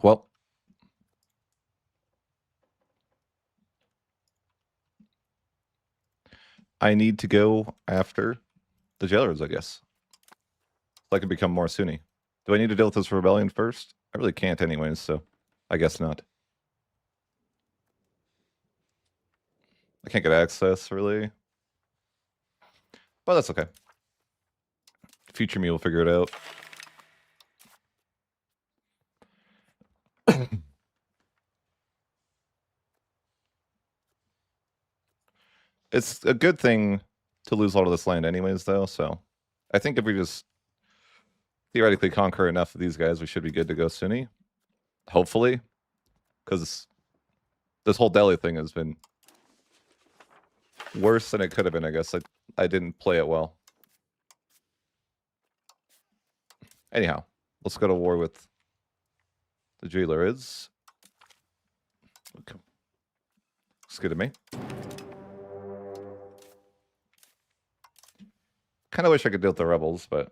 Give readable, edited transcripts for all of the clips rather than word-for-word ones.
Well, I need to go after the jailers, I guess. So I can become more Sunni. Do I need to deal with this rebellion first? I really can't anyways, so I guess not. I can't get access, really. But that's okay. Future me will figure it out. It's a good thing to lose a lot of this land anyways, though, so I think if we just theoretically conquer enough of these guys, we should be good to go Sunni. Hopefully. Because this whole Delhi thing has been worse than it could have been, I guess. I didn't play it well. Anyhow, let's go to war with the jailers. Okay. Looks good to me. Kind of wish I could deal with the rebels, but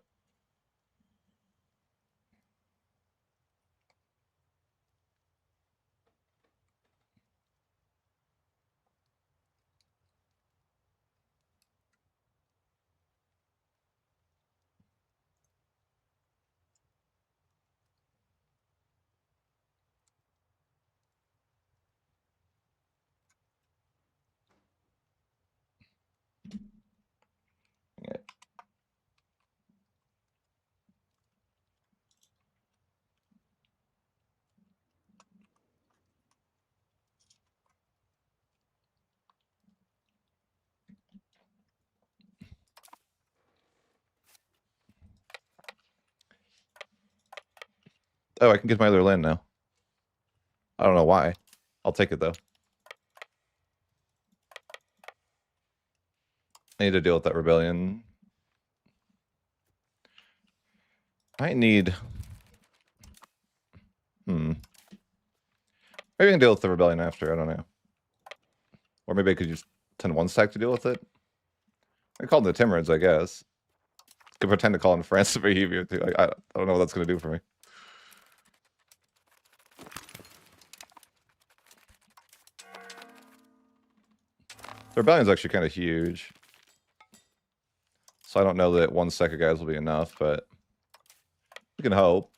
yeah. Oh, I can get my other land now. I don't know why. I'll take it, though. I need to deal with that rebellion. I need... Maybe I can deal with the rebellion after, I don't know. Or maybe I could just send one stack to deal with it. I called the Timurids, I guess. Could pretend to call in France if I too. I don't know what that's going to do for me. The rebellion's actually kind of huge. So I don't know that one stack of guys will be enough, but we can hope.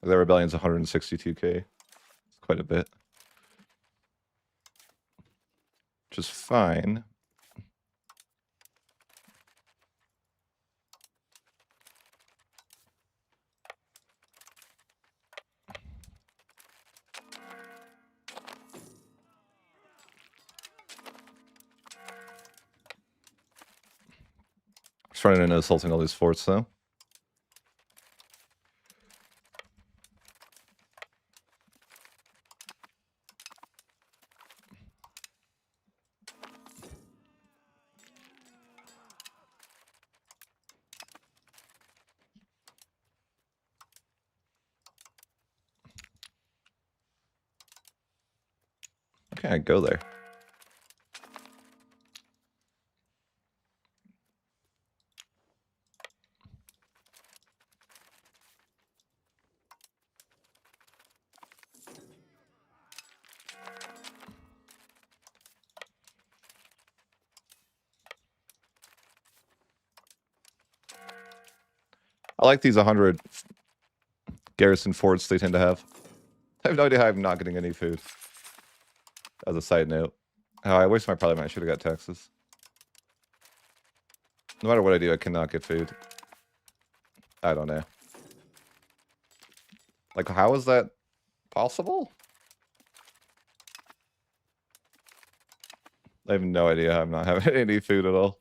The rebellion's 162k. It's quite a bit. Which is fine. Just running into assaulting all these forts, though. Okay, I go there. I like these 100 garrison forts they tend to have. I have no idea how I'm not getting any food. As a side note. Oh, I waste my parliament. I should have got taxes. No matter what I do, I cannot get food. I don't know. Like, how is that possible? I have no idea how I'm not having any food at all.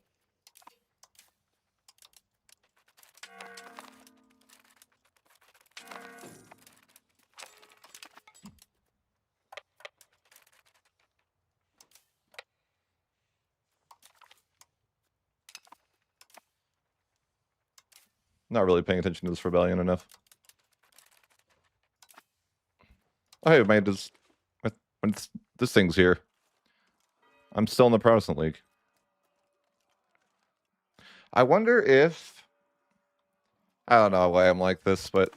Not really paying attention to this rebellion enough. Oh, hey, my When this thing's here. I'm still in the Protestant League. I wonder if... I don't know why I'm like this, but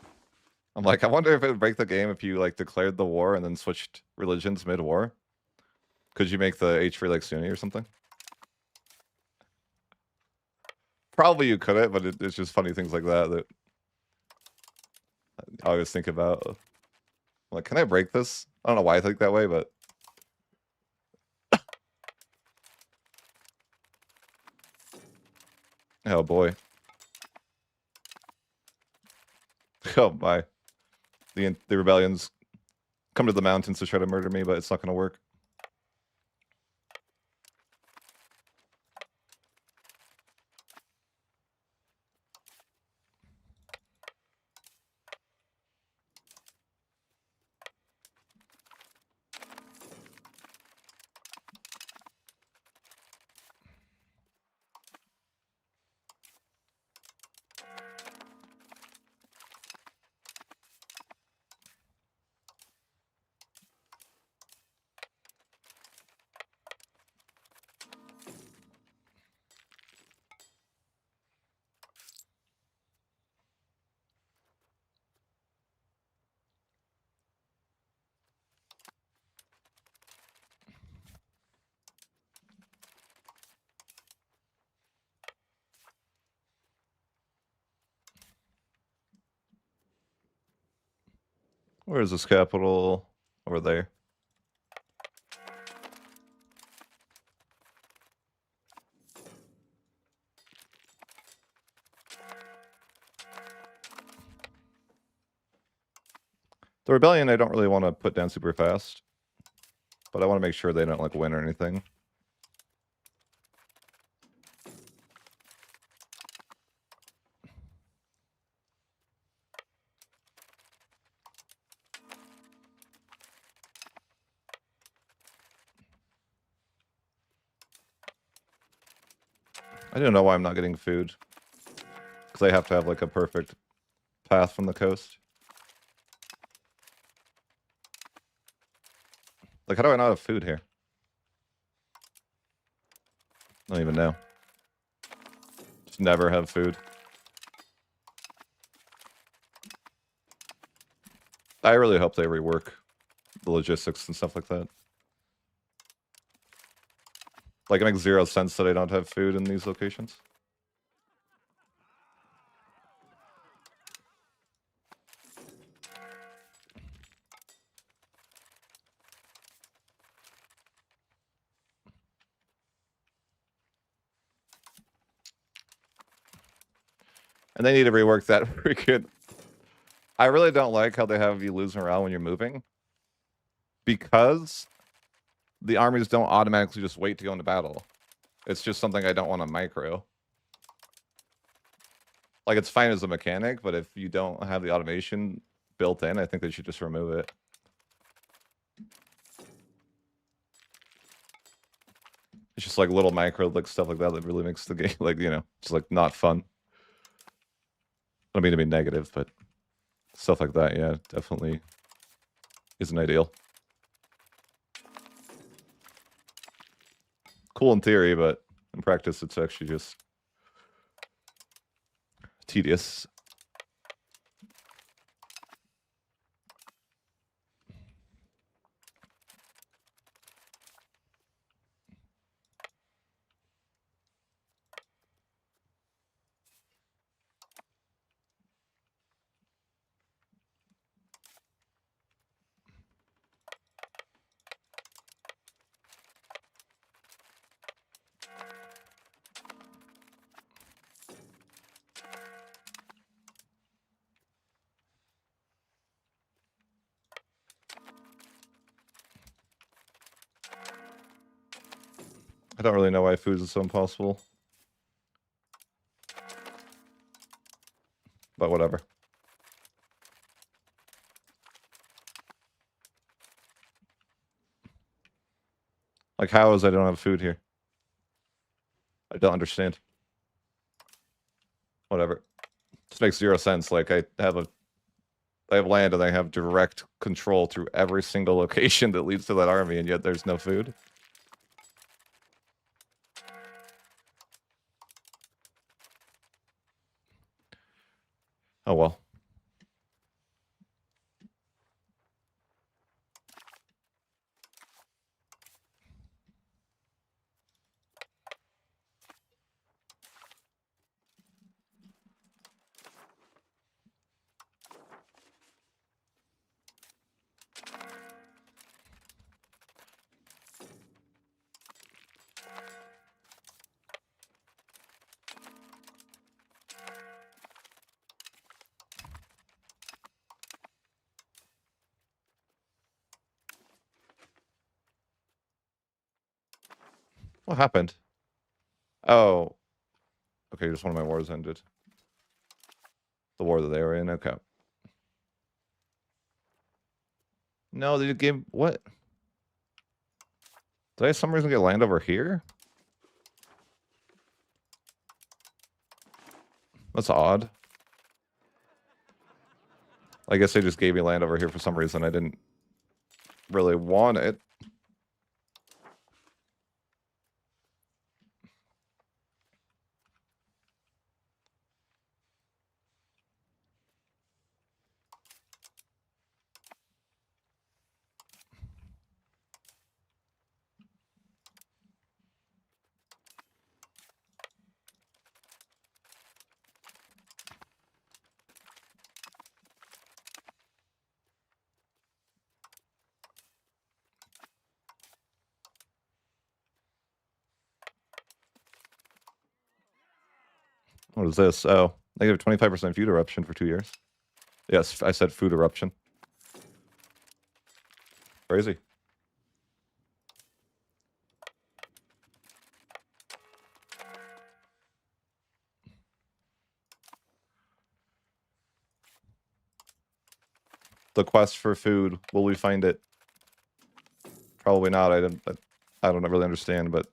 I'm like, I wonder if it would break the game if you like declared the war and then switched religions mid-war. Could you make the H3 like Sunni or something? Probably you couldn't, but it's just funny things like that I always think about. I'm like, can I break this? I don't know why I think that way, but... Oh boy. Oh my. The rebellions come to the mountains to try to murder me, but it's not going to work. Where is this capital? Over there. The rebellion I don't really want to put down super fast, but I want to make sure they don't like win or anything. I don't know why I'm not getting food. Because I have to have like a perfect path from the coast. Like, how do I not have food here? I don't even know. Just never have food. I really hope they rework the logistics and stuff like that. Like, it makes zero sense that I don't have food in these locations. And they need to rework that freaking... I really don't like how they have you lose morale when you're moving. Because the armies don't automatically just wait to go into battle. It's just something I don't want to micro. Like, it's fine as a mechanic, but if you don't have the automation built in, I think they should just remove it. It's just like little micro, like stuff like that really makes the game, like, you know, just like not fun. I don't mean to be negative, but stuff like that, yeah, definitely isn't ideal. Cool in theory, but in practice, it's actually just tedious. I don't really know why food is so impossible. But whatever. Like, how is I don't have food here? I don't understand. Whatever. Just makes zero sense. Like, I have a They have land and they have direct control through every single location that leads to that army, and yet there's no food. Oh well. What happened? Oh. Okay, just one of my wars ended. The war that they were in, okay. No, they gave what? Did I have some reason get land over here? That's odd. I guess they just gave me land over here for some reason. I didn't really want it. What is this? Oh, negative 25% food eruption for 2 years. Yes, I said food eruption. Crazy. The quest for food. Will we find it? Probably not. I don't really understand, but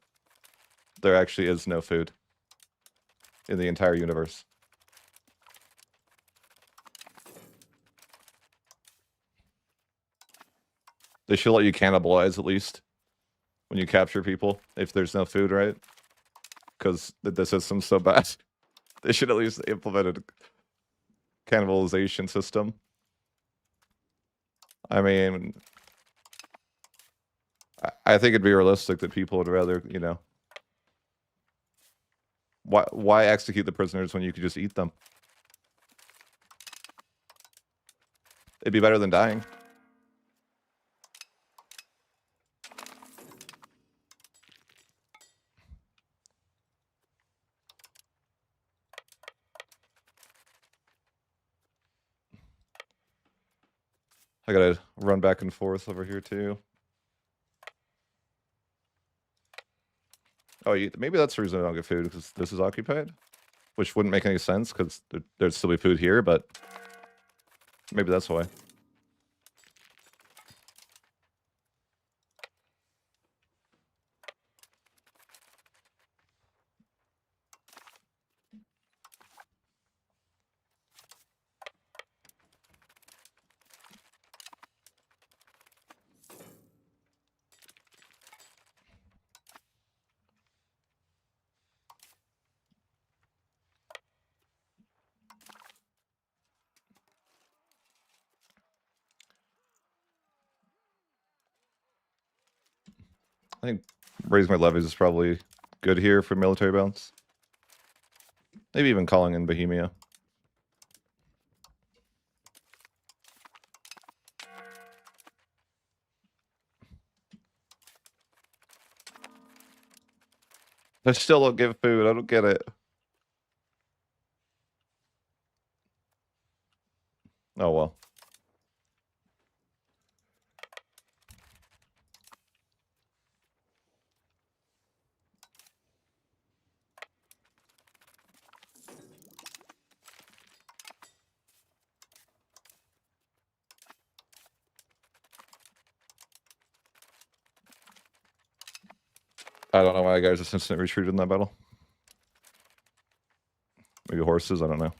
there actually is no food in the entire universe. They should let you cannibalize at least when you capture people if there's no food, right? Because the system's so bad. They should at least implement a cannibalization system. I mean, I think it'd be realistic that people would rather, you know, why execute the prisoners when you could just eat them? It'd be better than dying. I gotta run back and forth over here too. Oh, maybe that's the reason I don't get food, because this is occupied? Which wouldn't make any sense, because there'd still be food here, but maybe that's why. I think raising my levies is probably good here for military balance. Maybe even calling in Bohemia. I still don't give food. I don't get it. Oh well. I don't know why guys just instant retreated in that battle. Maybe horses, I don't know.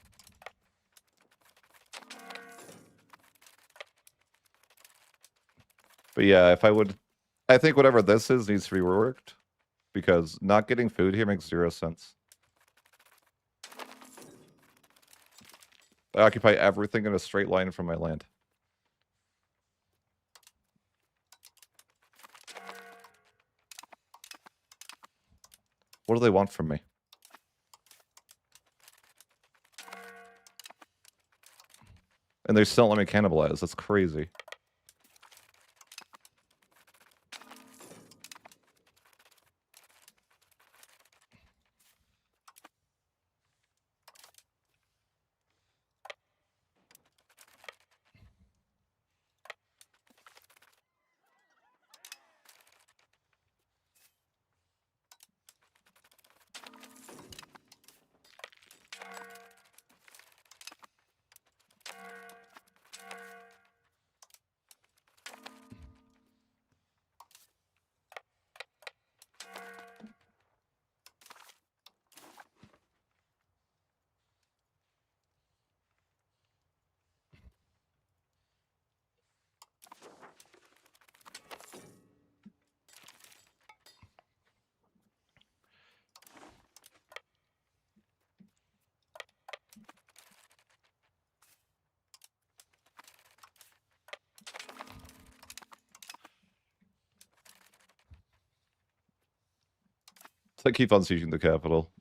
But yeah, I think whatever this is needs to be reworked because not getting food here makes 0 sense. I occupy everything in a straight line from my land. What do they want from me? And they still let me cannibalize. That's crazy. So I keep on sieging the capital.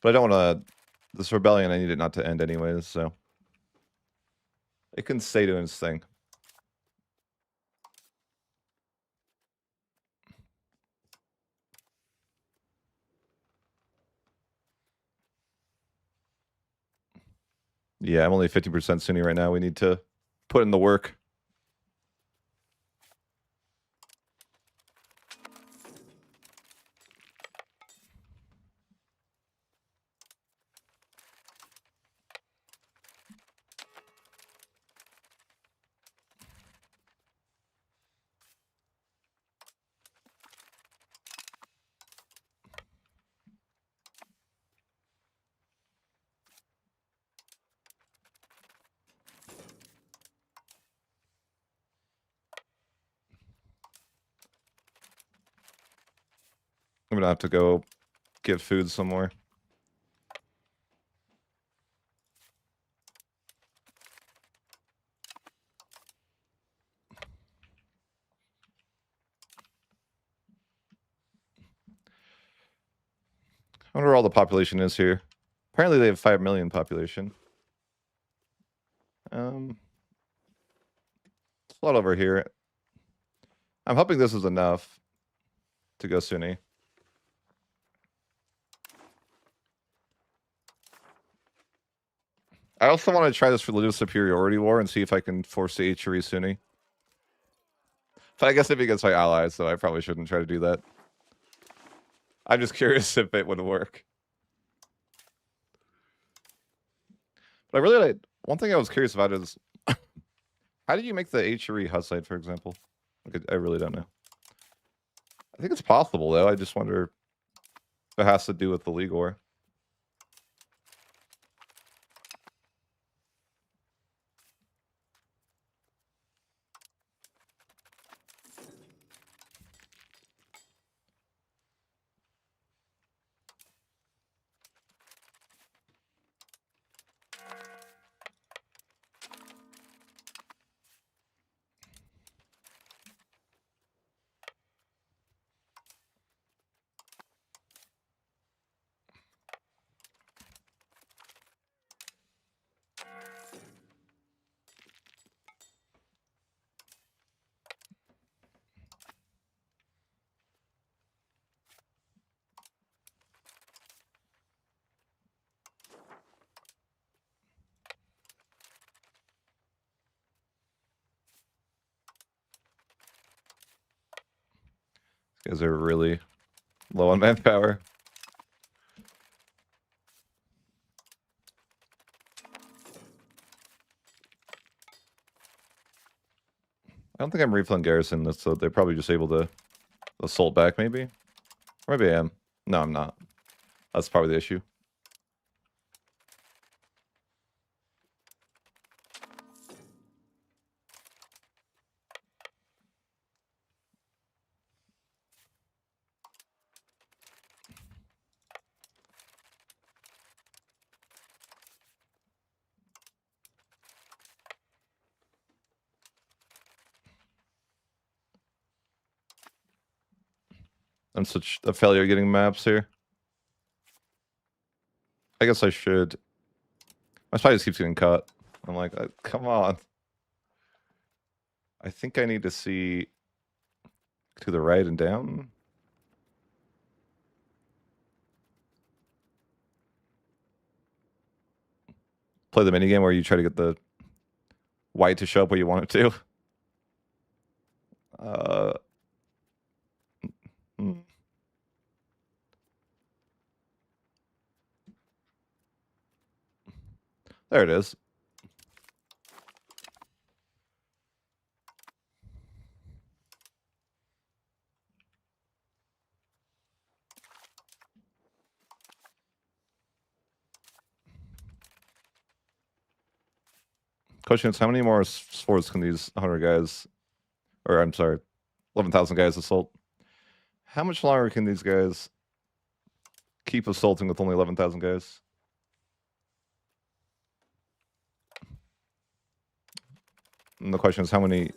But I don't want to... This rebellion, I need it not to end anyways, so... It can stay doing its thing. Yeah, I'm only 50% Sunni right now. We need to put in the work. I'm gonna have to go get food somewhere. I wonder where all the population is here. Apparently they have 5 million population. It's a lot over here. I'm hoping this is enough to go Sunni. I also want to try this religious superiority war and see if I can force the HRE Sunni. But I guess if he gets my allies, so I probably shouldn't try to do that. I'm just curious if it would work. But I really like... One thing I was curious about is... How do you make the HRE Hussite, for example? Like, I really don't know. I think it's possible, though. I just wonder if it has to do with the League War. These guys are really low on manpower. I don't think I'm refilling garrison, so they're probably just able to assault back, maybe? Or maybe I am. No, I'm not. That's probably the issue. I'm such a failure at getting maps here. I guess I should. My spy just keeps getting cut. I'm like, come on. I think I need to see to the right and down. Play the minigame where you try to get the white to show up where you want it to. Hmm. There it is. Question is, how many more swords can these 100 guys, or I'm sorry, 11,000 guys assault? How much longer can these guys keep assaulting with only 11,000 guys? And the question is, how many,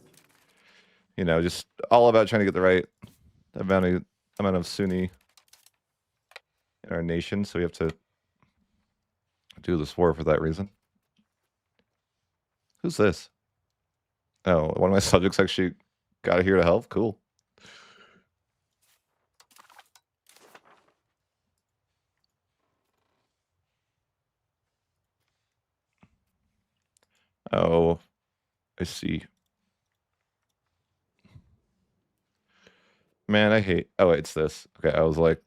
just all about trying to get the right amount of Sunni in our nation, so we have to do this war for that reason. Who's this? Oh, one of my subjects actually got here to help. Cool. Oh, I see. Man, I hate. Oh, it's this. Okay, I was like,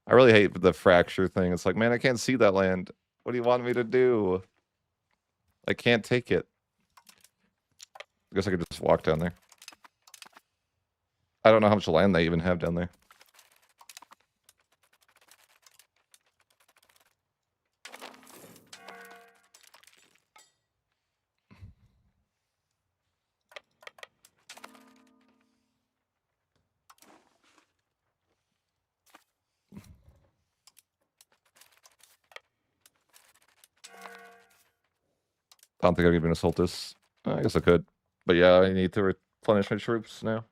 I really hate the fracture thing. It's like, man, I can't see that land. What do you want me to do? I can't take it. I guess I could just walk down there. I don't know how much land they even have down there. I don't think I can even assault this. I guess I could. But yeah, I need to replenish my troops now.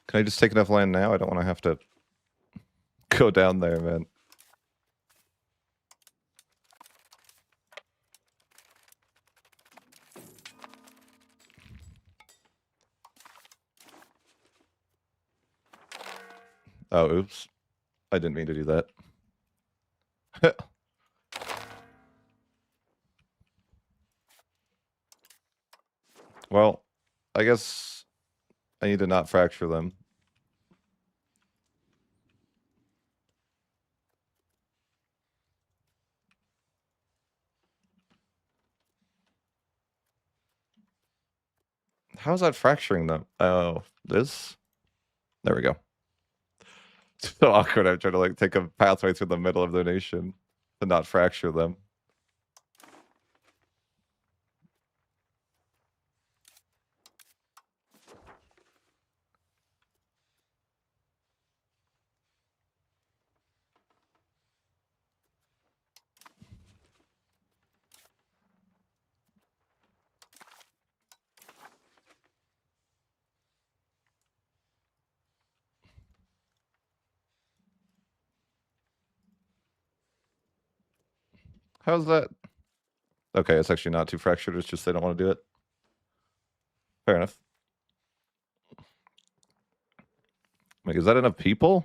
Can I just take enough land now? I don't want to have to go down there, man. Oh, oops. I didn't mean to do that. Well, I guess I need to not fracture them. How's that fracturing them? Oh, this? There we go. It's so awkward. I'm trying to like take a pathway through the middle of the nation to not fracture them. How's that? Okay, it's actually not too fractured. It's just they don't want to do it. Fair enough. Like, is that enough people?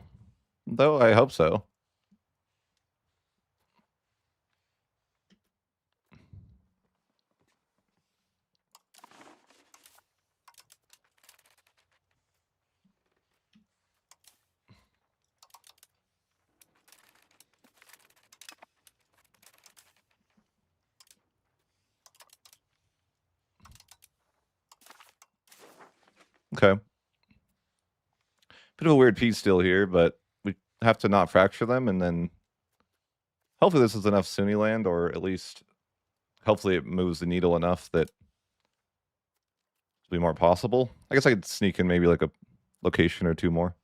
Though I hope so. Okay. Bit of a weird piece still here, but we have to not fracture them, and then hopefully this is enough Sunni land, or at least hopefully it moves the needle enough that it'll be more possible. I guess I could sneak in maybe like a location or two more.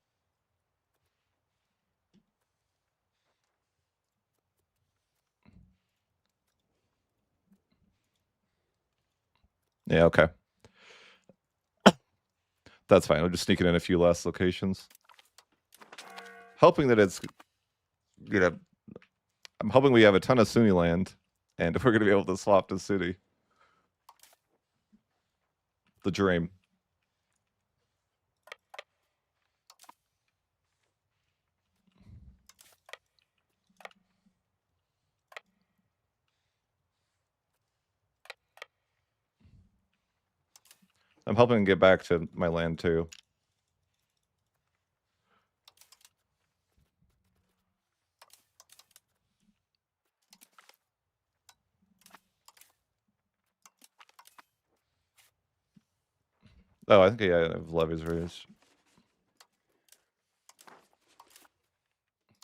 Yeah, okay. That's fine. I'm just sneaking in a few last locations. Hoping that it's, you know, I'm hoping we have a ton of Sunni land, and we're going to be able to swap to Sunni. The dream. I'm hoping to get back to my land too. Oh, I think yeah, I have levies raised.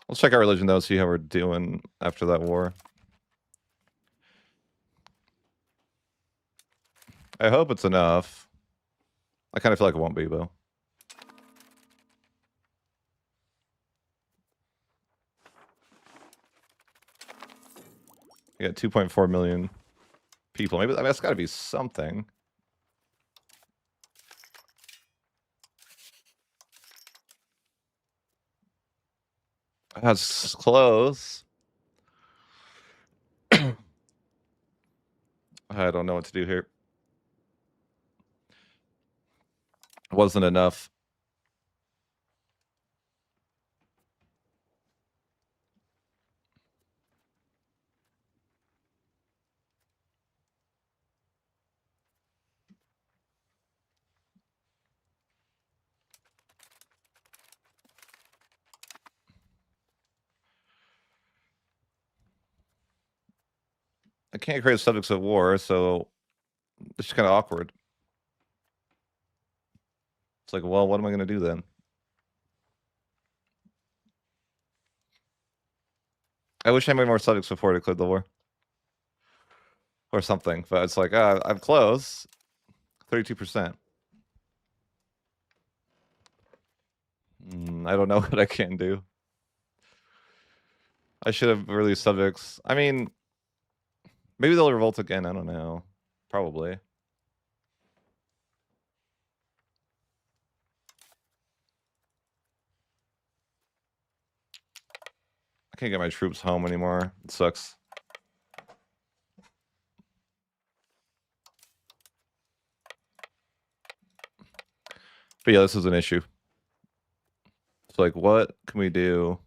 Let's check our religion though, see how we're doing after that war. I hope it's enough. I kind of feel like it won't be though. We got 2.4 million people. Maybe, I mean, that's got to be something. That's close. I don't know what to do here. Wasn't enough. I can't create subjects of war, so it's kind of awkward. It's like, well, what am I going to do then? I wish I made more subjects before I declared the war. Or something, but it's like, I'm close. 32%. I don't know what I can do. I should have released subjects. I mean, maybe they'll revolt again. I don't know. Probably. I can't get my troops home anymore. It sucks. But yeah, this is an issue. It's like, what can we do?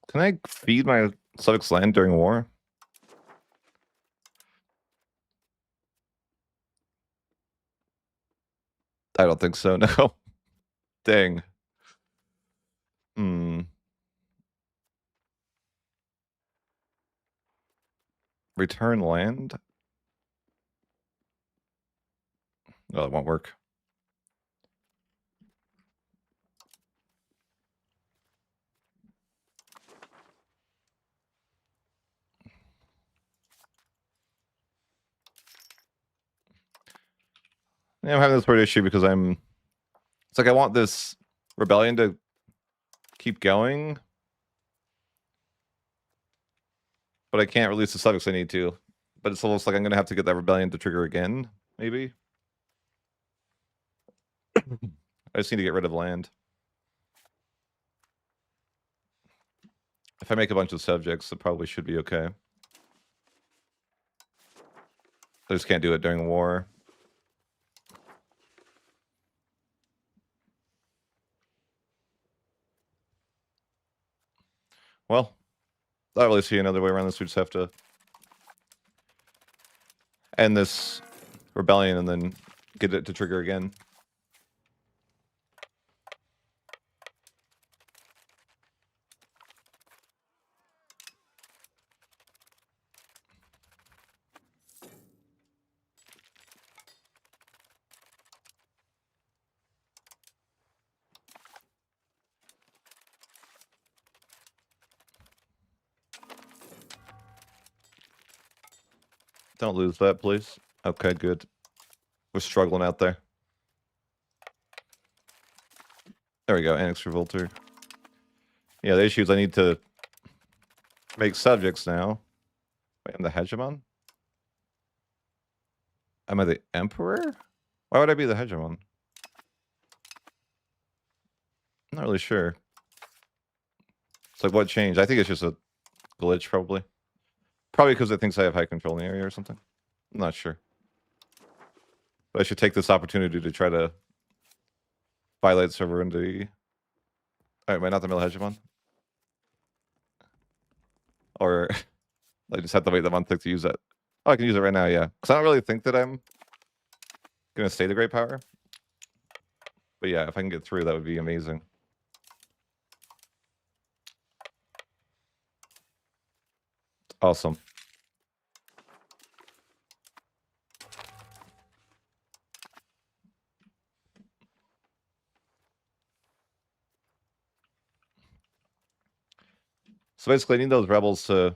Can I feed my subjects land during war? I don't think so, no. Dang. Return land? Oh, it won't work. Yeah, I'm having this weird issue because it's like I want this rebellion to keep going, but I can't release the subjects I need to. But it's almost like I'm gonna have to get that rebellion to trigger again, maybe. I just need to get rid of land. If I make a bunch of subjects, it probably should be okay. I just can't do it during war. Well, I don't really see another way around this. We just have to end this rebellion and then get it to trigger again. Don't lose that, please. Okay, good. We're struggling out there. There we go, Annex Revolter. Yeah, the issue is I need to make subjects now. Wait, I'm the hegemon? Am I the emperor? Why would I be the hegemon? I'm not really sure. It's like, what changed? I think it's just a glitch, probably. Probably because it thinks I have high control in the area or something. I'm not sure. But I should take this opportunity to try to violate sovereignty. Alright, am I not the middle hegemon? Or I just have to wait the month to use it. Oh, I can use it right now, yeah. Because I don't really think that I'm gonna stay the great power. But yeah, if I can get through, that would be amazing. Awesome. So basically, I need those rebels to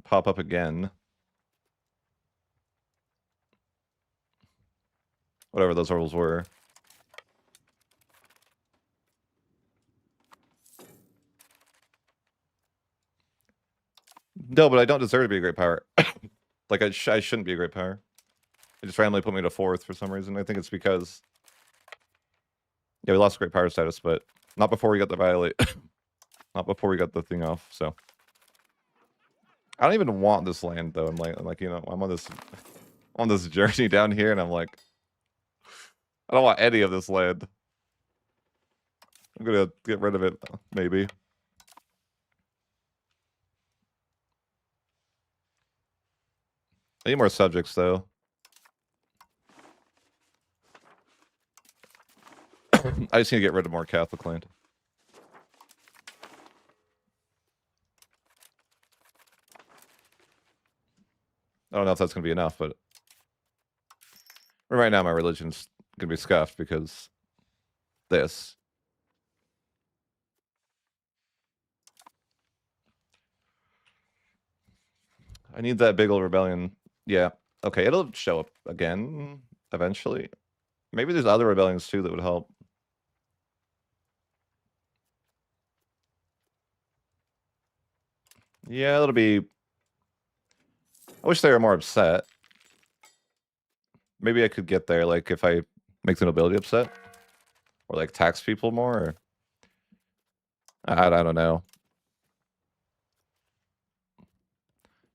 pop up again. Whatever those rebels were. No, but I don't deserve to be a great power. Like, I shouldn't be a great power. They just randomly put me to 4th for some reason. I think it's because... Yeah, we lost great power status, but not before we got the violate. Not before we got the thing off, so... I don't even want this land, though. I'm like, you know, I'm on this journey down here, and I'm like... I don't want any of this land. I'm gonna get rid of it, maybe. I need more subjects, though. I just need to get rid of more Catholic land. I don't know if that's going to be enough, but... Right now, my religion's going to be scuffed because... This. I need that big old rebellion. Yeah. Okay, it'll show up again, eventually. Maybe there's other rebellions, too, that would help. Yeah, it'll be... I wish they were more upset. Maybe I could get there, like, if I make the nobility upset. Or, like, tax people more, or... I don't know.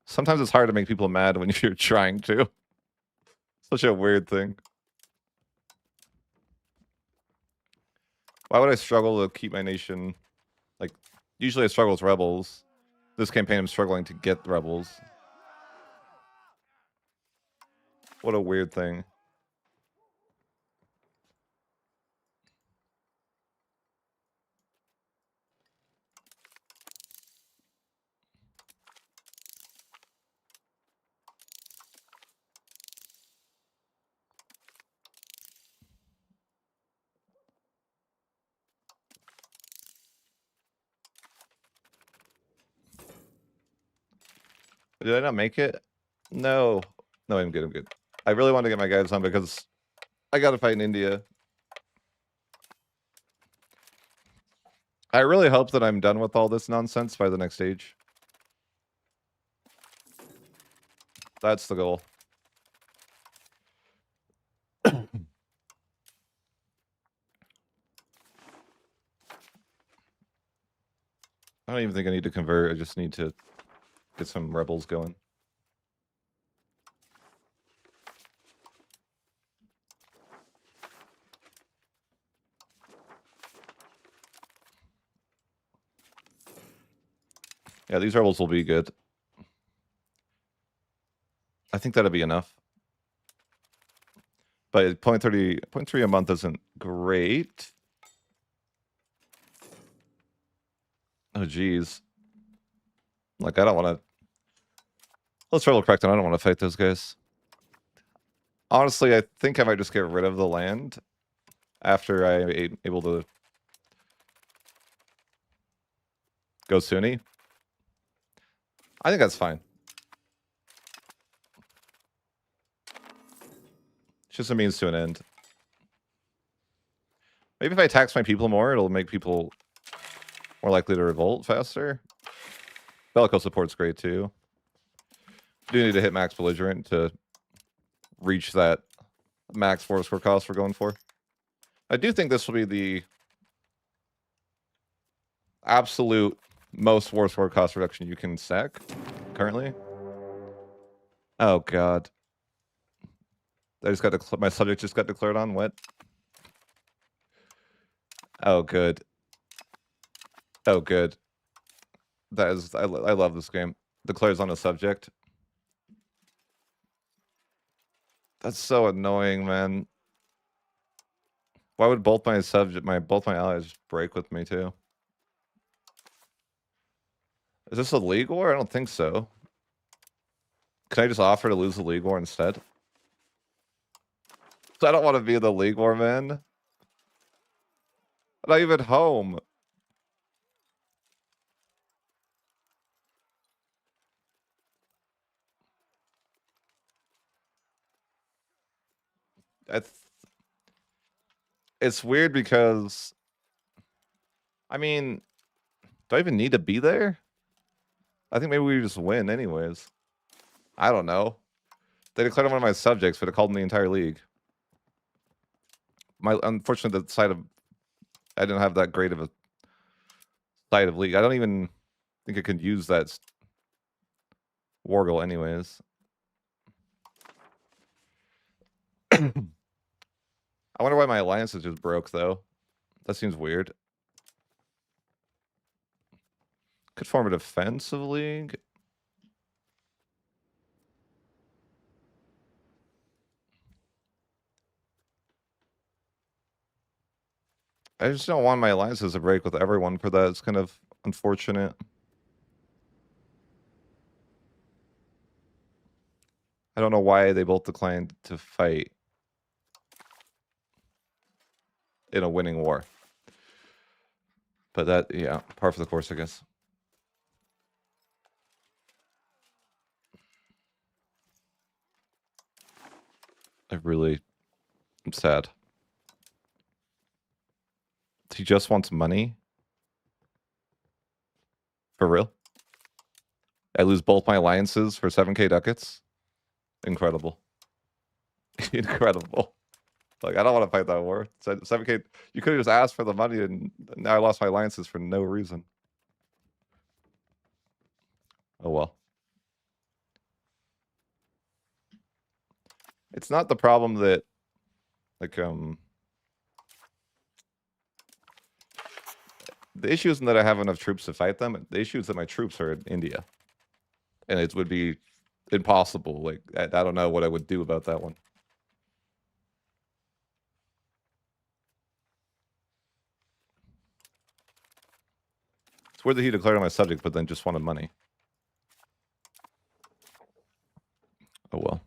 Sometimes it's hard to make people mad when you're trying to. Such a weird thing. Why would I struggle to keep my nation... Like, usually I struggle with rebels. This campaign I'm struggling to get rebels. What a weird thing. Did I not make it? No. No, I'm good, I'm good. I really want to get my guys on because I gotta fight in India. I really hope that I'm done with all this nonsense by the next stage. That's the goal. I don't even think I need to convert. I just need to get some rebels going. Yeah, these rebels will be good. I think that'll be enough. But 0.3 a month isn't great. Oh, geez. Like, I don't want to... Let's rebel correct, and I don't want to fight those guys. Honestly, I think I might just get rid of the land after I'm able to go Sunni. I think that's fine. It's just a means to an end. Maybe if I tax my people more, it'll make people more likely to revolt faster. Bellico support's great too. Do need to hit max belligerent to reach that max force core cost we're going for. I do think this will be the absolute most force core cost reduction you can stack currently. Oh god. I just got my subject just got declared on what? Oh good. Oh good. That is I love this game. Declares on a subject. That's so annoying, man. Why would both my allies break with me too? Is this a league war? I don't think so. Can I just offer to lose the league war instead? I don't want to be the league war, man. I'm not even home. It's weird because, I mean, do I even need to be there? I think maybe we just win anyways. I don't know. They declared one of my subjects, but it called in the entire league. Unfortunately, the side of I didn't have that great of a side of league. I don't even think I could use that Wargle anyways. I wonder why my alliances just broke though. That seems weird. Could form a defensive league. I just don't want my alliances to break with everyone for that. It's kind of unfortunate. I don't know why they both declined to fight in a winning war. But that, yeah, par for the course, I guess. I'm sad. He just wants money? For real? I lose both my alliances for 7k ducats? Incredible. Incredible. Like, I don't want to fight that war. 7k, you could have just asked for the money and now I lost my alliances for no reason. Oh well. It's not the problem that, like, the issue isn't that I have enough troops to fight them. The issue is that my troops are in India. And it would be impossible. Like, I don't know what I would do about that one. It's weird that he declared on my subject, but then just wanted money. Oh well.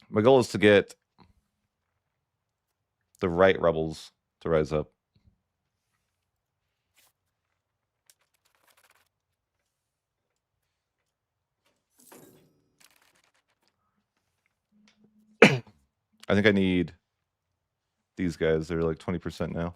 My goal is to get the right rebels to rise up. I think I need these guys. They're like 20% now.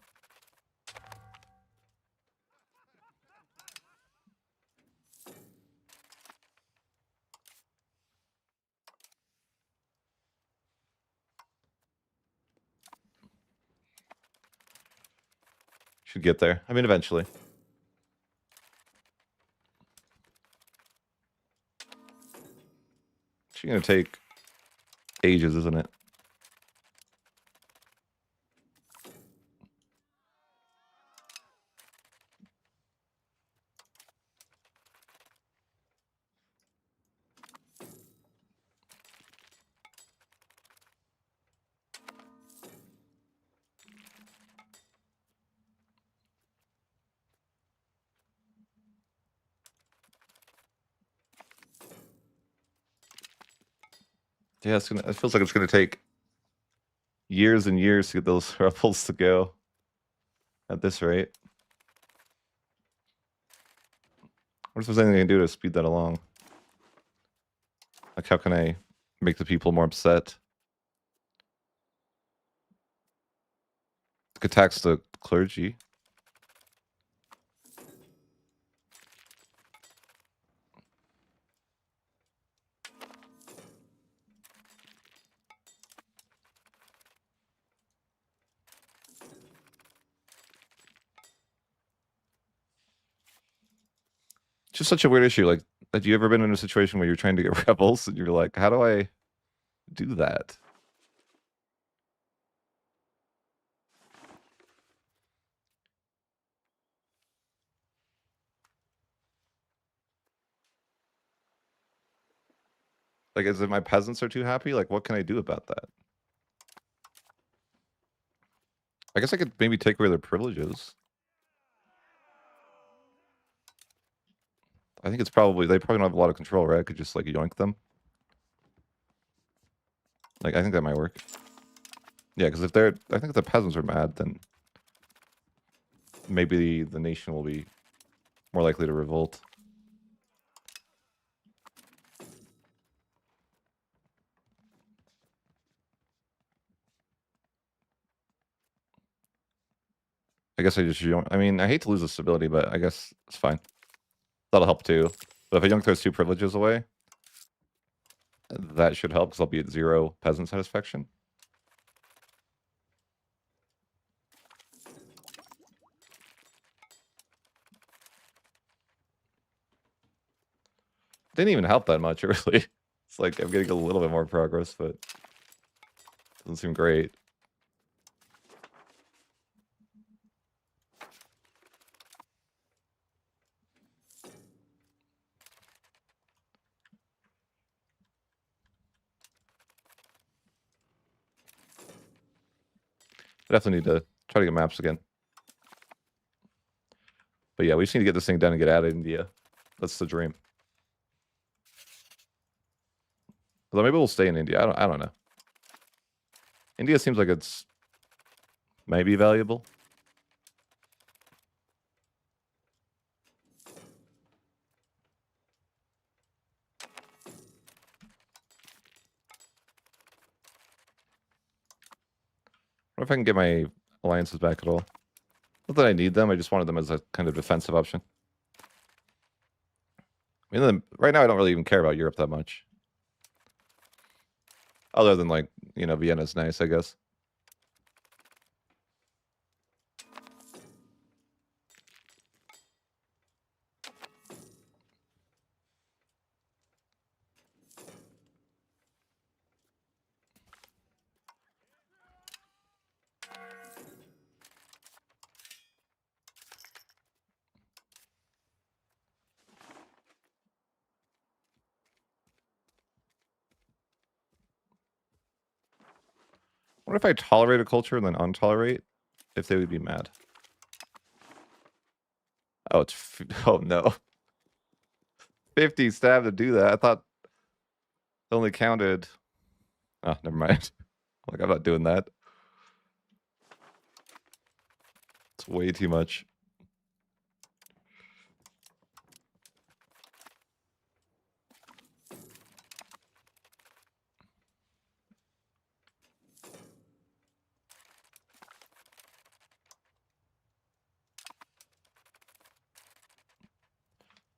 Should get there. I mean, eventually. It's gonna take ages, isn't it? Yeah, it feels like it's gonna take years and years to get those rebels to go at this rate. What if there's anything I can do to speed that along? Like, how can I make the people more upset? Could tax the clergy. It's just such a weird issue. Like, have you ever been in a situation where you're trying to get rebels and you're like, how do I do that? Like, is it my peasants are too happy? Like, what can I do about that? I guess I could maybe take away their privileges. I think it's probably, they probably don't have a lot of control, right? I could just, like, yoink them. Like, I think that might work. Yeah, because if they're, I think if the peasants are mad, then maybe the nation will be more likely to revolt. I guess I just yoink. I mean, I hate to lose the stability, but I guess it's fine. That'll help too. But if I yoink those 2 privileges away, that should help because I'll be at 0 peasant satisfaction. Didn't even help that much, really. It's like I'm getting a little bit more progress, but doesn't seem great. I definitely need to try to get maps again. But yeah, we just need to get this thing done and get out of India. That's the dream. Although maybe we'll stay in India. I don't know. India seems like it's maybe valuable. I wonder if I can get my alliances back at all. Not that I need them, I just wanted them as a kind of defensive option. I mean, right now I don't really even care about Europe that much. Other than, like, you know, Vienna's nice, I guess. What if I tolerate a culture and then untolerate? If they would be mad. Oh, it's oh no. 50 stab to do that. I thought it only counted. Oh, never mind. Like, I'm not doing that. It's way too much.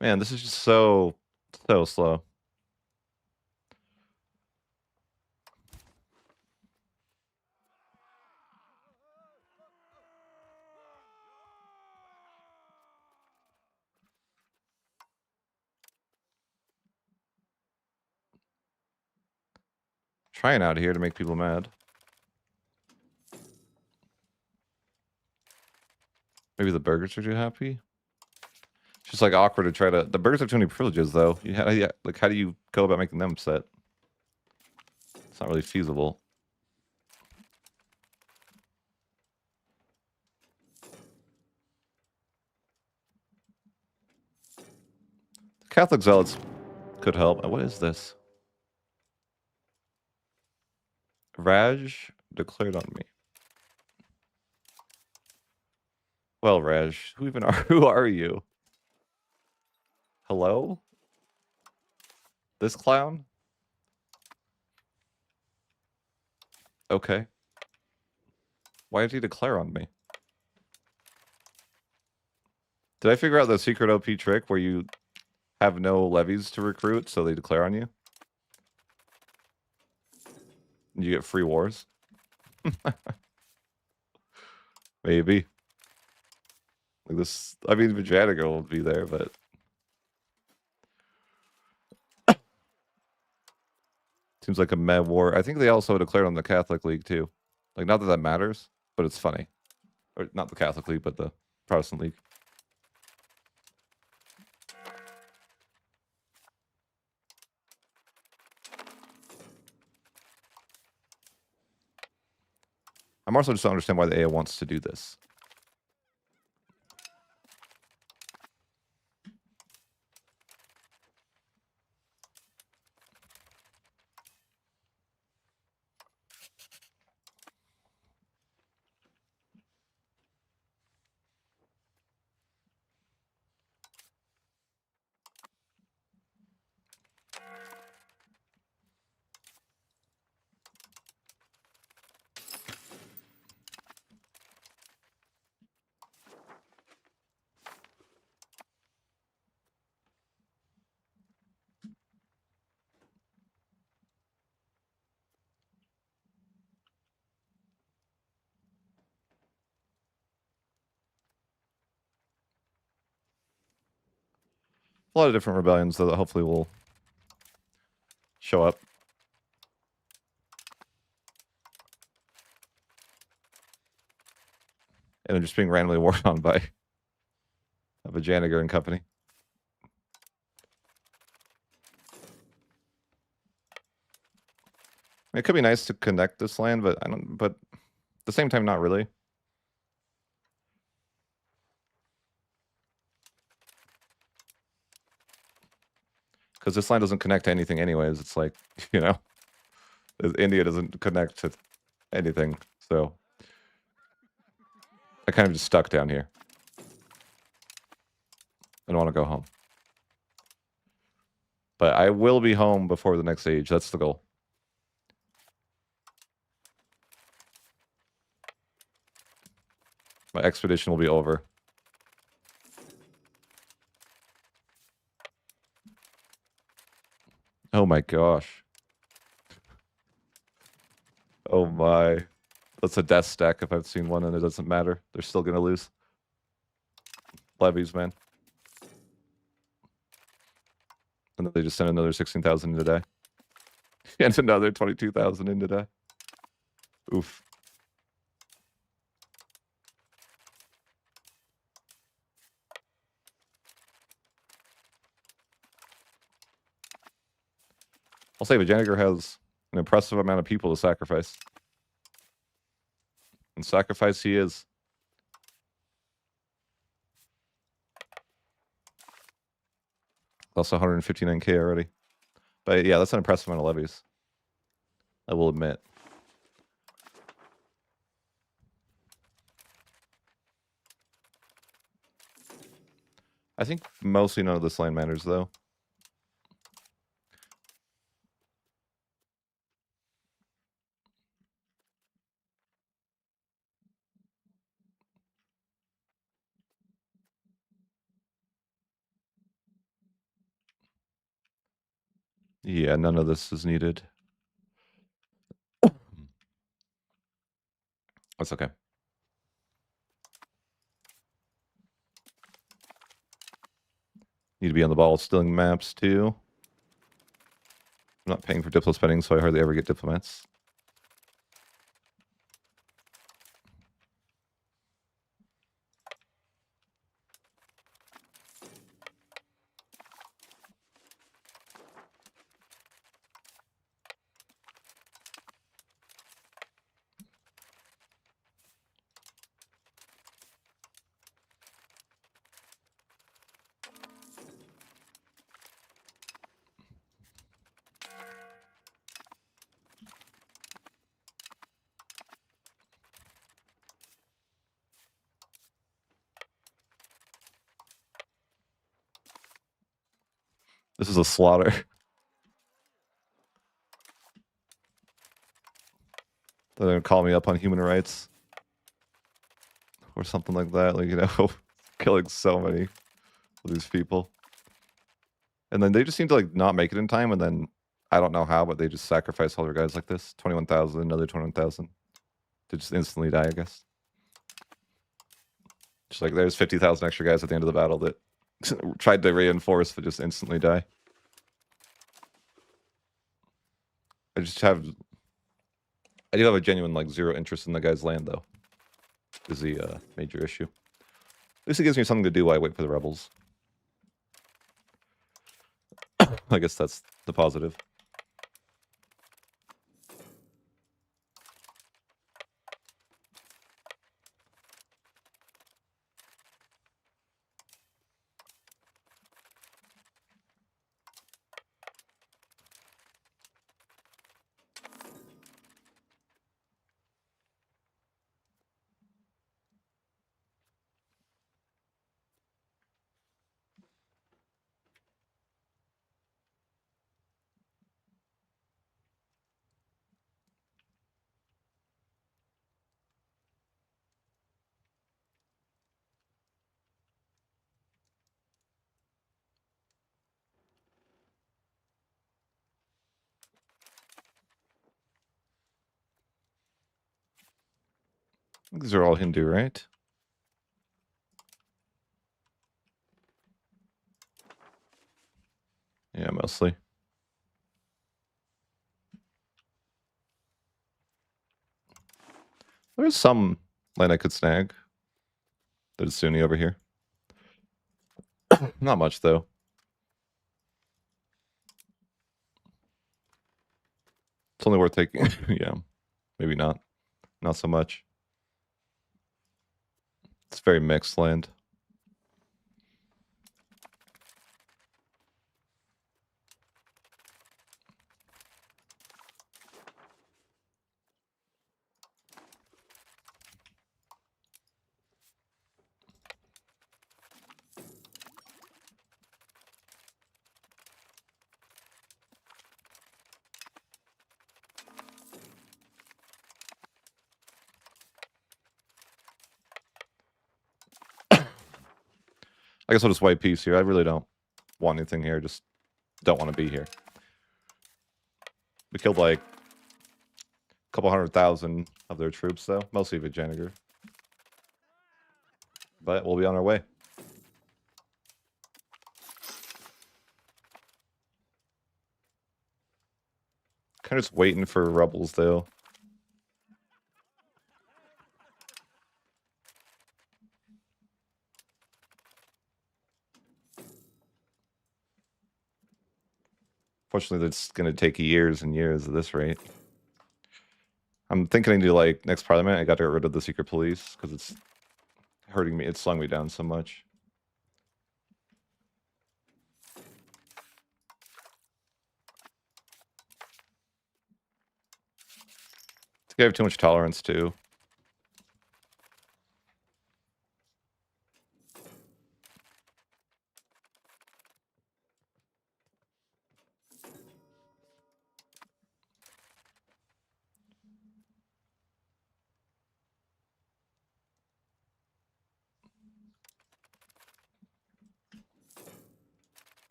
Man, this is just so slow. trying out here to make people mad. Maybe the burgers are too happy. It's just like awkward to try to. The burgers have too many privileges, though. Like, how do you go about making them upset? It's not really feasible. Catholic zealots could help. What is this? Raj declared on me. Well, Raj, who are you? Hello? This clown? Okay. Why did he declare on me? Did I figure out the secret OP trick where you have no levies to recruit, so they declare on you? You get free wars? Maybe. Like this, I mean, Vajanigo will be there, but... Seems like a meh war. I think they also declared on the Catholic League, too. Like, not that that matters, but it's funny. Or not the Catholic League, but the Protestant League. I'm also just don't understand why the AA wants to do this. A lot of different rebellions, though, that hopefully will show up. And they're just being randomly worked on by Vajaniger and company. I mean, it could be nice to connect this land, but but at the same time, not really. Because this line doesn't connect to anything anyways. It's like, you know, India doesn't connect to anything. So I kind of just stuck down here. I don't want to go home. But I will be home before the next age. That's the goal. My expedition will be over. Oh my gosh. Oh my. That's a death stack if I've seen one, and it doesn't matter. They're still going to lose. Levies, man. And then they just sent another 16,000 in today. And another 22,000 in today. Oof. I'll say Vajaniger has an impressive amount of people to sacrifice. And sacrifice he is. Also 159k already. But yeah, that's an impressive amount of levies. I will admit. I think mostly none of this land matters, though. Yeah, none of this is needed. That's okay. Need to be on the ball stealing maps, too. not paying for diplo spending, so I hardly ever get diplomats. This is a slaughter. They're gonna call me up on human rights or something like that. Like, you know, killing so many of these people, and then they just seem to like not make it in time, and then I don't know how, but they just sacrifice all their guys like this. 21,000, another 21,000 to just instantly die, I guess. Just like there's 50,000 extra guys at the end of the battle that tried to reinforce but just instantly die. I do have a genuine like zero interest in the guy's land though. Is the major issue. At least it gives me something to do while I wait for the rebels. I guess that's the positive. These are all Hindu, right? Yeah, mostly. There's some land I could snag that is Sunni over here. Not much, though. It's only worth taking. Yeah, maybe not. Not so much. It's very mixed land. I guess I'll just white peace here. I really don't want anything here. Just don't want to be here. We killed like a couple 100,000 of their troops, though. Mostly Vijayanagar. But we'll be on our way. Kind of just waiting for rebels, though. Fortunately, that's going to take years and years at this rate. I'm thinking to like next parliament, I got to get rid of the secret police because it's hurting me. It's slowing me down so much. I have too much tolerance too.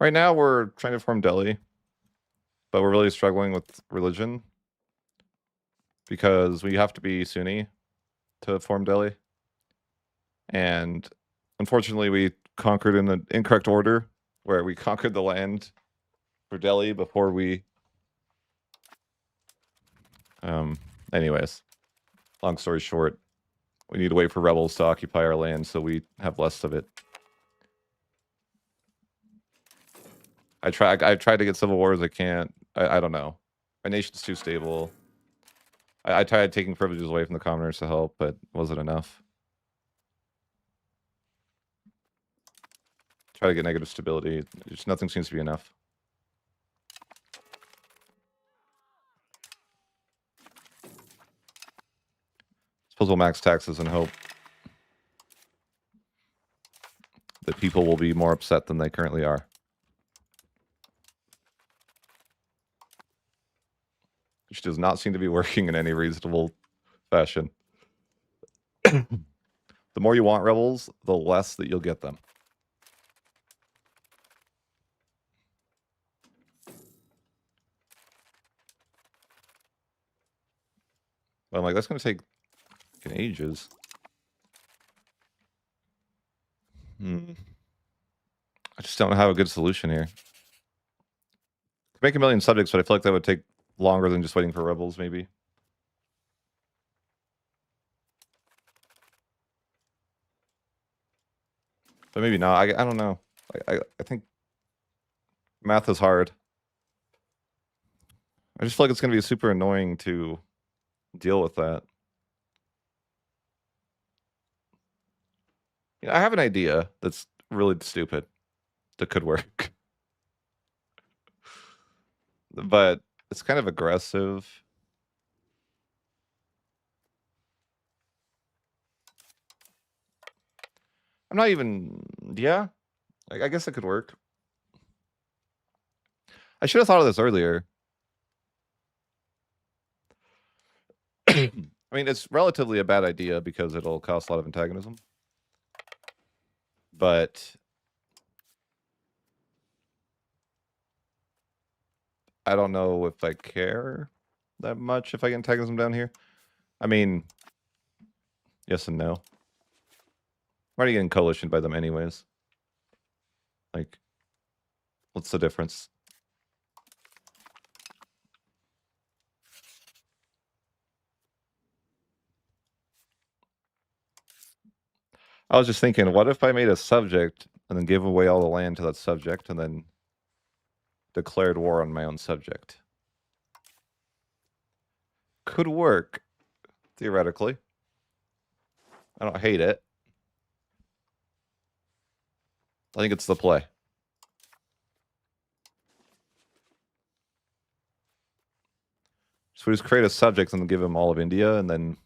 Right now, we're trying to form Delhi, but we're really struggling with religion because we have to be Sunni to form Delhi. And unfortunately, we conquered in an incorrect order, where we conquered the land for Delhi before we. Anyways, long story short, we need to wait for rebels to occupy our land so we have less of it. I've tried to get civil wars. I can't. I don't know. My nation's too stable. I tried taking privileges away from the commoners to help, but wasn't enough. Try to get negative stability. Just nothing seems to be enough. Suppose we'll max taxes and hope that people will be more upset than they currently are. Which does not seem to be working in any reasonable fashion. The more you want rebels, the less that you'll get them. But I'm like, that's going to take ages. I just don't have a good solution here. Make 1 million subjects, but I feel like that would take longer than just waiting for rebels, maybe. But maybe not. I don't know. I think math is hard. I just feel like it's going to be super annoying to deal with that. You know, I have an idea that's really stupid that could work. But it's kind of aggressive. I'm not even... Yeah, I guess it could work. I should have thought of this earlier. I mean, it's relatively a bad idea because it'll cause a lot of antagonism. But I don't know if I care that much if I get antagonism down here. I mean, yes and no. I'm already getting coalitioned by them anyways. Like, what's the difference? I was just thinking, what if I made a subject and then gave away all the land to that subject and then declared war on my own subject? Could work, theoretically. I don't hate it. I think it's the play. So we just create a subject and give them all of India and then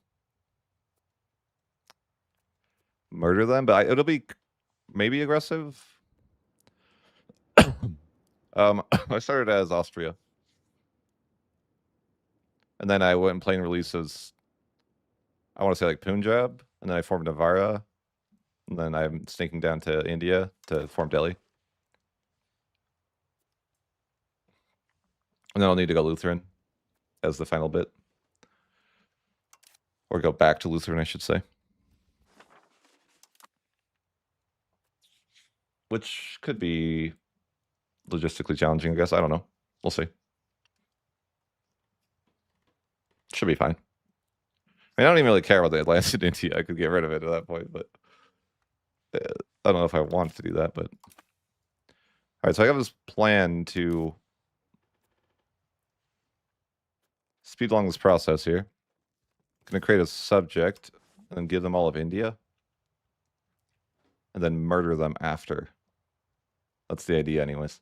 murder them, but it'll be maybe aggressive. I started as Austria. And then I went in plain release as, I want to say like Punjab, and then I formed Navara, and then I'm sneaking down to India to form Delhi. And then I'll need to go Lutheran as the final bit. Or go back to Lutheran, I should say. Which could be logistically challenging, I guess. I don't know. We'll see. Should be fine. I mean, I don't even really care about the Atlantis in India. I could get rid of it at that point, but I don't know if I want to do that, but... All right, so I have this plan to speed along this process here. I'm going to create a subject and then give them all of India. And then murder them after. That's the idea anyways.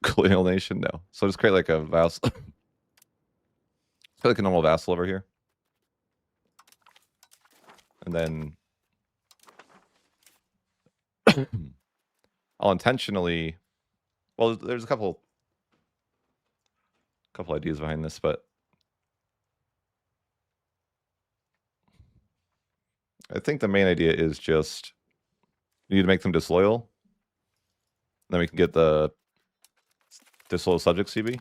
Colonial nation? No. So just create like a vassal. Like a normal vassal over here. And then I'll intentionally... Well, there's a couple ideas behind this, but I think the main idea is just We need to make them disloyal. Then we can get the disloyal subject CB.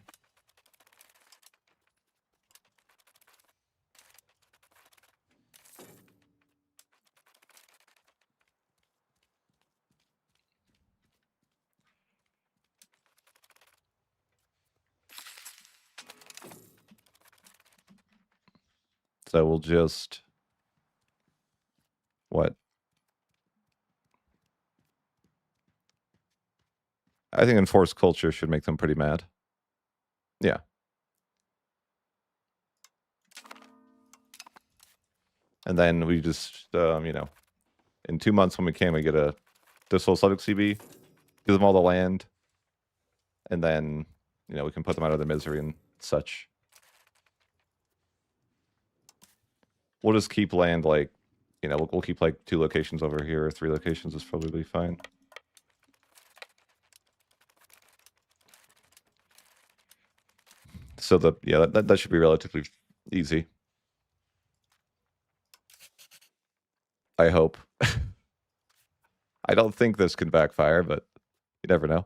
So we'll just... What? I think enforced culture should make them pretty mad. Yeah. And then we just, you know, in 2 months when we can, we get a disloyal subject CB, give them all the land, and then, you know, we can put them out of their misery and such. We'll just keep land, like, you know, we'll keep like 2 locations over here, or 3 locations is probably fine. So that should be relatively easy. I hope. I don't think this can backfire, but you never know.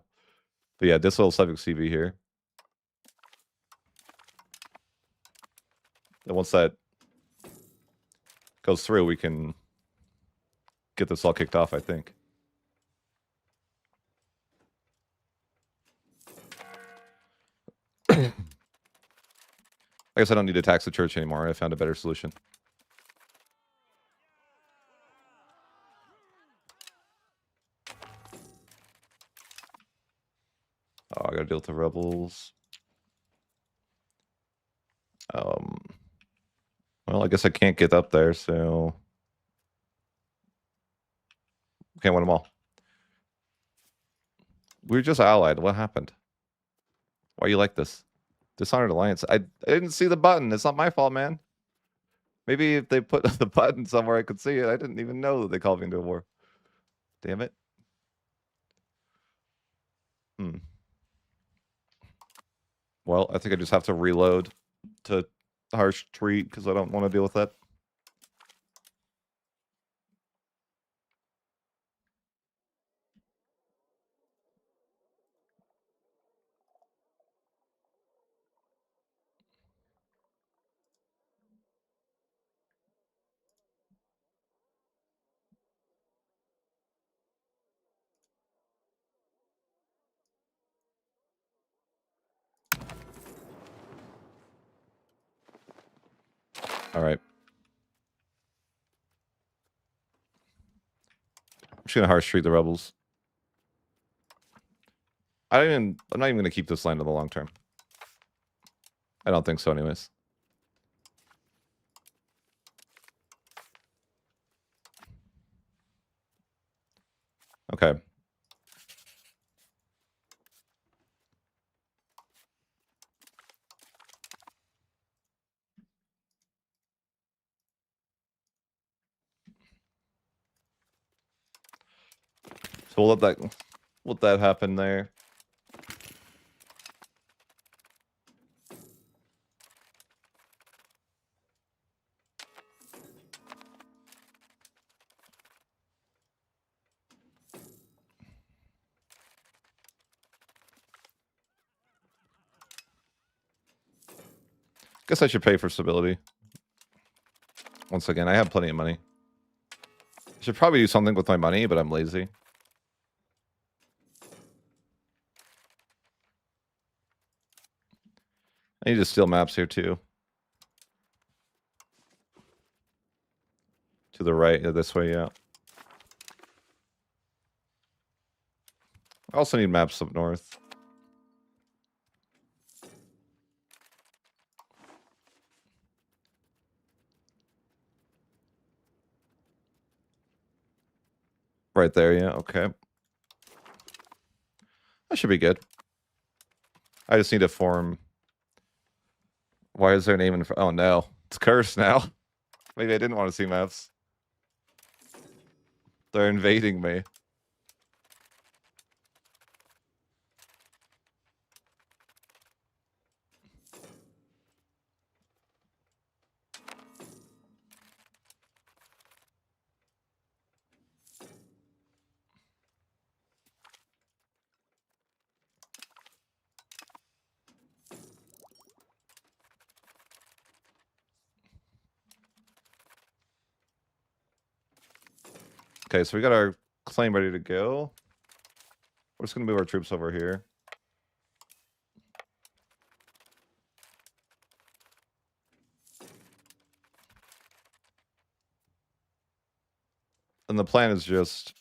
But yeah, disloyal subject CB here. And once that goes through, we can get this all kicked off, I think. I guess I don't need to tax the church anymore. I found a better solution. Oh, I gotta deal with the rebels. Well, I guess I can't get up there, so... Can't win them all. We were just allied. What happened? Why you like this? Dishonored Alliance. I didn't see the button. It's not my fault, man. Maybe if they put the button somewhere I could see it. I didn't even know that they called me into a war. Damn it. Well, I think I just have to reload to harsh treat because I don't want to deal with that. All right. I'm just gonna harsh treat the rebels. I'm not even gonna keep this land in the long term. I don't think so, anyways. Okay. So we'll let that happen there. Guess I should pay for stability. Once again, I have plenty of money. I should probably do something with my money, but I'm lazy. I need to steal maps here too. To the right, this way, yeah. I also need maps up north. Right there, yeah, okay. That should be good. I just need to form... Why is their name in... Oh no, it's cursed now. Maybe I didn't want to see maps. They're invading me. Okay, so we got our claim ready to go. We're just gonna move our troops over here. And the plan is just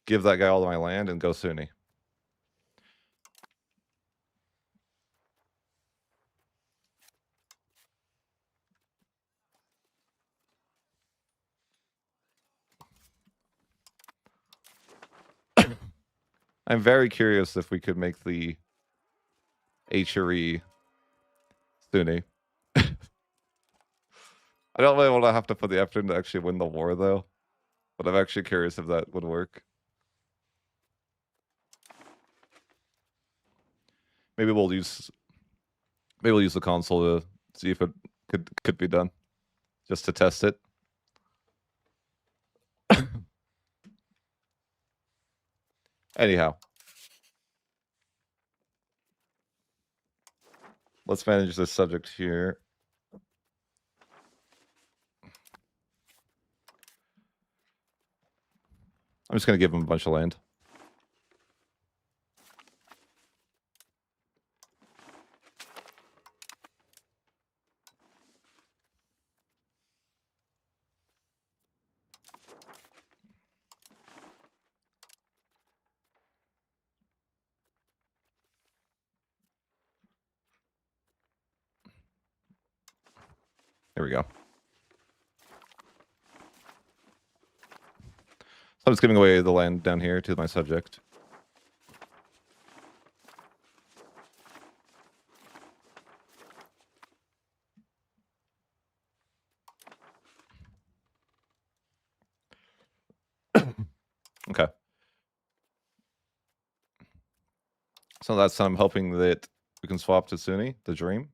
give that guy all of my land and go Sunni. I'm very curious if we could make the HRE Sunni. I don't really want to have to put the effort in to actually win the war, though. But I'm actually curious if that would work. Maybe we'll use the console to see if it could be done, just to test it. Anyhow, let's manage this subject here. I'm just gonna give him a bunch of land. There we go. So I'm just giving away the land down here to my subject. Okay. So that's I'm hoping that we can swap to Sunni, the dream.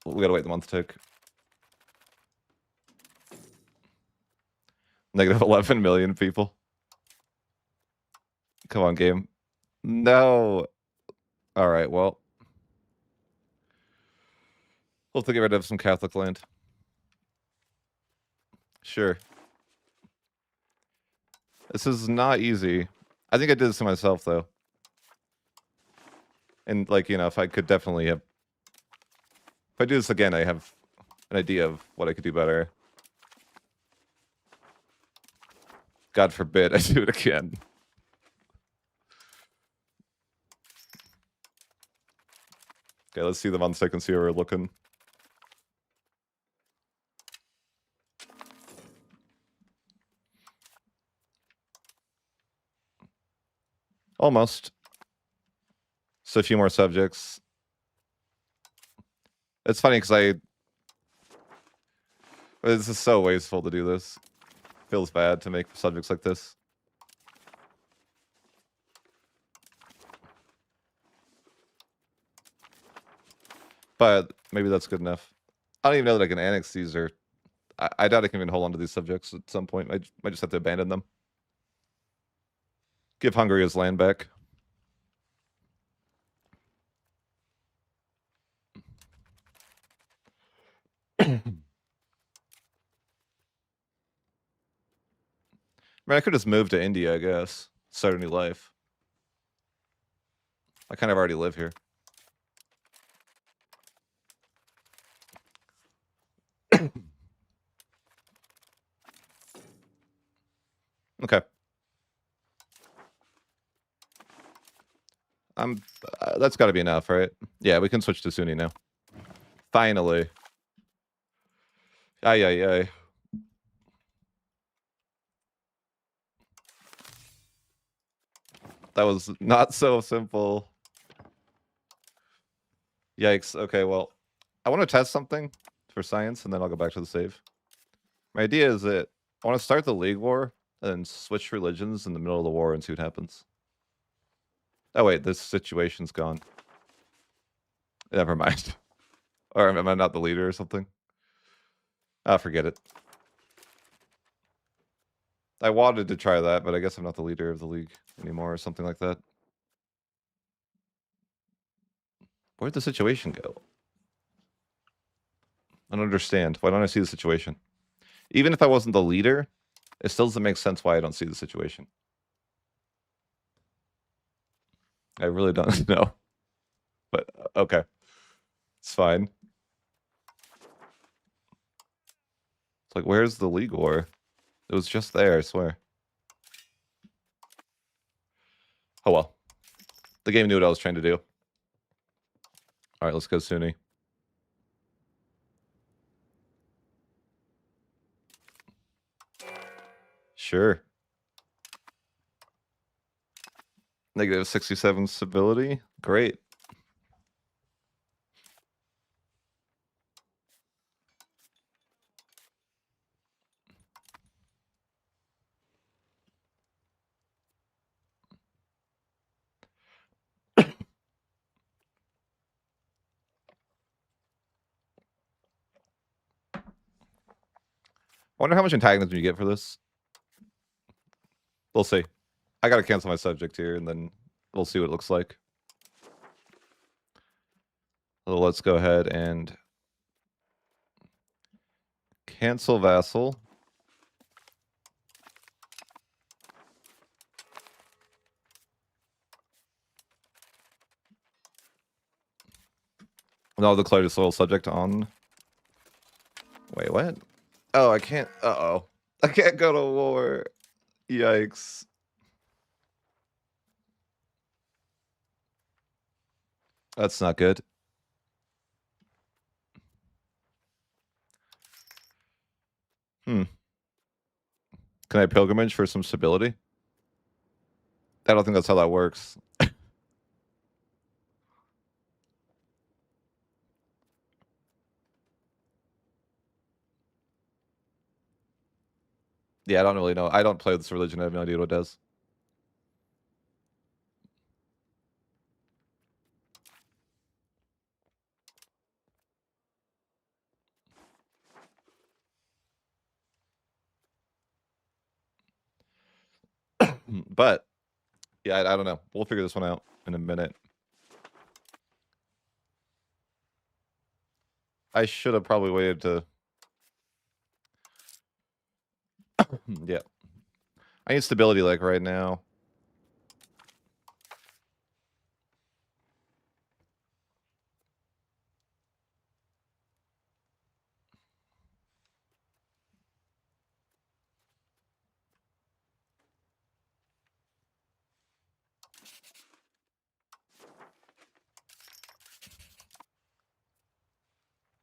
We gotta wait the month tick. Negative 11 million people. Come on, game. No. All right, well. We'll have to get rid of some Catholic land. Sure. This is not easy. I think I did this to myself, though. And, like, you know, if I could definitely have... If I do this again, I have an idea of what I could do better. God forbid I do it again. Okay, let's see them on second, see how we're looking. Almost. So a few more subjects. It's funny because this is so wasteful to do this. Feels bad to make subjects like this. But maybe that's good enough. I don't even know that I can annex these, or I doubt I can even hold on to these subjects at some point. I might just have to abandon them. Give Hungary his land back. I mean, I could just move to India, I guess. Start a new life. I kind of already live here. Okay. That's got to be enough, right? Yeah, we can switch to Sunni now. Finally. Ay, ay, ay. That was not so simple. Yikes. Okay, well, I want to test something for science, and then I'll go back to the save. My idea is that I want to start the League War and then switch religions in the middle of the war and see what happens. Oh, wait, this situation's gone. Never mind. Or am I not the leader or something? Ah, forget it. I wanted to try that, but I guess I'm not the leader of the league anymore or something like that. Where'd the situation go? I don't understand. Why don't I see the situation? Even if I wasn't the leader, it still doesn't make sense why I don't see the situation. I really don't know. But okay. It's fine. It's like, where's the league war? It was just there, I swear. Oh well. The game knew what I was trying to do. Alright, let's go Sunni. Sure. Negative 67 stability. Great. I wonder how much antagonism you get for this. We'll see. I gotta cancel my subject here, and then we'll see what it looks like. So let's go ahead and cancel vassal. And I'll declare the soil subject on. Wait, what? Oh, I can't. Uh-oh. I can't go to war. Yikes. That's not good. Can I pilgrimage for some stability? I don't think that's how that works. Yeah, I don't really know. I don't play this religion. I have no idea what it does. But, yeah, I don't know. We'll figure this one out in a minute. I should have probably waited to... Yeah. I need stability, like, right now.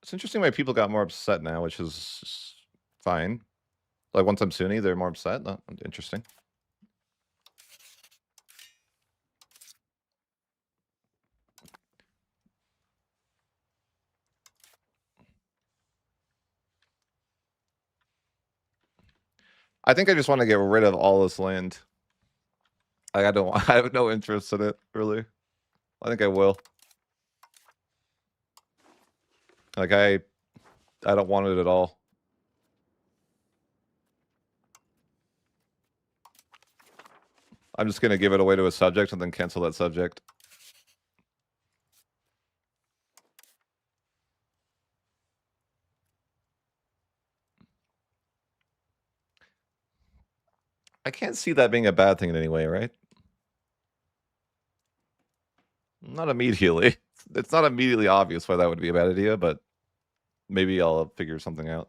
It's interesting why people got more upset now, which is fine. Like, once I'm Sunni, they're more upset. Oh, interesting. I think I just want to get rid of all this land. Like, I have no interest in it, really. I think I will. Like, I don't want it at all. I'm just gonna give it away to a subject and then cancel that subject. I can't see that being a bad thing in any way, right? Not immediately. It's not immediately obvious why that would be a bad idea, but maybe I'll figure something out.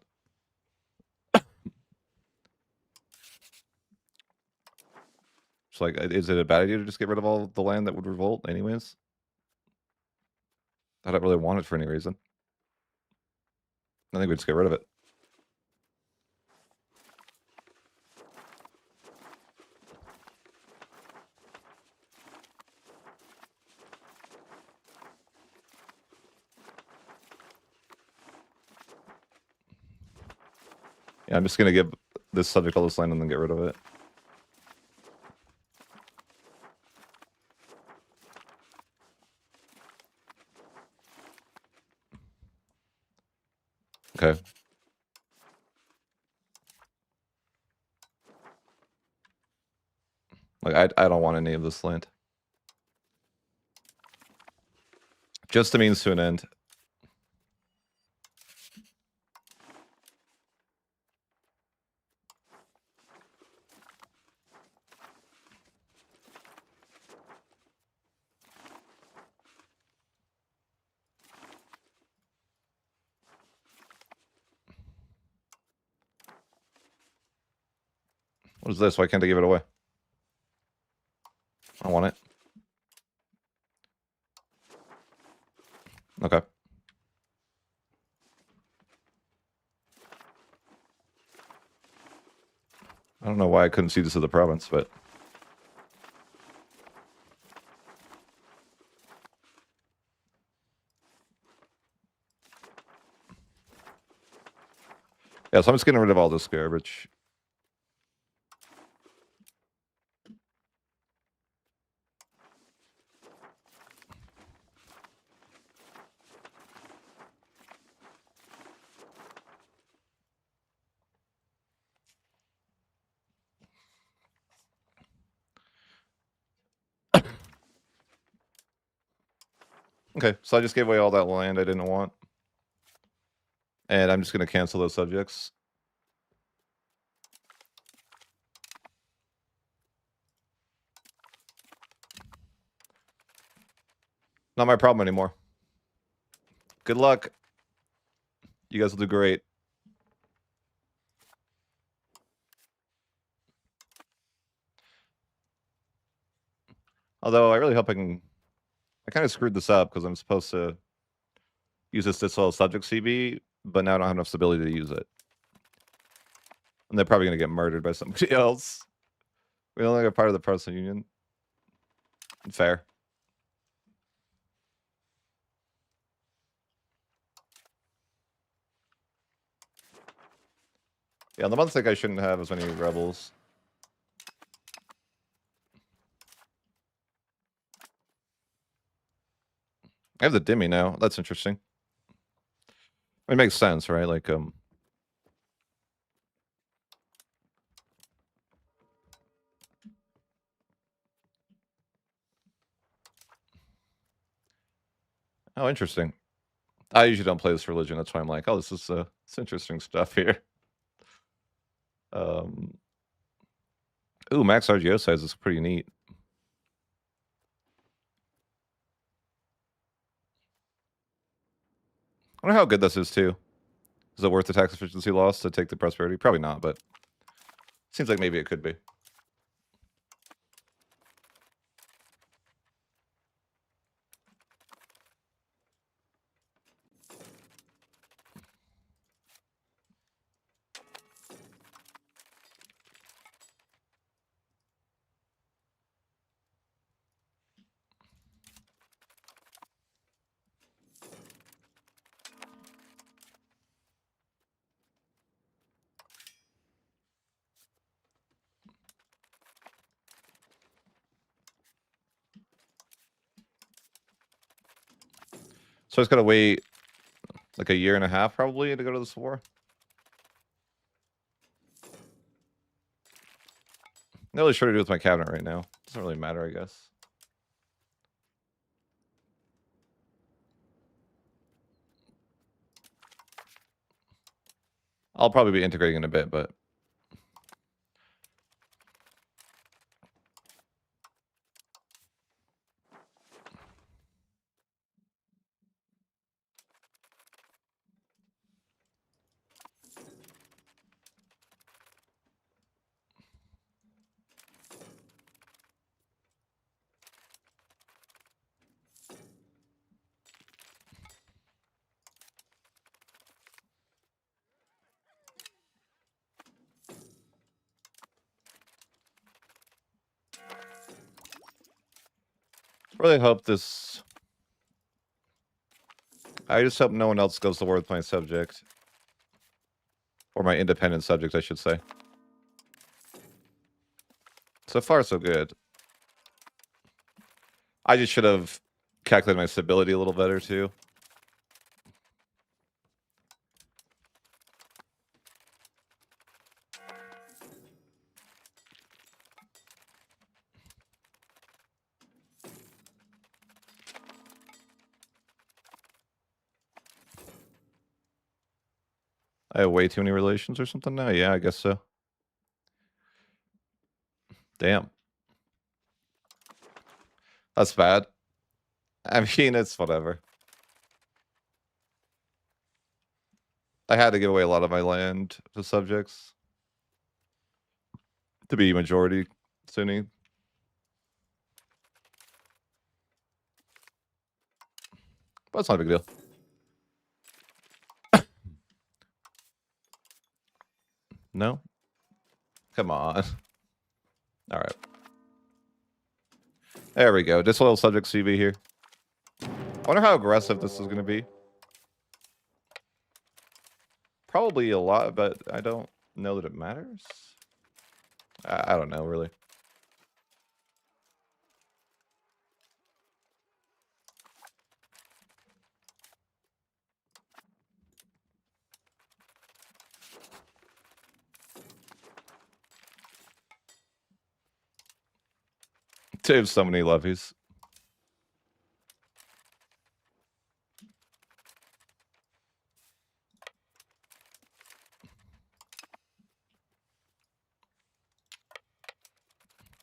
It's like, is it a bad idea to just get rid of all the land that would revolt anyways? I don't really want it for any reason. I think we just get rid of it. Yeah, I'm just gonna give this subject all this land and then get rid of it. Okay. Like, I don't want any of this land. Just a means to an end. What is this? Why can't I give it away? I want it. Okay. I don't know why I couldn't see this as a province, but... Yeah, so I'm just getting rid of all this garbage. Okay, so I just gave away all that land I didn't want. And I'm just going to cancel those subjects. Not my problem anymore. Good luck. You guys will do great. Although I really hope I can... I kind of screwed this up because I'm supposed to use this disloyal subject CB, but now I don't have enough stability to use it. And they're probably going to get murdered by somebody else. We only got part of the Protestant Union. Fair. Yeah, on the month, I shouldn't have as many rebels. I have the Dimmy now. That's interesting. It makes sense, right? Like, oh, interesting. I usually don't play this religion. That's why I'm like, oh, this is it's interesting stuff here. Ooh, max RGO size is pretty neat. I wonder how good this is, too. Is it worth the tax efficiency loss to take the prosperity? Probably not, but seems like maybe it could be. So I just gotta wait like a year and a half probably to go to this war. Not really sure what to do with my cabinet right now. Doesn't really matter, I guess. I'll probably be integrating in a bit, but really hope this... I just hope no one else goes to war with my subject. Or my independent subject, I should say. So far, so good. I just should have calculated my stability a little better, too. I have way too many relations or something now? Yeah, I guess so. Damn. That's bad. I mean, it's whatever. I had to give away a lot of my land to subjects. to be majority Sunni. But it's not a big deal. No? Come on. All right. There we go. Disloyal subject CV here. I wonder how aggressive this is going to be. Probably a lot, but I don't know that it matters. I don't know, really. Saves so many levies.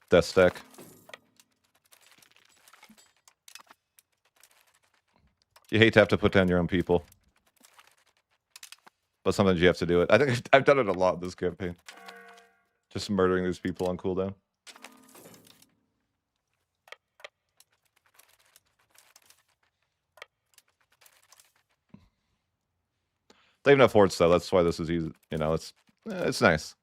Death stack. You hate to have to put down your own people. But sometimes you have to do it. I think I've done it a lot this campaign. Just murdering these people on cooldown. They have no forts though. That's why this is easy. You know, it's nice.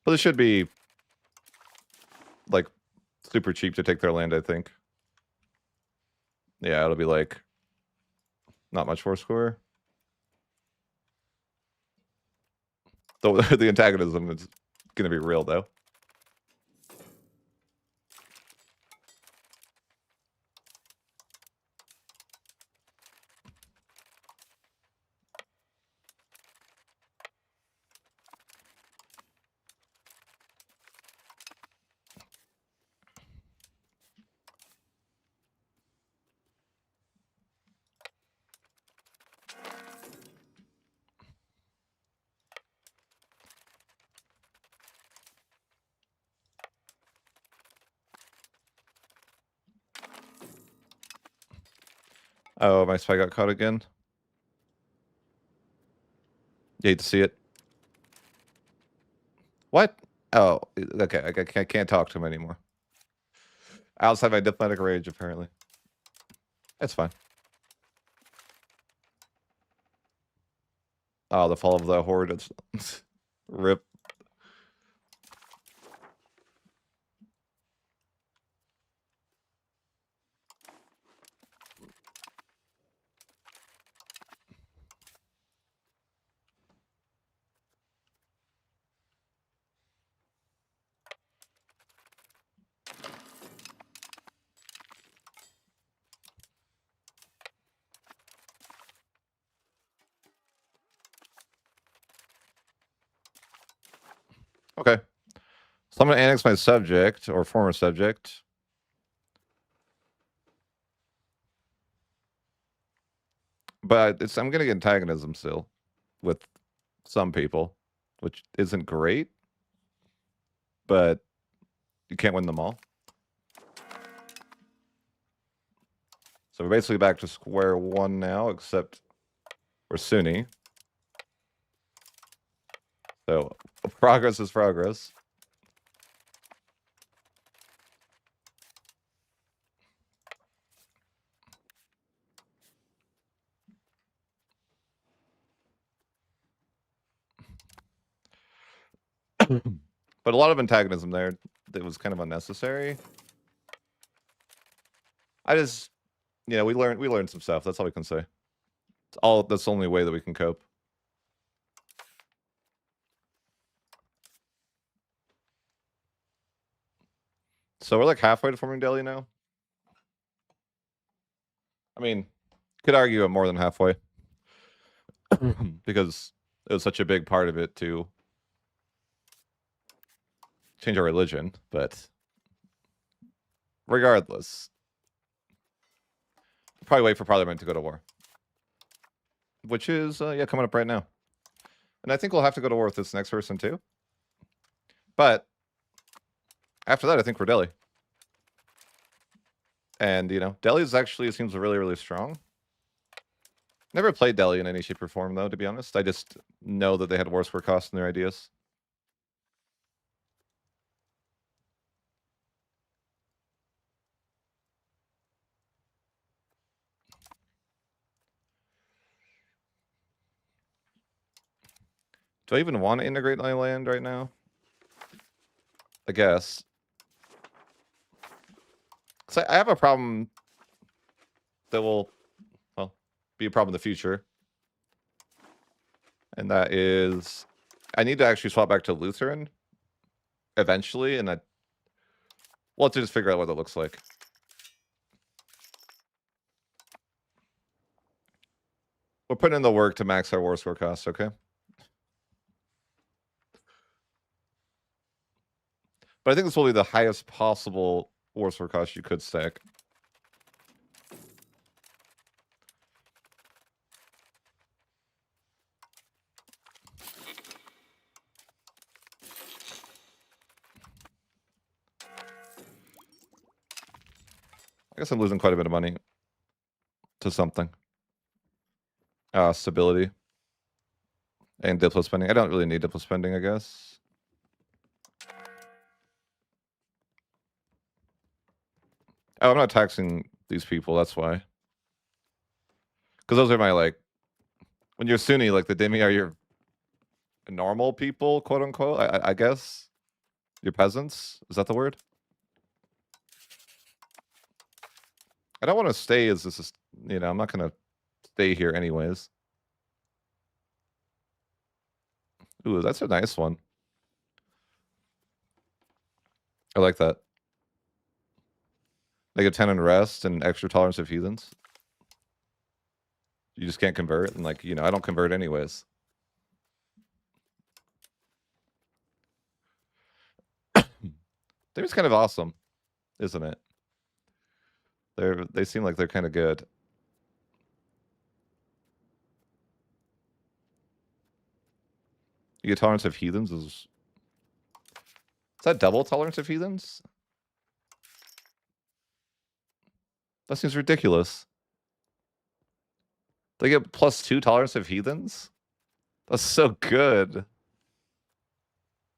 But it should be like super cheap to take their land, I think. Yeah, it'll be like not much force score. The antagonism is going to be real, though. Oh, my spy got caught again. You hate to see it. What? Oh, okay. I can't talk to him anymore. Outside my diplomatic range, apparently. That's fine. Oh, the fall of the horde. It's rip. Okay. So I'm going to annex my subject, or former subject. But I'm going to get antagonism still with some people, which isn't great. But you can't win them all. So we're basically back to square one now, except we're Sunni. So progress is progress. But a lot of antagonism there that was kind of unnecessary. I just, you know, we learned some stuff. That's all we can say. That's the only way that we can cope. So we're like halfway to forming Delhi now. I mean, could argue I'm more than halfway. Because it was such a big part of it to change our religion, but regardless, probably wait for Parliament to go to war, which is coming up right now, and I think we'll have to go to war with this next person too. But after that, I think we're Delhi. And, you know, Delhi's actually seems really, really strong. Never played Delhi in any shape or form, though, to be honest. I just know that they had war square costs in their ideas. Do I even want to integrate my land right now? I guess. So I have a problem that will, well, be a problem in the future. And that is, I need to actually swap back to Lutheran eventually, and we'll have to just figure out what that looks like. We're putting in the work to max our war score costs, okay? But I think this will be the highest possible war score cost you could stack. I guess I'm losing quite a bit of money to something. Stability. And Diplo spending. I don't really need Diplo spending, I guess. Oh, I'm not taxing these people, that's why. Because those are my, like, when you're Sunni, like, the Dhimmi are your normal people, quote unquote, I guess. Your peasants? Is that the word? I don't want to stay as this is, you know, I'm not going to stay here anyways. Ooh, that's a nice one. I like that. They get 10 and rest and extra tolerance of heathens. You just can't convert. And, like, you know, I don't convert anyways. They're just kind of awesome, isn't it? They seem like they're kind of good. You get tolerance of heathens is that double tolerance of heathens? That seems ridiculous. They get +2 tolerance of heathens? That's so good.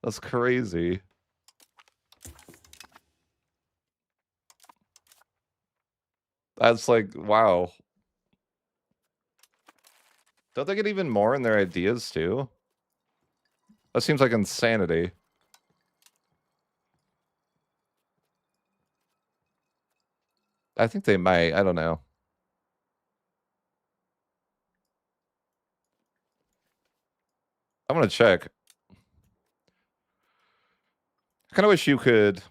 That's crazy. That's like, wow. Don't they get even more in their ideas too? That seems like insanity. I think they might. I don't know. I'm gonna check. I kind of wish you could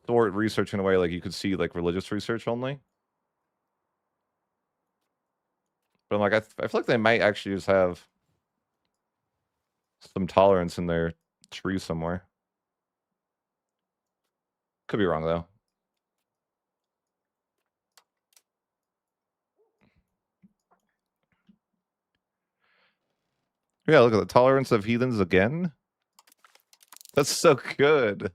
sort research in a way like you could see like religious research only. But I'm like, I feel like they might actually just have some tolerance in their tree somewhere. Could be wrong though. Yeah, look at the tolerance of heathens again. That's so good.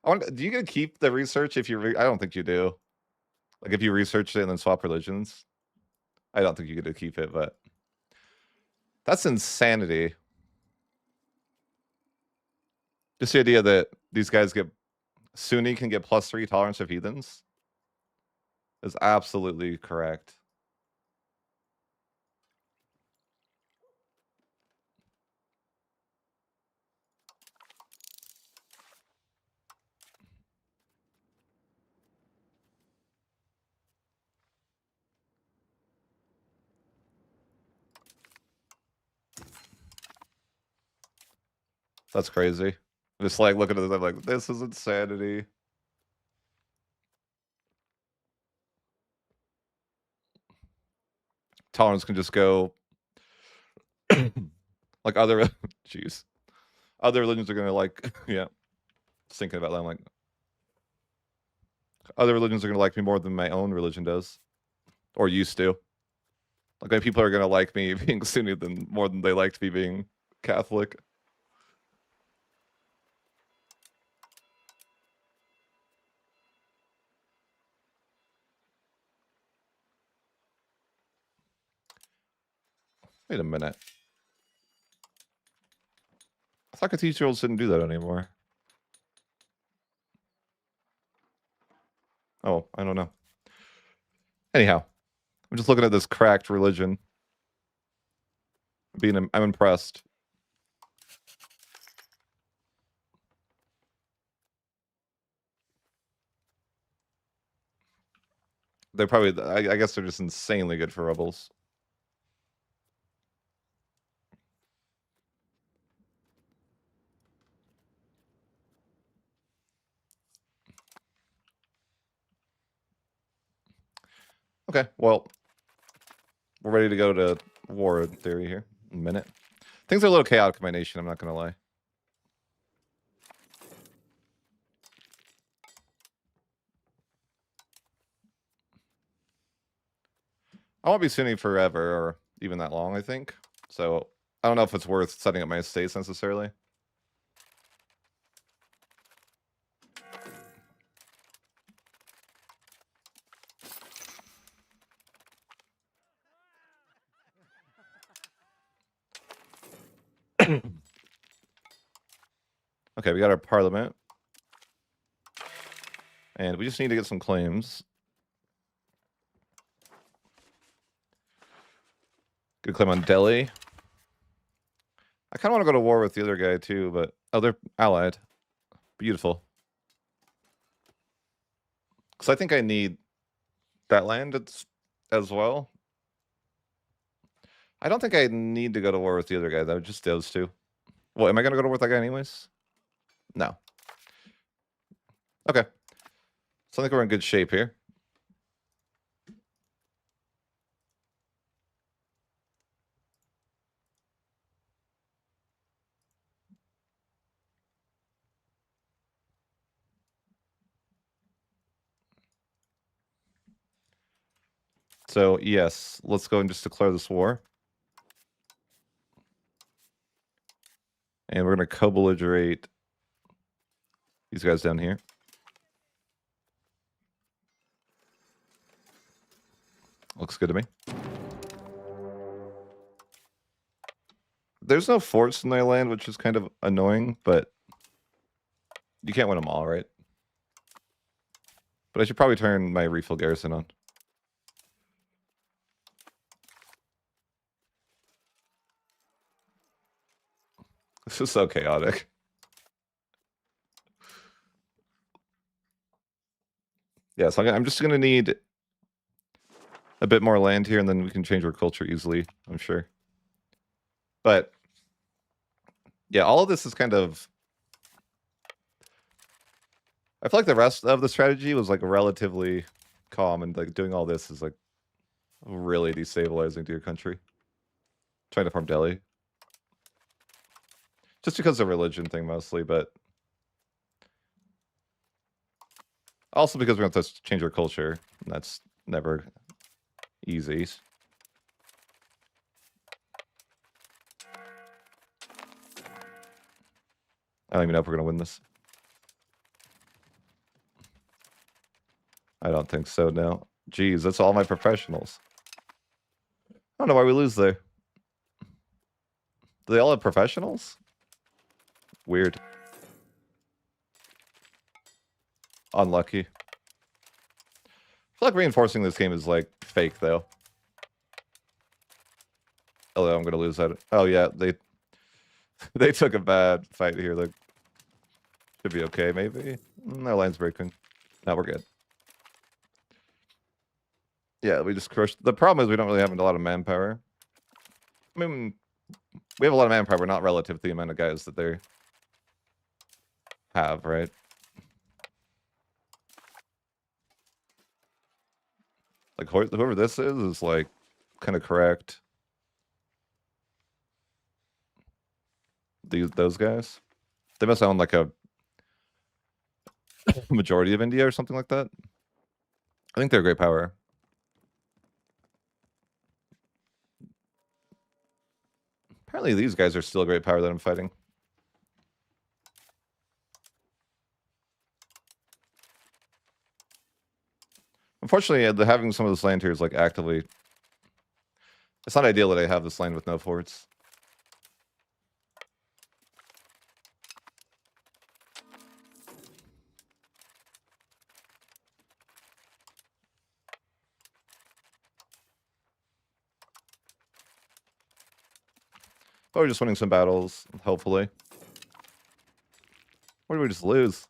Do you get to keep the research if you? I don't think you do. Like if you researched it and then swap religions, I don't think you get to keep it. But that's insanity. Just the idea that these guys get Sunni can get +3 tolerance of heathens is absolutely correct. That's crazy. Just like looking at this, I'm like, this is insanity. Tolerance can just go like other, jeez, other religions are gonna like, yeah. Just thinking about that, I'm like, other religions are gonna like me more than my own religion does, or used to. Like people are gonna like me being Sunni more than they liked me being Catholic. Wait a minute. I thought cathedrals didn't do that anymore. Oh, I don't know. Anyhow, I'm just looking at this cracked religion. I'm impressed. They're probably, I guess they're just insanely good for rebels. Okay, well, we're ready to go to war in theory here in a minute. Things are a little chaotic in my nation, I'm not going to lie. I won't be Sunni forever, or even that long, I think. So I don't know if it's worth setting up my estates necessarily. Okay, we got our parliament. And we just need to get some claims. Good claim on Delhi. I kind of want to go to war with the other guy too, but... Oh, they're allied. Beautiful. Because I think I need that land as well. I don't think I need to go to war with the other guy, though. Just those two. Well, am I going to go to war with that guy anyways? No. Okay. So I think we're in good shape here. So, yes, let's go and just declare this war. And we're going to co-belligerate these guys down here. Looks good to me. There's no forts in their land, which is kind of annoying, but you can't win them all, right? But I should probably turn my refill garrison on. This is so chaotic. Yeah, so I'm just going to need a bit more land here, and then we can change our culture easily, I'm sure. But, yeah, all of this is kind of... I feel like the rest of the strategy was, like, relatively calm, and, like, doing all this is, like, really destabilizing to your country. Trying to farm Delhi. Just because of the religion thing, mostly, but... Also because we have to change our culture, and that's never easy. I don't even know if we're going to win this. I don't think so, no. Jeez, that's all my professionals. I don't know why we lose there. Do they all have professionals? Weird. Unlucky. I feel like reinforcing this game is, like, fake, though. Although I'm going to lose that. Oh, yeah, they took a bad fight here. Like, should be okay, maybe. Our line's breaking. No, we're good. Yeah, we just crushed. The problem is we don't really have a lot of manpower. I mean, we have a lot of manpower, but not relative to the amount of guys that they have, right? Like, whoever this is like, kind of correct. Those guys? They must own, like, a majority of India or something like that. I think they're a great power. Apparently these guys are still a great power that I'm fighting. Unfortunately, having some of this land here is, like, actively It's not ideal that I have this lane with no forts. But we're just winning some battles, hopefully. Or did we just lose?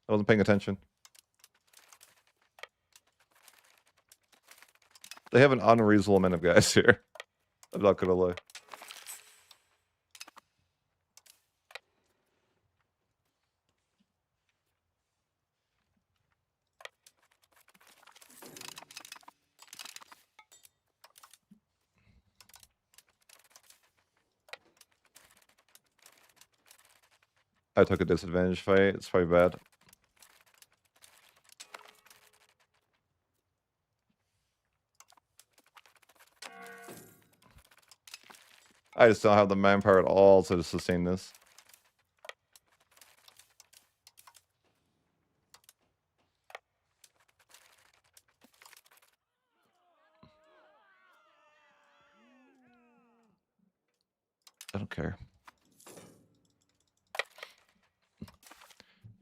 I wasn't paying attention. They have an unreasonable amount of guys here. I'm not gonna lie. I took a disadvantage fight. It's probably bad. I just don't have the manpower at all to sustain this. I don't care.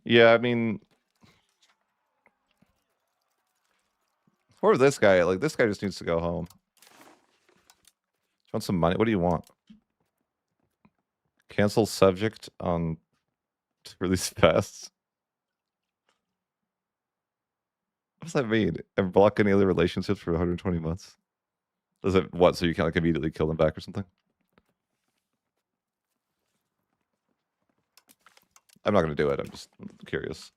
Yeah, I mean, or this guy. Like, this guy just needs to go home. Want some money? What do you want? Cancel subject on release fast. What does that mean? And block any other relationships for 120 months? Does it what? So you can like immediately kill them back or something? I'm not gonna do it. I'm just curious.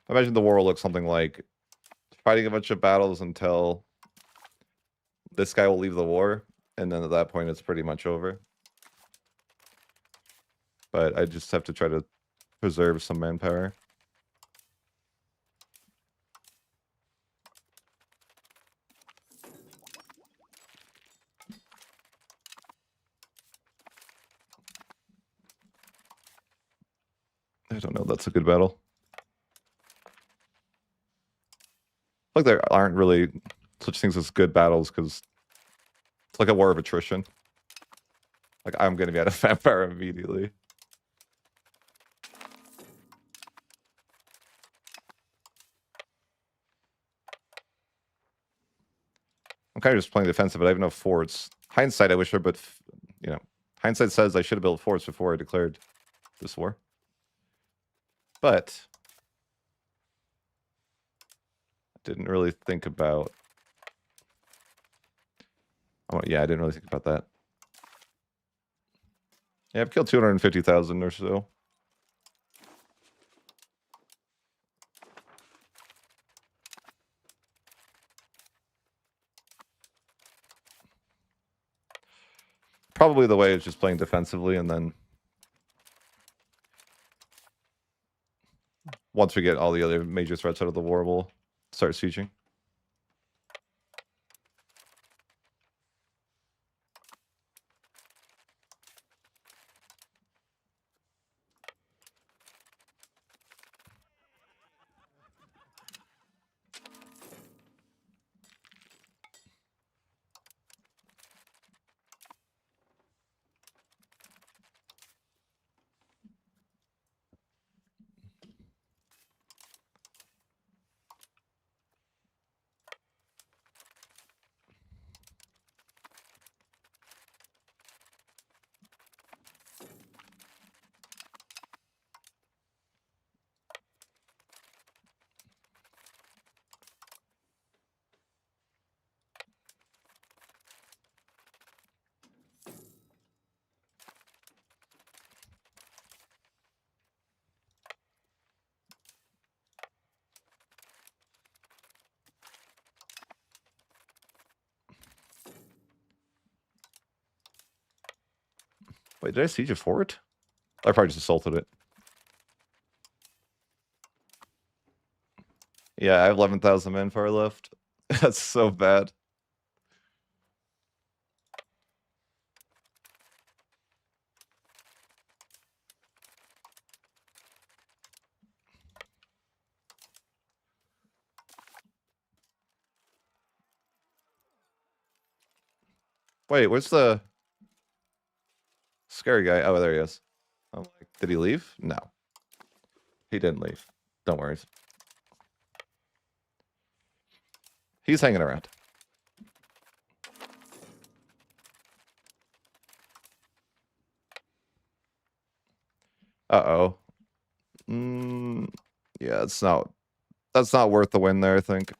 I imagine the war will look something like fighting a bunch of battles until this guy will leave the war, and then at that point it's pretty much over. But I just have to try to preserve some manpower. I don't know. That's a good battle. Like there aren't really such things as good battles because it's like a war of attrition. Like I'm gonna be out of manpower immediately. I'm kind of just playing defensive, but I have no forts. Hindsight, I wish I, but you know, hindsight says I should have built forts before I declared this war. But I didn't really think about. Oh, yeah, I didn't really think about that. Yeah, I've killed 250,000 or so. Probably the way is just playing defensively, and then once we get all the other major threats out of the war, we'll start sieging. Wait, did I siege a fort? I probably just assaulted it. Yeah, I have 11,000 manpower left. That's so bad. Wait, where's the scary guy? Oh, there he is. I'm like, did he leave? No. He didn't leave. Don't worry. He's hanging around. Uh-oh. Yeah, that's not worth the win there, I think.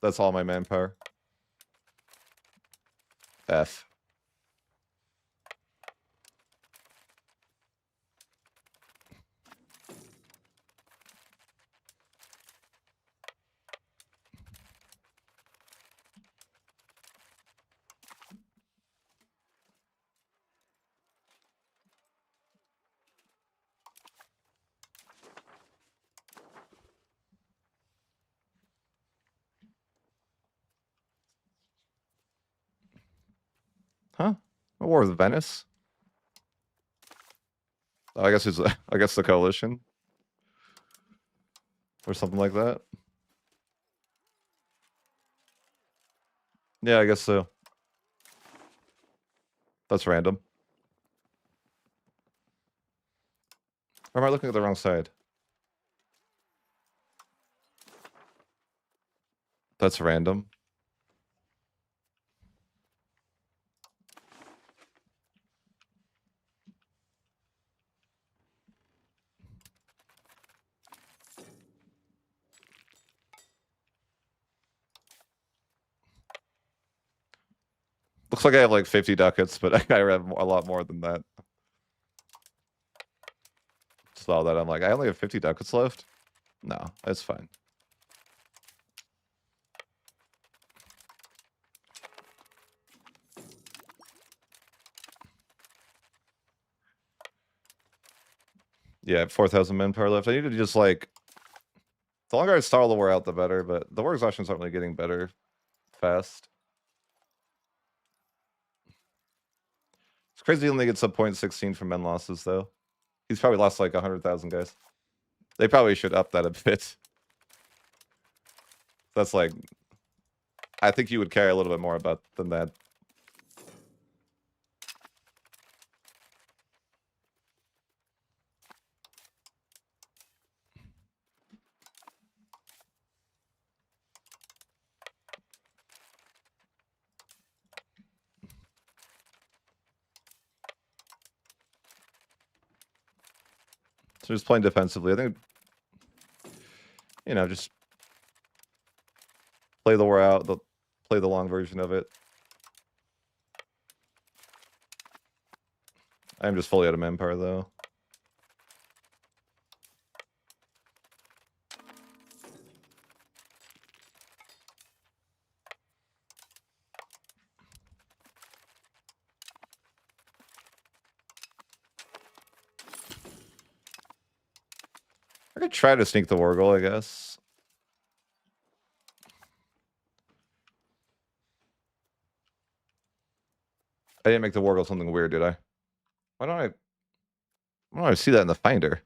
That's all my manpower. F. Huh? A war with Venice? Oh, I guess it's I guess the coalition. Or something like that. Yeah, I guess so. That's random. Or am I looking at the wrong side? That's random. Looks like I have like 50 ducats, but I have a lot more than that. Saw that. I'm like, I only have 50 ducats left? No, it's fine. Yeah, 4,000 manpower left. I need to just like... The longer I stall the war out, the better, but the war exhaustion's not really getting better fast. It's crazy he only gets a 0.16 from men losses, though. He's probably lost like 100,000 guys. They probably should up that a bit. That's like... I think you would care a little bit more about than that. So just playing defensively. I think, you know, just play the war out, play the long version of it. I'm just fully out of manpower, though. I could try to sneak the war goal, I guess. I didn't make the war goal something weird, did I? Why don't I see that in the finder?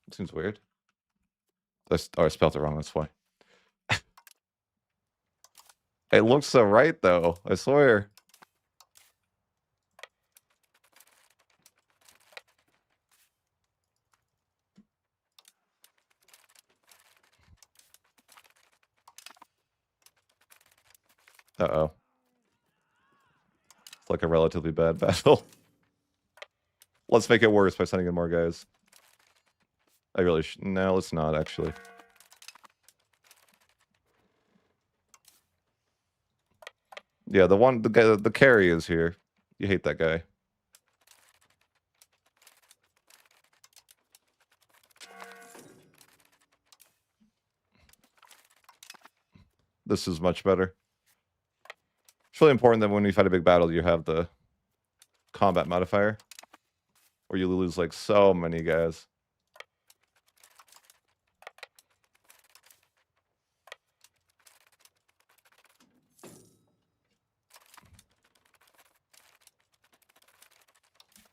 It seems weird. I spelled it wrong, that's why. It looks so right, though. I swear. Uh-oh. It's like a relatively bad battle. Let's make it worse by sending in more guys. I really no, let's not, actually. Yeah, the guy, the carry is here. You hate that guy. This is much better. It's really important that when you fight a big battle, you have the combat modifier, or you lose like so many guys.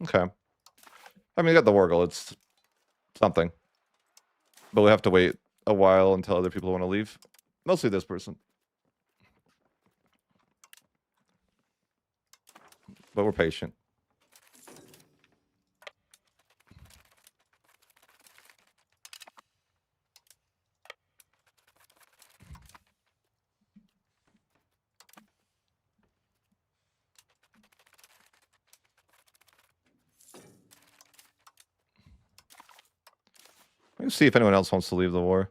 Okay. I mean, you got the Wargle. It's something. But we have to wait a while until other people want to leave. Mostly this person. but we're patient. Let's see if anyone else wants to leave the war.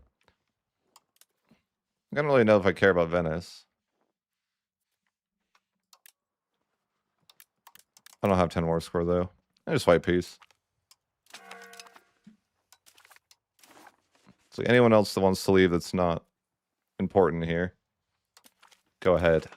I don't really know if I care about Venice. I don't have 10 war score though. I just fight peace. So anyone else that wants to leave that's not important here, go ahead.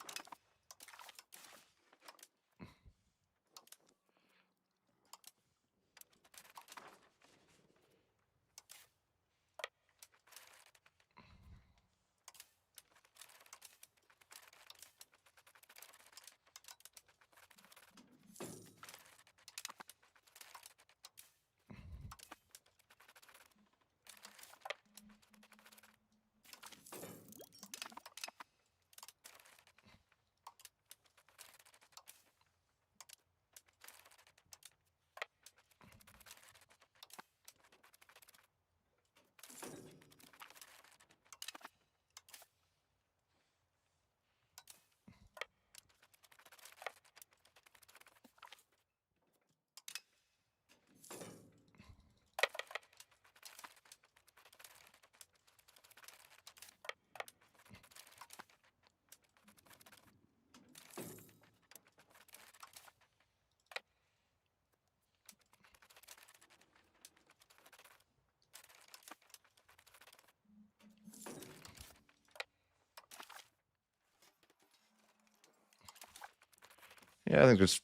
Yeah, I think just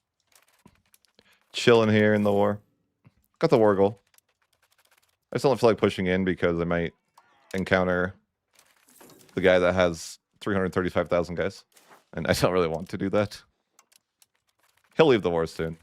chilling here in the war. Got the war goal. I still don't feel like pushing in because I might encounter the guy that has 335,000 guys. And I don't really want to do that. He'll leave the war soon.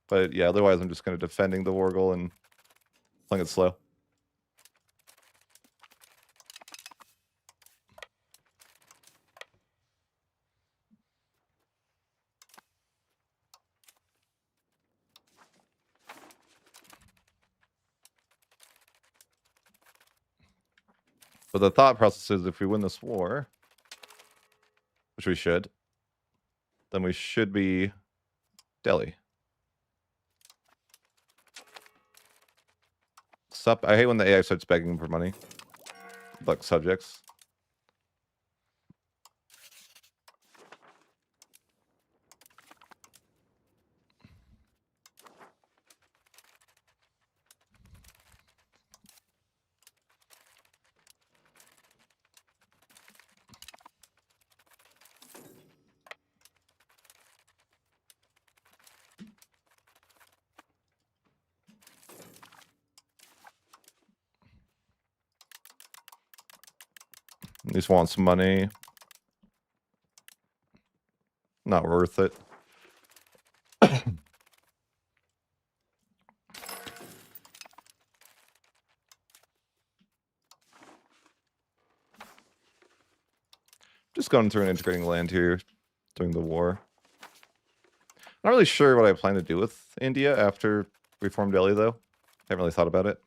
But yeah, otherwise I'm just going to defending the war goal and playing it slow. But the thought process is if we win this war, which we should, then we should be Delhi. Sup? I hate when the AI starts begging for money. Like subjects. He just wants money. Not worth it. Just going through and integrating land here during the war. Not really sure what I plan to do with India after we form Delhi, though. Haven't really thought about it.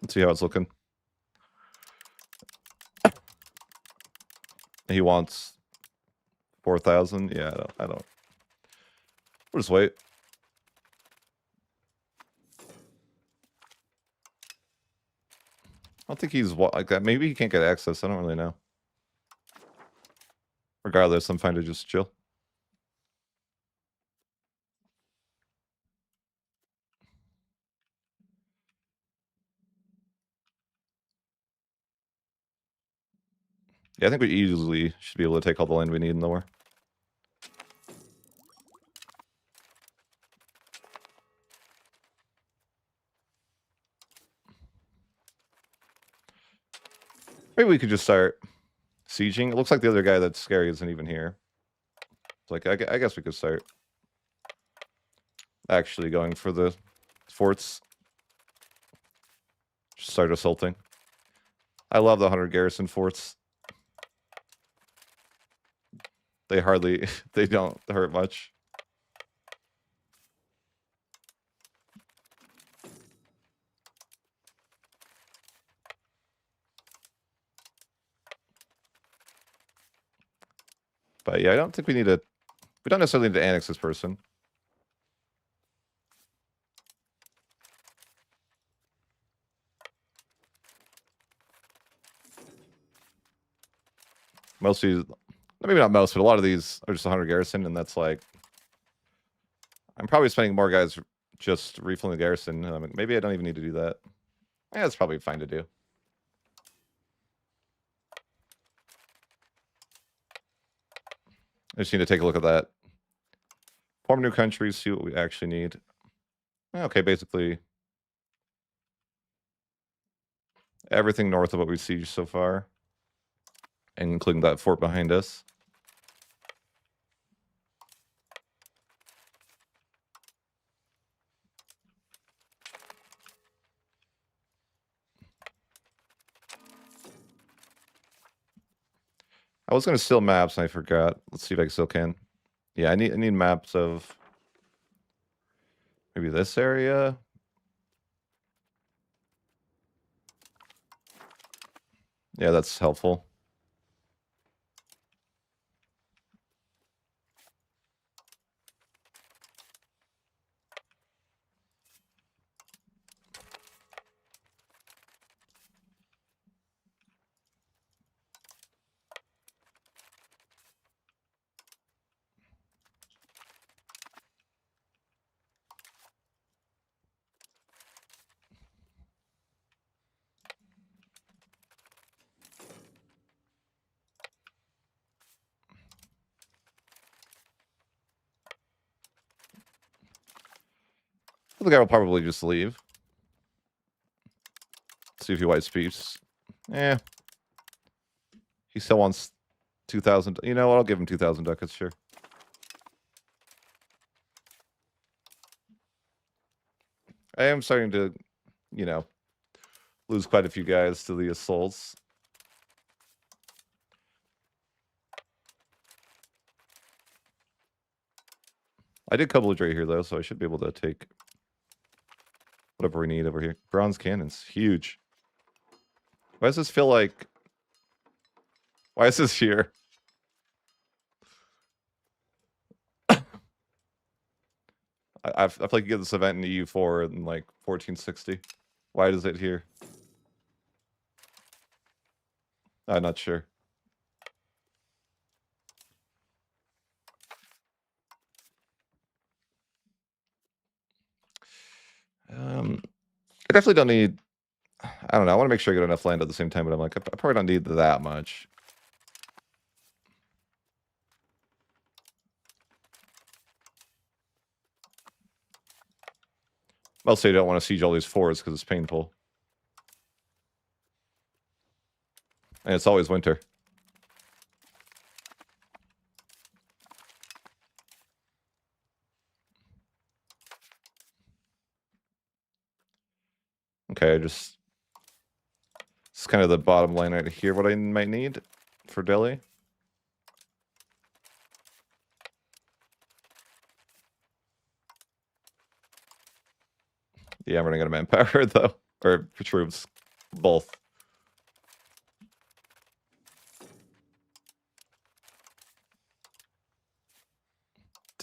Let's see how it's looking. He wants 4,000. Yeah, I don't. We'll just wait. I don't think he's like that. Maybe he can't get access. I don't really know. Regardless, I'm fine to just chill. Yeah, I think we easily should be able to take all the land we need in the war. Maybe we could just start sieging. It looks like the other guy that's scary isn't even here. It's like, I guess we could start actually going for the forts. Just start assaulting. I love the 100 garrison forts. They hardly, they don't hurt much. But yeah, I don't think we need to, we don't necessarily need to annex this person. Mostly, maybe not most, but a lot of these are just 100 garrison, and that's like, I'm probably spending more guys just refilling the garrison. Maybe I don't even need to do that. Yeah, it's probably fine to do. I just need to take a look at that. Form new countries, see what we actually need. Okay, basically everything north of what we siege so far, including that fort behind us. I was gonna steal maps and I forgot. Let's see if I still can. Yeah, I need maps of maybe this area. Yeah, that's helpful. The guy will probably just leave. See if he white speaks. Eh. He still wants 2,000. You know what? I'll give him 2,000 ducats, sure. I am starting to, you know, lose quite a few guys to the assaults. I did couple right here, though, so I should be able to take whatever we need over here. Bronze cannons. Huge. Why does this feel like... Why is this here? I feel like you get this event in EU4 in like 1460. Why is it here? I'm not sure. I definitely don't need... I don't know. I want to make sure I get enough land at the same time, but I'm like, I probably don't need that much. Mostly I don't want to siege all these forts because it's painful. And it's always winter. Okay, it's kind of the bottom line right here, what I might need for Delhi. Yeah, I'm running out of manpower, though. Or for troops. Both.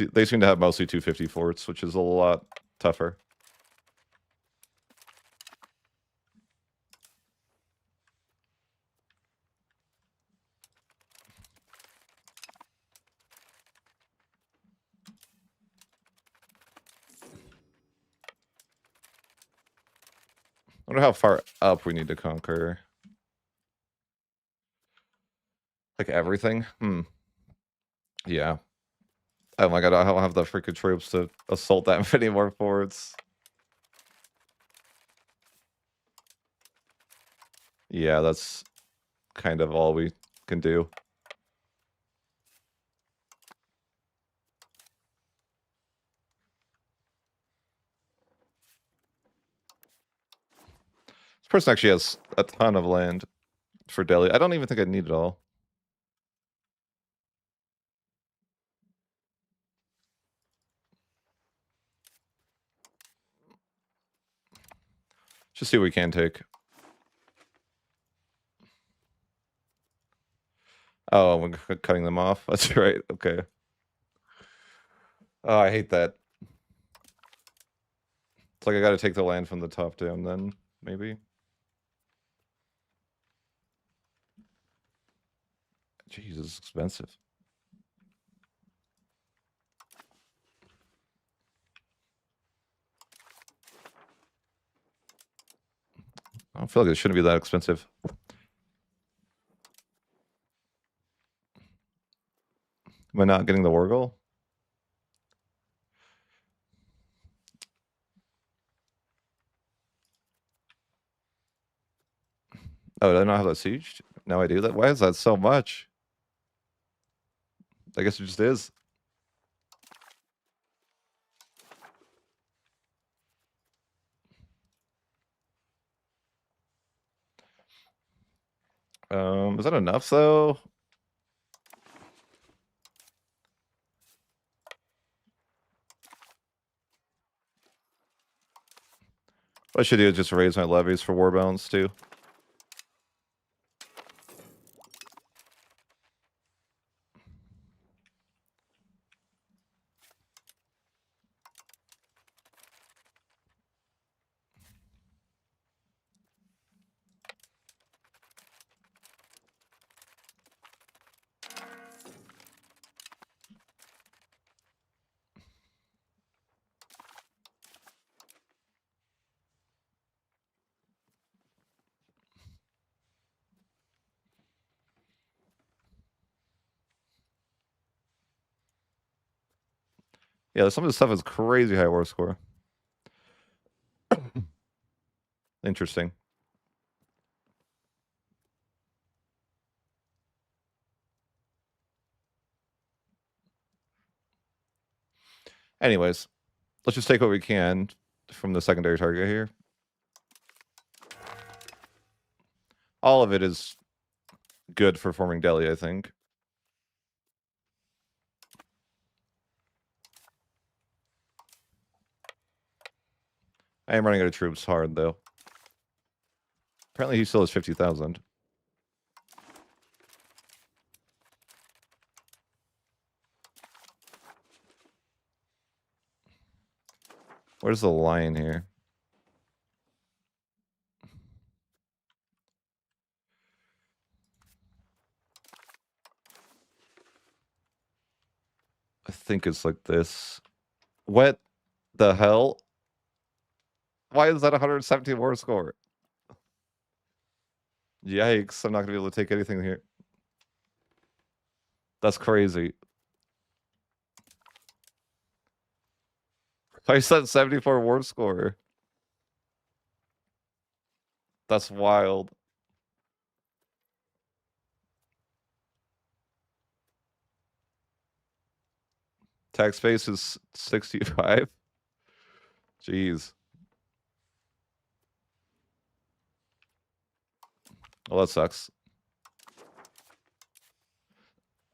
They seem to have mostly 250 forts, which is a lot tougher. I wonder how far up we need to conquer. Like everything? Yeah. Oh my god, I don't have the freaking troops to assault that many more forts. Yeah, that's kind of all we can do. This person actually has a ton of land for Delhi. I don't even think I need it all. Just see what we can take. Oh, we're cutting them off. That's right. Okay. Oh, I hate that. It's like I gotta take the land from the top down then, maybe. Jeez, it's expensive. I don't feel like it shouldn't be that expensive. Am I not getting the war goal? Oh, did I not have that sieged? No, I do that. Why is that so much? I guess it just is. Is that enough though? What I should do is just raise my levies for war balance too. Yeah, some of this stuff is crazy high war score. Interesting. Anyways, let's just take what we can from the secondary target here. All of it is good for forming Delhi, I think. I am running out of troops hard, though. Apparently he still has 50,000. Where's the line here? I think it's like this. What the hell? Why is that 117 war score? Yikes, I'm not gonna be able to take anything here. That's crazy. I said 74 war score. That's wild. Tax base is 65. Jeez. Well, that sucks.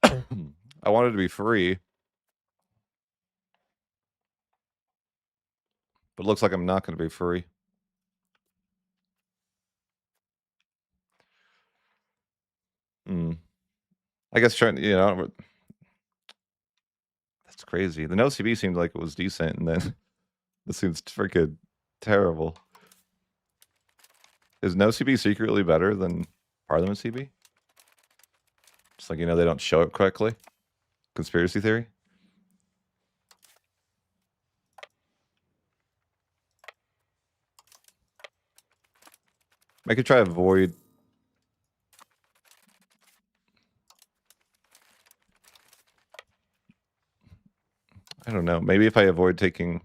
I wanted to be free. But it looks like I'm not going to be free. I guess trying, that's crazy. The no CB seemed like it was decent, and then this seems freaking terrible. Is no CB secretly better than Parliament CB? Just like, you know, they don't show it correctly? Conspiracy theory? I could try avoid. I don't know. Maybe if I avoid taking.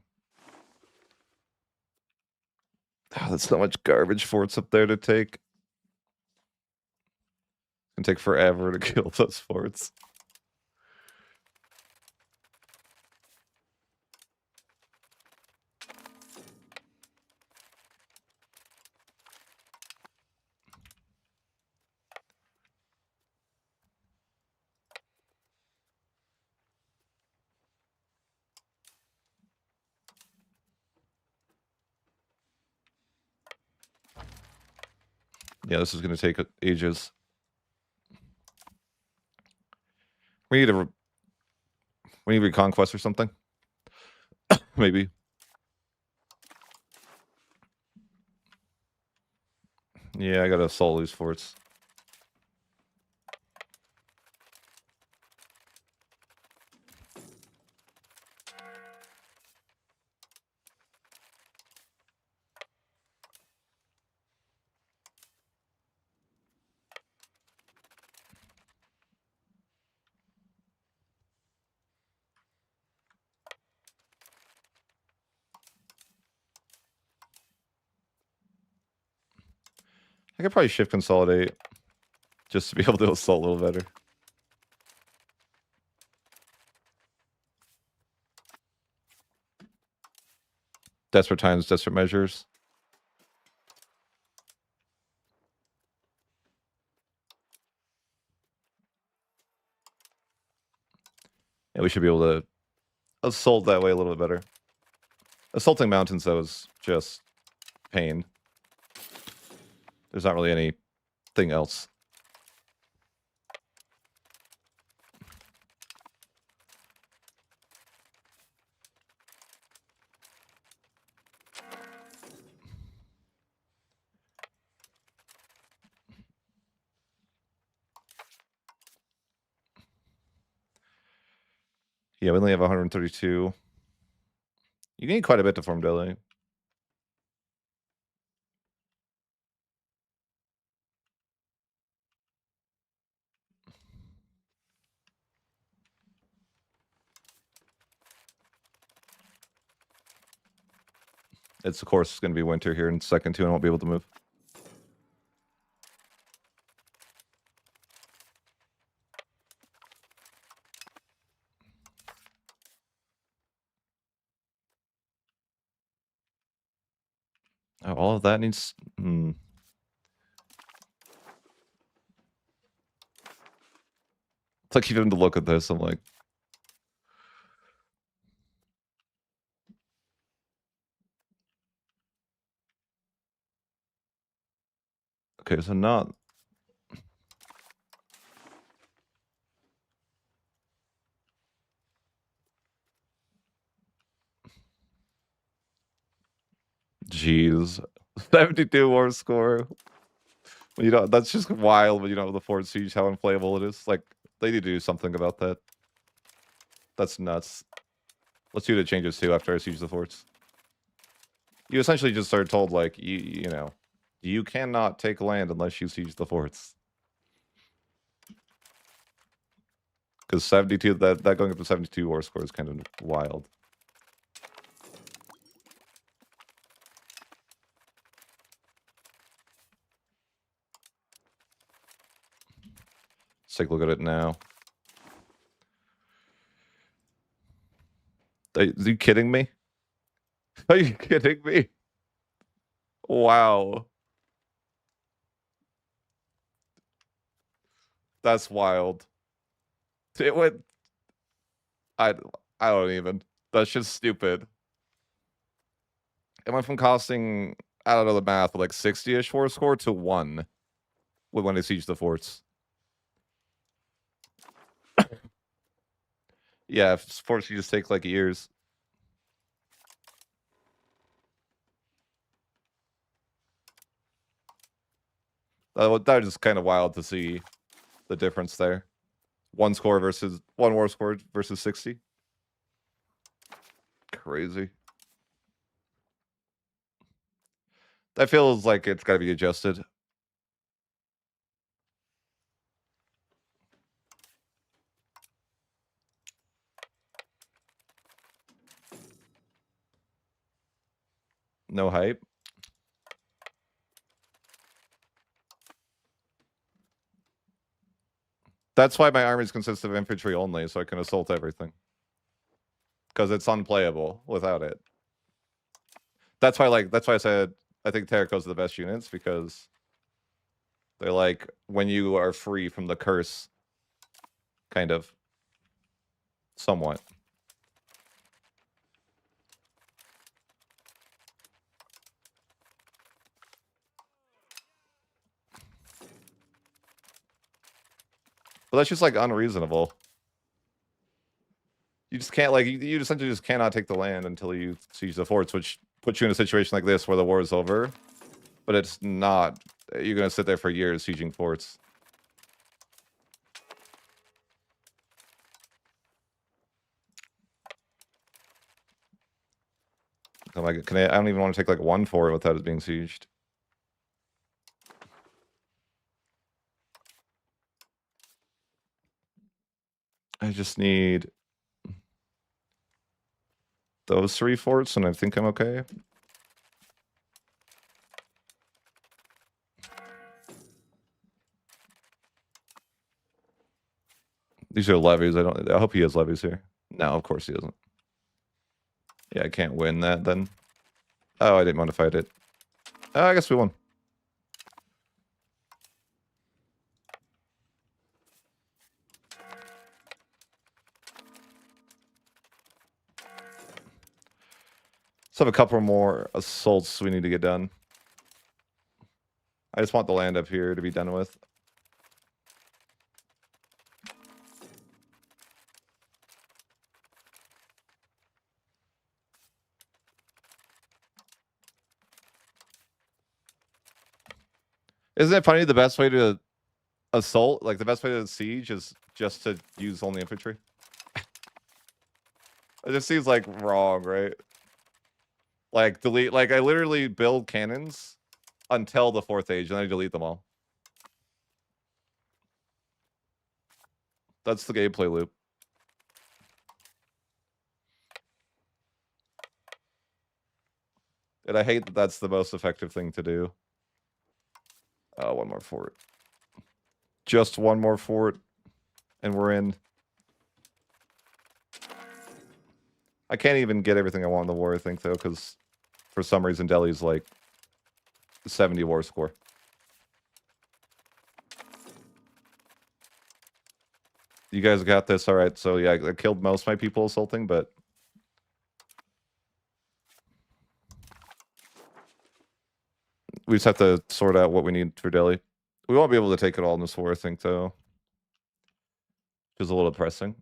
Oh, that's so much garbage forts up there to take. It's gonna take forever to kill those forts. Yeah, this is gonna take ages. We need a reconquest or something. Maybe. Yeah, I gotta assault these forts. I could probably shift consolidate just to be able to assault a little better. Desperate times, desperate measures. Yeah, we should be able to assault that way a little bit better. Assaulting mountains, though, is just pain. There's not really anything else. Yeah, we only have 132. You need quite a bit to form Delhi. It's, of course, going to be winter here in second, too, and I won't be able to move. Oh, all of that needs... It's like even to look at this, I'm like... Okay, so not... Jeez. 72 war score. You know, that's just wild when you know the Fort Siege, how unplayable it is. Like, they need to do something about that. That's nuts. Let's see what it changes to after I siege the forts. You essentially just are told, like, you know, you cannot take land unless you siege the forts. Because 72, that going up to 72 war score is kind of wild. Let's take a look at it now. Are you kidding me? Are you kidding me? Wow. That's wild. It went... I don't even. That's just stupid. It went from costing, I don't know the math, but like 60-ish war score to 1 when they siege the forts. Yeah, sports you just take like years. That was just kind of wild to see the difference there. One war score versus 60. Crazy. That feels like it's got to be adjusted. No hype. That's why my armies consist of infantry only, so I can assault everything. Because it's unplayable without it. That's why I said I think Terracos are the best units, because they're like when you are free from the curse, kind of. Somewhat. But that's just like unreasonable. You just can't you essentially just cannot take the land until you siege the forts, which puts you in a situation like this where the war is over. But it's not. You're gonna sit there for years sieging forts. I'm like, I don't even want to take like one fort without it being sieged. I just need those 3 forts, and I think I'm okay. These are levies. I hope he has levies here. No, of course he doesn't. Yeah, I can't win that then. Oh, I didn't want to fight it. Oh, I guess we won. Let's have a couple more assaults we need to get done. I just want the land up here to be done with. Isn't it funny the best way to assault, like the best way to siege is just to use only infantry? It just seems like wrong, right? Like delete, like I literally build cannons until the 4th age and then I delete them all. That's the gameplay loop. And I hate that that's the most effective thing to do. One more fort. Just one more fort. And we're in. I can't even get everything I want in the war, I think, though, because for some reason Delhi's like 70 war score. You guys got this. All right. So, yeah, I killed most of my people assaulting, but we just have to sort out what we need for Delhi. We won't be able to take it all in this war, I think, though. Which is a little depressing.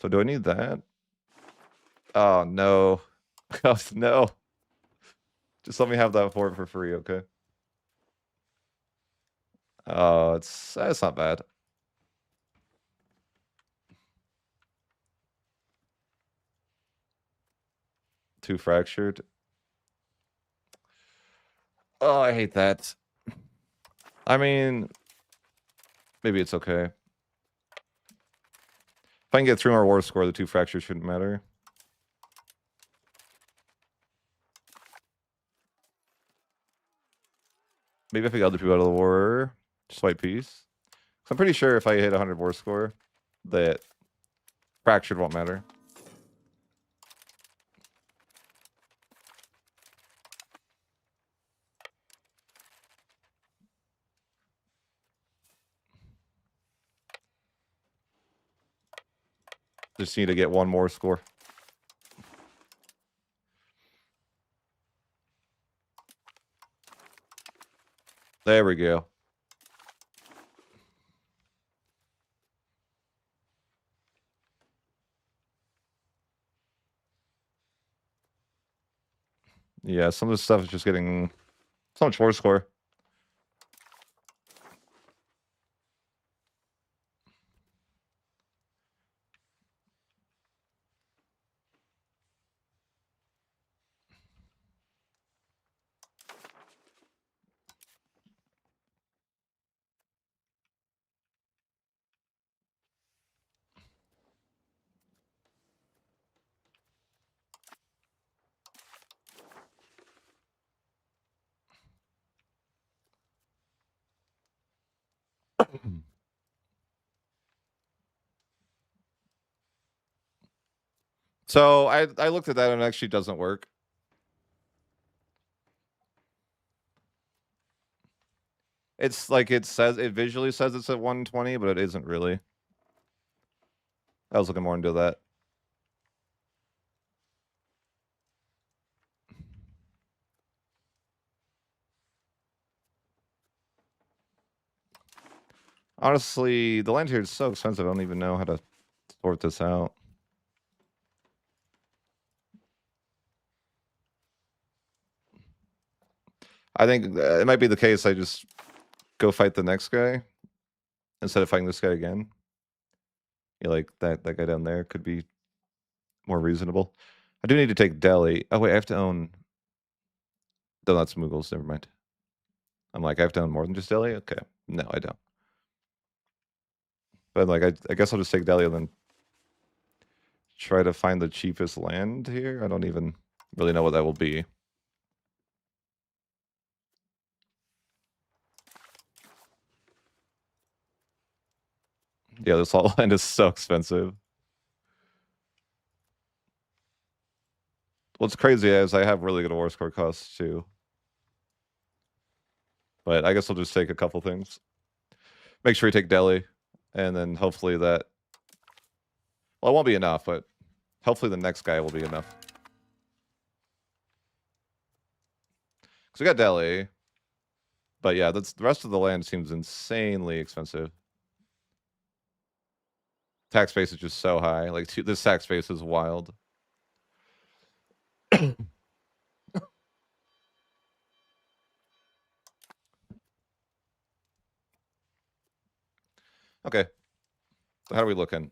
So do I need that? Oh, no. Oh, no. Just let me have that fort for free, okay? It's not bad. Too fractured. Oh, I hate that. I mean, maybe it's okay. If I can get 3 more war score, the 2 fractures shouldn't matter. Maybe if I get other people out of the war, just white peace. I'm pretty sure if I hit 100 war score, that fractured won't matter. Just need to get 1 more score. There we go. Yeah, some of this stuff is just getting so much war score. So I looked at that and it actually doesn't work. It's like it visually says it's at 120, but it isn't really. I was looking more into that. Honestly, the land here is so expensive. I don't even know how to sort this out. I think it might be the case I just go fight the next guy instead of fighting this guy again. Yeah, like that guy down there could be more reasonable. I do need to take Delhi. Oh wait, I have to own. No, that's Mughals. Never mind. I'm like, I have to own more than just Delhi. Okay, no, I don't. But like, I guess I'll just take Delhi and then try to find the cheapest land here. I don't even really know what that will be. Yeah, this whole land is so expensive. What's crazy is I have really good war score costs too. But I guess I'll just take a couple things. Make sure we take Delhi, and then hopefully that. Well, it won't be enough, but hopefully the next guy will be enough. Because we got Delhi. But yeah, the rest of the land seems insanely expensive. Tax base is just so high. Like, this tax base is wild. Okay. So how are we looking?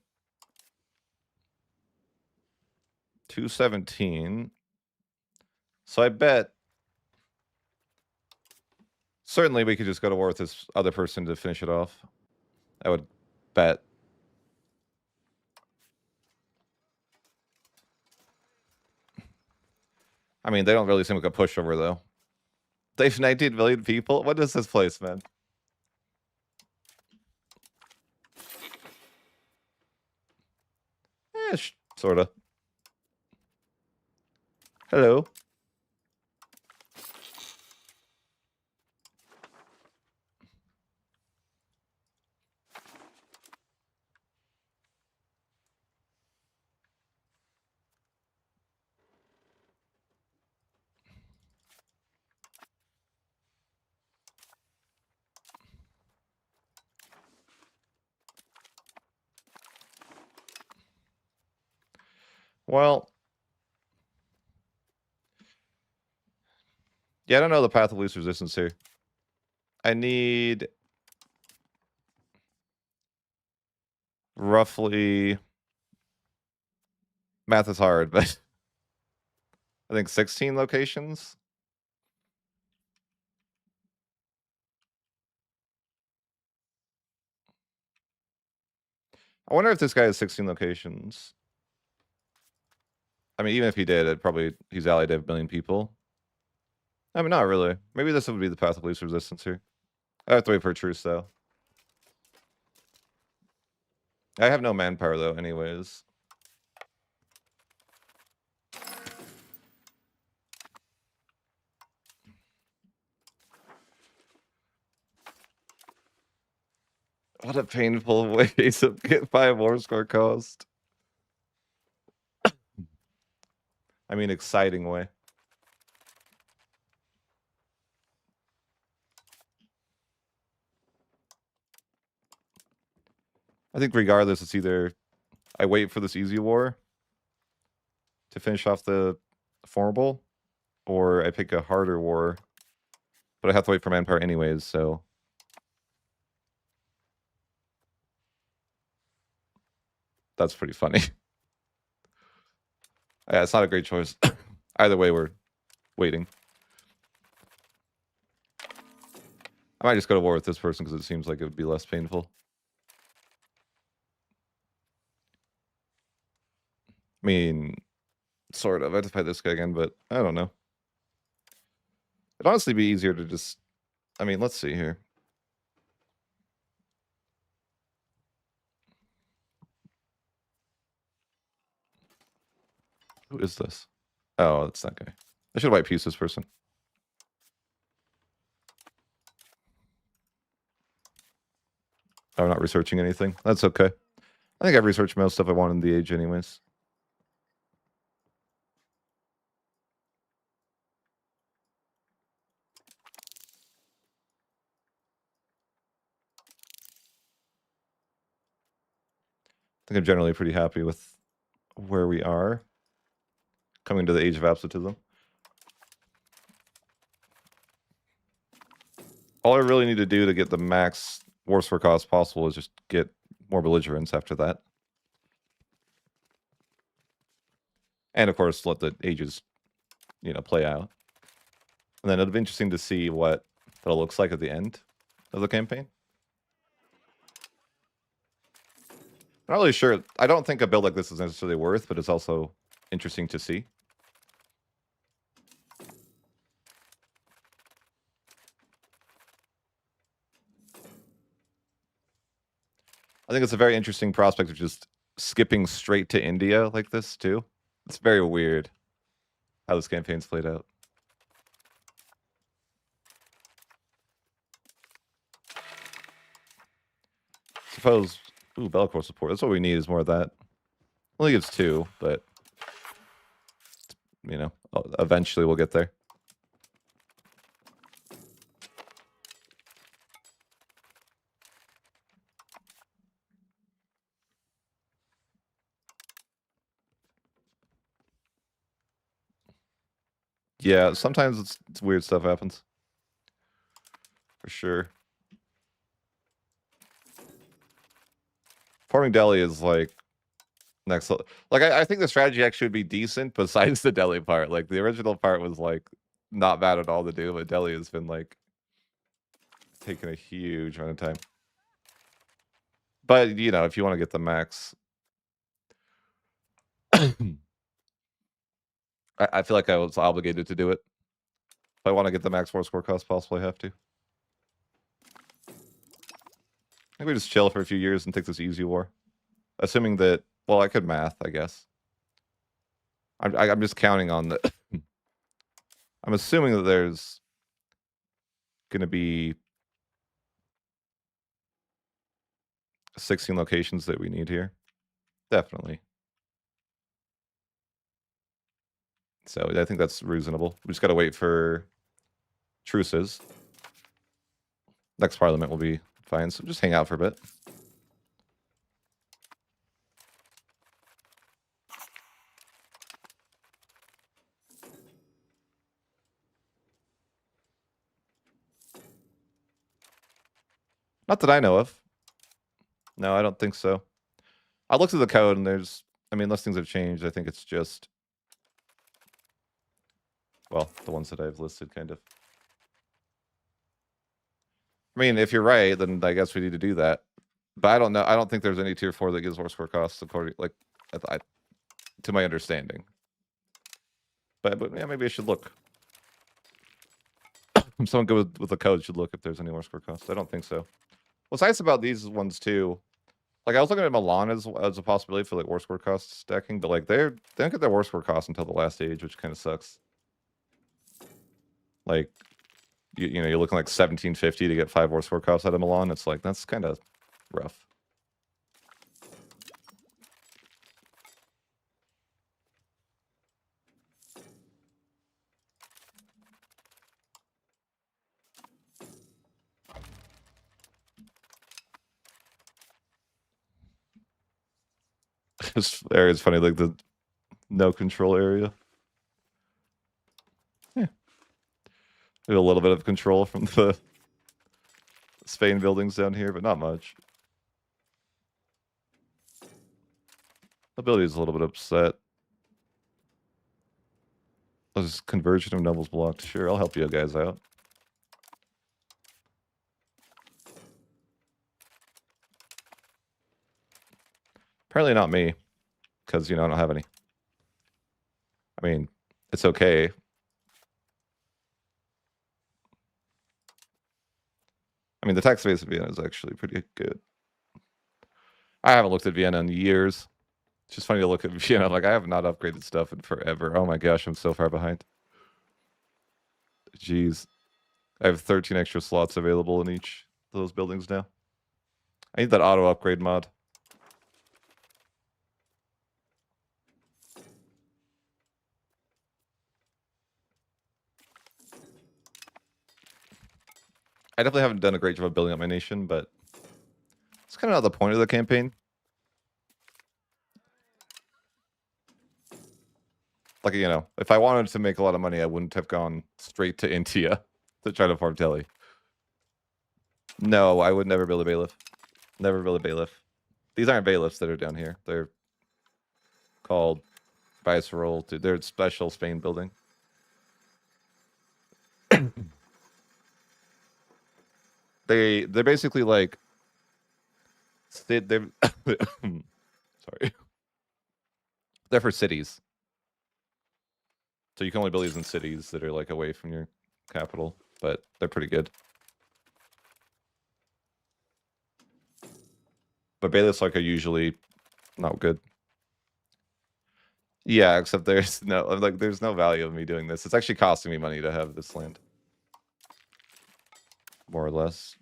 217. So I bet certainly we could just go to war with this other person to finish it off. I would bet. I mean, they don't really seem like a pushover, though. They've 19 million people? What is this place, man? Eh, sorta. Hello. Well, yeah, I don't know the path of least resistance here. I need roughly. Math is hard, but I think 16 locations. I wonder if this guy has 16 locations. I mean, even if he did, he's allied to a billion people. I mean, not really. Maybe this would be the path of least resistance here. I have to wait for a truce, though. I have no manpower, though, anyways. What a painful way to get by a war score cost. I mean, exciting way. I think regardless, it's either I wait for this easy war to finish off the formable, or I pick a harder war, but I have to wait for manpower anyways, so... That's pretty funny. Yeah, it's not a great choice. Either way, we're waiting. I might just go to war with this person because it seems like it would be less painful. I mean, sort of. I have to fight this guy again, but I don't know. It'd honestly be easier to just... I mean, let's see here. Who is this? Oh, it's that guy. I should white piece this person. Oh, I'm not researching anything. That's okay. I think I've researched most stuff I want in the age anyways. I think I'm generally pretty happy with where we are. Coming to the age of absolutism. All I really need to do to get the max war score cost possible is just get more belligerents after that. And of course, let the ages, play out. And then it'll be interesting to see what that looks like at the end of the campaign. I'm not really sure. I don't think a build like this is necessarily worth, but it's also interesting to see. I think it's a very interesting prospect of just skipping straight to India like this, too. It's very weird how this campaign's played out. Suppose... Ooh, Bellicor support. That's what we need, is more of that. Only gives 2, but... eventually we'll get there. Yeah, sometimes it's weird stuff happens. For sure. Forming Delhi is like next. Like I think the strategy actually would be decent besides the Delhi part. Like the original part was like not bad at all to do, but Delhi has been like taking a huge amount of time. But if you want to get the max, I feel like I was obligated to do it. If I want to get the max war score cost possible, I have to. I think we just chill for a few years and take this easy war. Assuming that, well, I could math, I guess. I'm just counting on the... I'm assuming that there's going to be 16 locations that we need here. Definitely. So I think that's reasonable. We just got to wait for truces. Next parliament will be fine, so just hang out for a bit. Not that I know of. No, I don't think so. I looked at the code and unless things have changed, I think it's just, well, the ones that I've listed, kind of. I mean, if you're right, then I guess we need to do that. But I don't know. I don't think there's any tier 4 that gives war score costs according, to my understanding. But yeah, maybe I should look. Someone good with the code should look if there's any war score costs. I don't think so. What's nice about these ones too, like I was looking at Milan as a possibility for like war score cost stacking, but like they don't get their war score cost until the last age, which kind of sucks. Like you're looking like 1750 to get 5 war score costs out of Milan. It's like that's kind of rough. This area is funny, like the no control area. Yeah. We have a little bit of control from the Spain buildings down here, but not much. Ability is a little bit upset. This conversion of nobles blocked. Sure, I'll help you guys out. Apparently not me, because, you know, I don't have any. I mean, it's okay. I mean, the tax base of Vienna is actually pretty good. I haven't looked at Vienna in years. It's just funny to look at Vienna. Like, I have not upgraded stuff in forever. Oh my gosh, I'm so far behind. Jeez. I have 13 extra slots available in each of those buildings now. I need that auto upgrade mod. I definitely haven't done a great job of building up my nation, but it's kind of not the point of the campaign. Like, you know, if I wanted to make a lot of money, I wouldn't have gone straight to India to try to farm Telly. No, I would never build a bailiff. Never build a bailiff. These aren't bailiffs that are down here. They're called viceroy. They're a special Spain building. They're basically like they're sorry. They're for cities. So you can only build these in cities that are like away from your capital, but they're pretty good. But bailiffs like are usually not good. Yeah, except there's no value of me doing this. It's actually costing me money to have this land. More or less.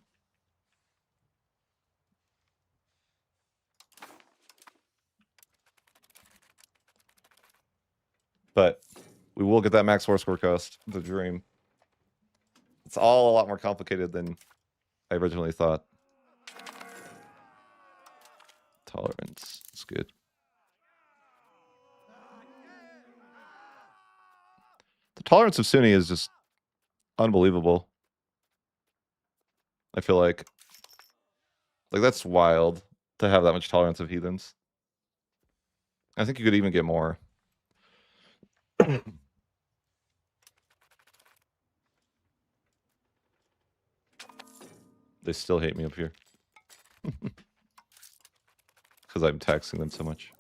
But we will get that max horse score cost. The dream. It's all a lot more complicated than I originally thought. Tolerance. It's good. The tolerance of Sunni is just unbelievable. I feel like that's wild to have that much tolerance of heathens. I think you could even get more. They still hate me up here. Because I'm taxing them so much.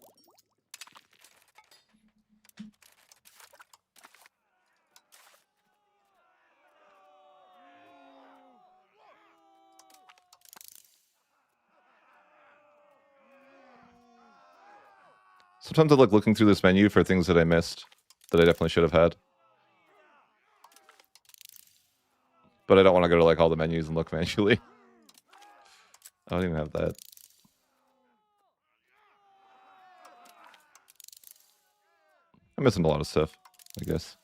Sometimes I like looking through this menu for things that I missed that I definitely should have had. But I don't want to go to like all the menus and look manually. I don't even have that. I'm missing a lot of stuff, I guess.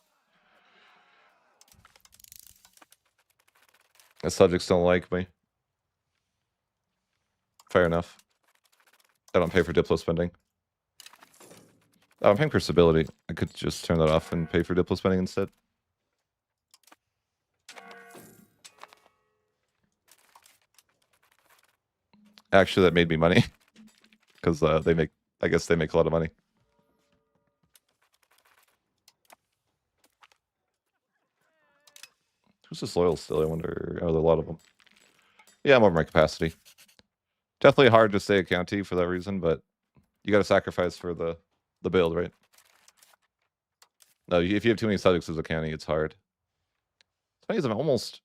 The subjects don't like me. Fair enough. I don't pay for Diplo spending. Oh, I'm paying for stability. I could just turn that off and pay for Diplo spending instead. Actually, that made me money. Because I guess they make a lot of money. Who's disloyal still? I wonder. Oh, there are a lot of them. Yeah, I'm over my capacity. Definitely hard to stay a county for that reason, but you got to sacrifice for the build, right? No, if you have too many subjects as a county, it's hard. It's funny, I'm almost.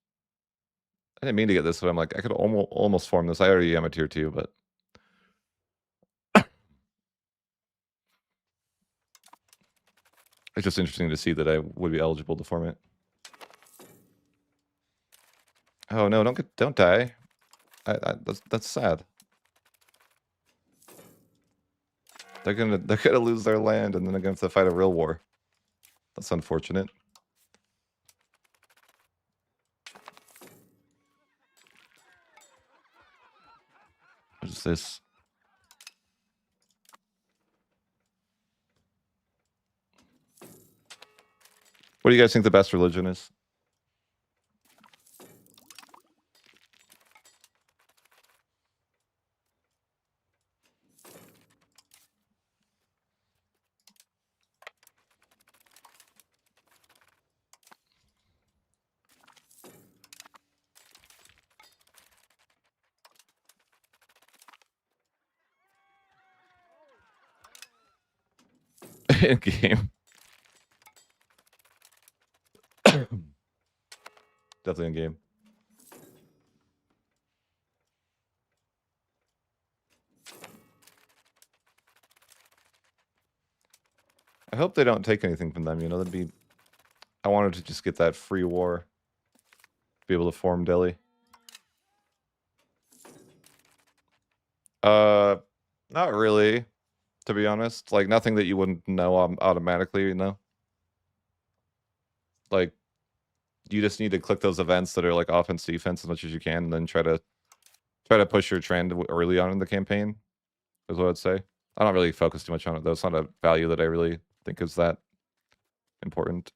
I didn't mean to get this, but I'm like, I could almost form this. I already am a tier 2, but it's just interesting to see that I would be eligible to form it. Oh no! Don't die. That's sad. They're gonna lose their land, and then they're gonna have to fight a real war. That's unfortunate. What is this? What do you guys think the best religion is? in game. Definitely in game. I hope they don't take anything from them, you know, that'd be... I wanted to just get that free war. Be able to form Delhi. Not really, to be honest. Like, nothing that you wouldn't know automatically, you know? Like, you just need to click those events that are like offense, defense as much as you can, and then try to push your trend early on in the campaign, is what I'd say. I don't really focus too much on it, though. It's not a value that I really think is that important.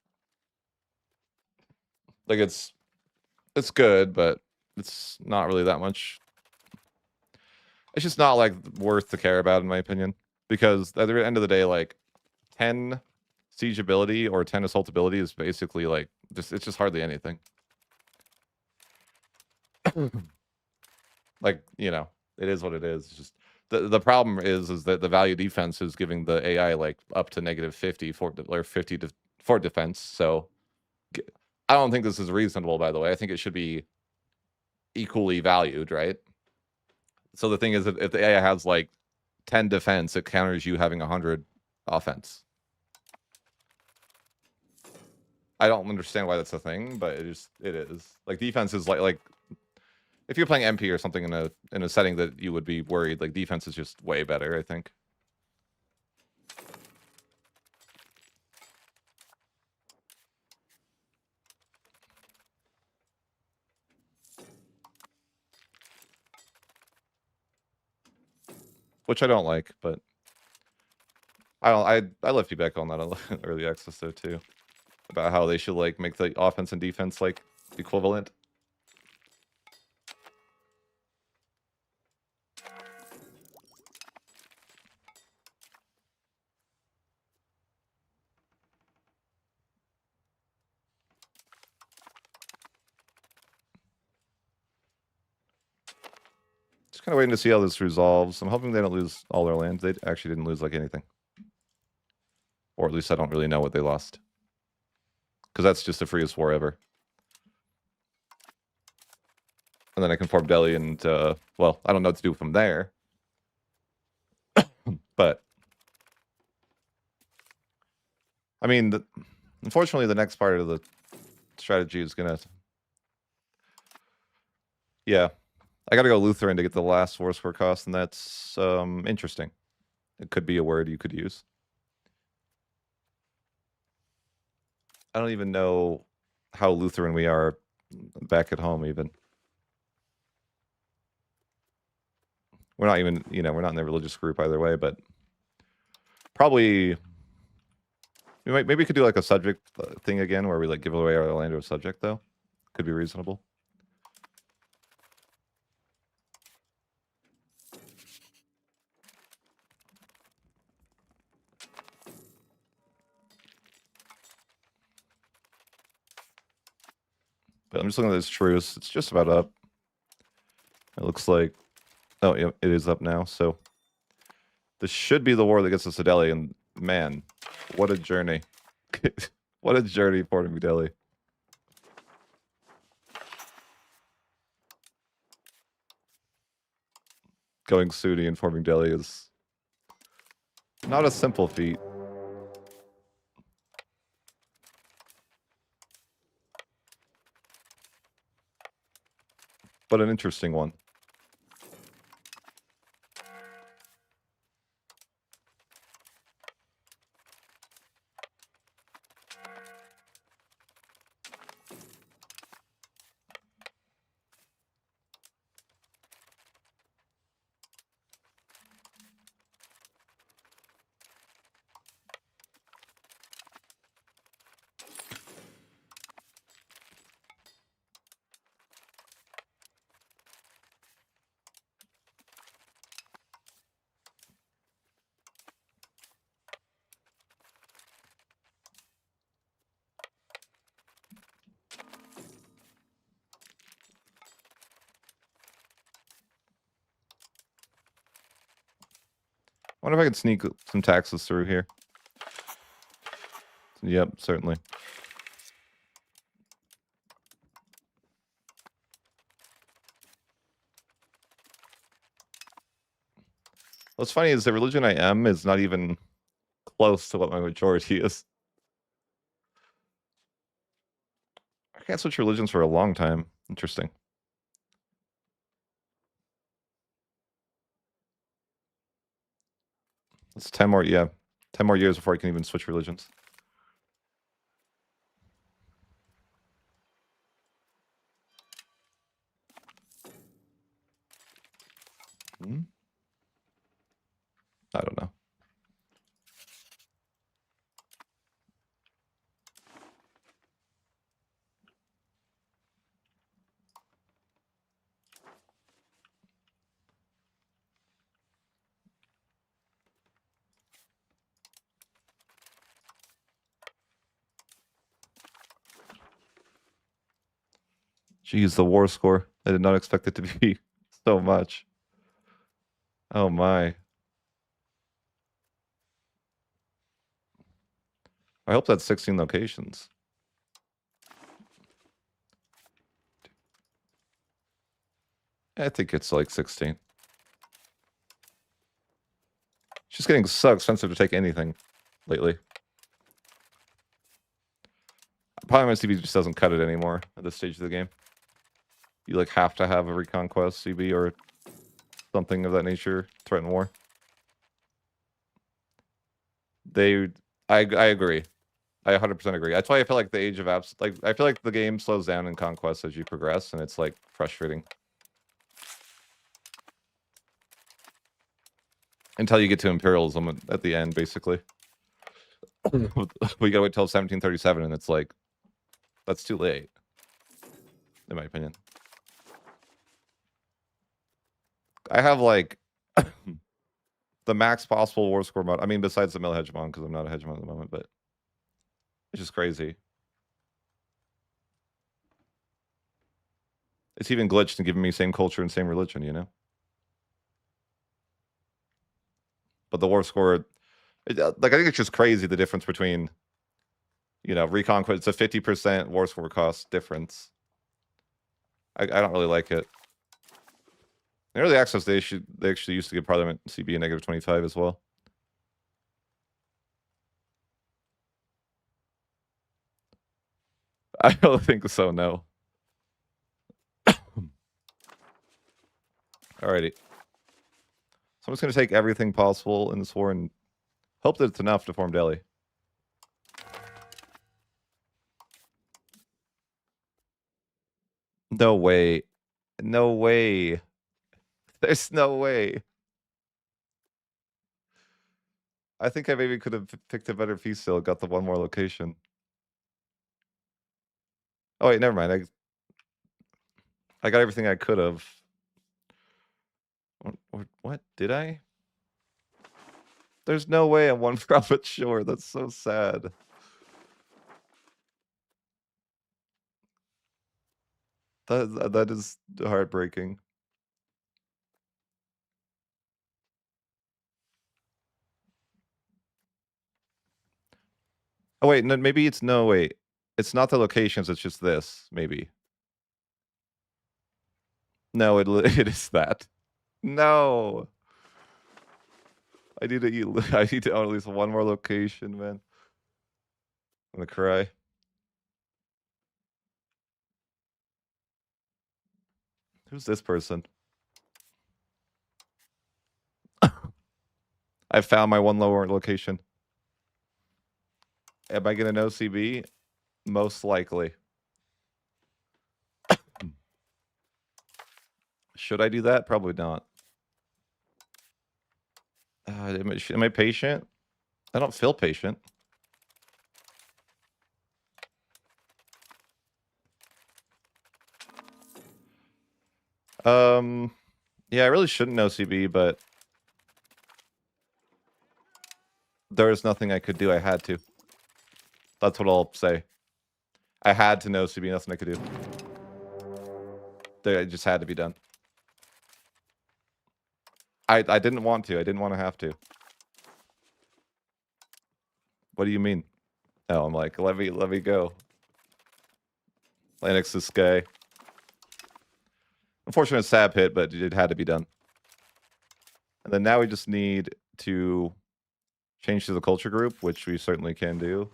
Like, it's good, but it's not really that much. It's just not, like, worth to care about, in my opinion. Because at the end of the day, like, 10 siege ability or 10 assault ability is basically, like, it's just hardly anything. Like, you know, it is what it is. It's just the problem is that the value defense is giving the AI like up to -50 or 50 for defense. So I don't think this is reasonable, by the way. I think it should be equally valued, right? So the thing is, if the AI has like 10 defense, it counters you having 100 offense. I don't understand why that's a thing, but it is. Like, defense is like if you're playing MP or something in a setting that you would be worried, like, defense is just way better, I think. Which I don't like, but I left feedback on that early access though too, about how they should like make the offense and defense like equivalent. Just kind of waiting to see how this resolves. I'm hoping they don't lose all their land. They actually didn't lose like anything, or at least I don't really know what they lost, because that's just the freest war ever. And then I can form Delhi and, well, I don't know what to do from there. But, I mean, unfortunately, the next part of the strategy is going to... Yeah. I got to go Lutheran to get the last war score cost, and that's interesting. It could be a word you could use. I don't even know how Lutheran we are back at home, even. We're not even, you know, we're not in the religious group either way, but probably maybe we could do like a subject thing again where we like give away our land to a subject, though. Could be reasonable. But I'm just looking at this truce. It's just about up. It looks like, oh yeah, it is up now. So this should be the war that gets us to Delhi, and man, what a journey. What a journey porting Delhi. Going Sunni and forming Delhi is not a simple feat. But an interesting one. I wonder if I could sneak some taxes through here. Yep, certainly. What's funny is the religion I am is not even close to what my majority is. I can't switch religions for a long time. Interesting. It's 10 more, yeah. 10 more years before I can even switch religions. Hmm? I don't know. Jeez, the war score. I did not expect it to be so much. Oh my. I hope that's 16 locations. I think it's like 16. It's just getting so expensive to take anything lately. Probably my CB just doesn't cut it anymore at this stage of the game. You like have to have a Reconquest CB or something of that nature, threaten war. I agree. I 100% agree. That's why I feel like the Age of Apps, like I feel like the game slows down in Conquest as you progress, and it's like frustrating until you get to Imperialism at the end, basically. We gotta wait till 1737, and it's like that's too late, in my opinion. I have like the max possible war score mod. I mean, besides the mill hegemon, because I'm not a hegemon at the moment, but it's just crazy. It's even glitched and giving me same culture and same religion, you know? But the war score, like, I think it's just crazy the difference between, you know, Reconquest. It's a 50% war score cost difference. I don't really like it. In early access, they actually used to give Parliament CB a -25 as well. I don't think so, no. Alrighty. So I'm just going to take everything possible in this war and hope that it's enough to form Delhi. No way. No way. There's no way. I think I maybe could have picked a better piece still, got the one more location. Oh wait, never mind. I got everything I could have. What did I? There's no way I'm one profit short. That's so sad. That is heartbreaking. Oh wait, no, maybe it's no wait. It's not the locations. It's just this. Maybe. No, it is that. No. I need to eat. I need to own at least one more location, man. I'm gonna cry. Who's this person? I found my one lower location. Am I gonna know CB? Most likely. Should I do that? Probably not. Am I patient? I don't feel patient. Yeah, I really shouldn't know CB, but there was nothing I could do. I had to. That's what I'll say. I had to know CB. Nothing I could do. It just had to be done. I didn't want to. I didn't want to have to. What do you mean? Oh, I'm like, let me go. Linux this guy. Unfortunate sab hit, but it had to be done. And then now we just need to change to the culture group, which we certainly can do.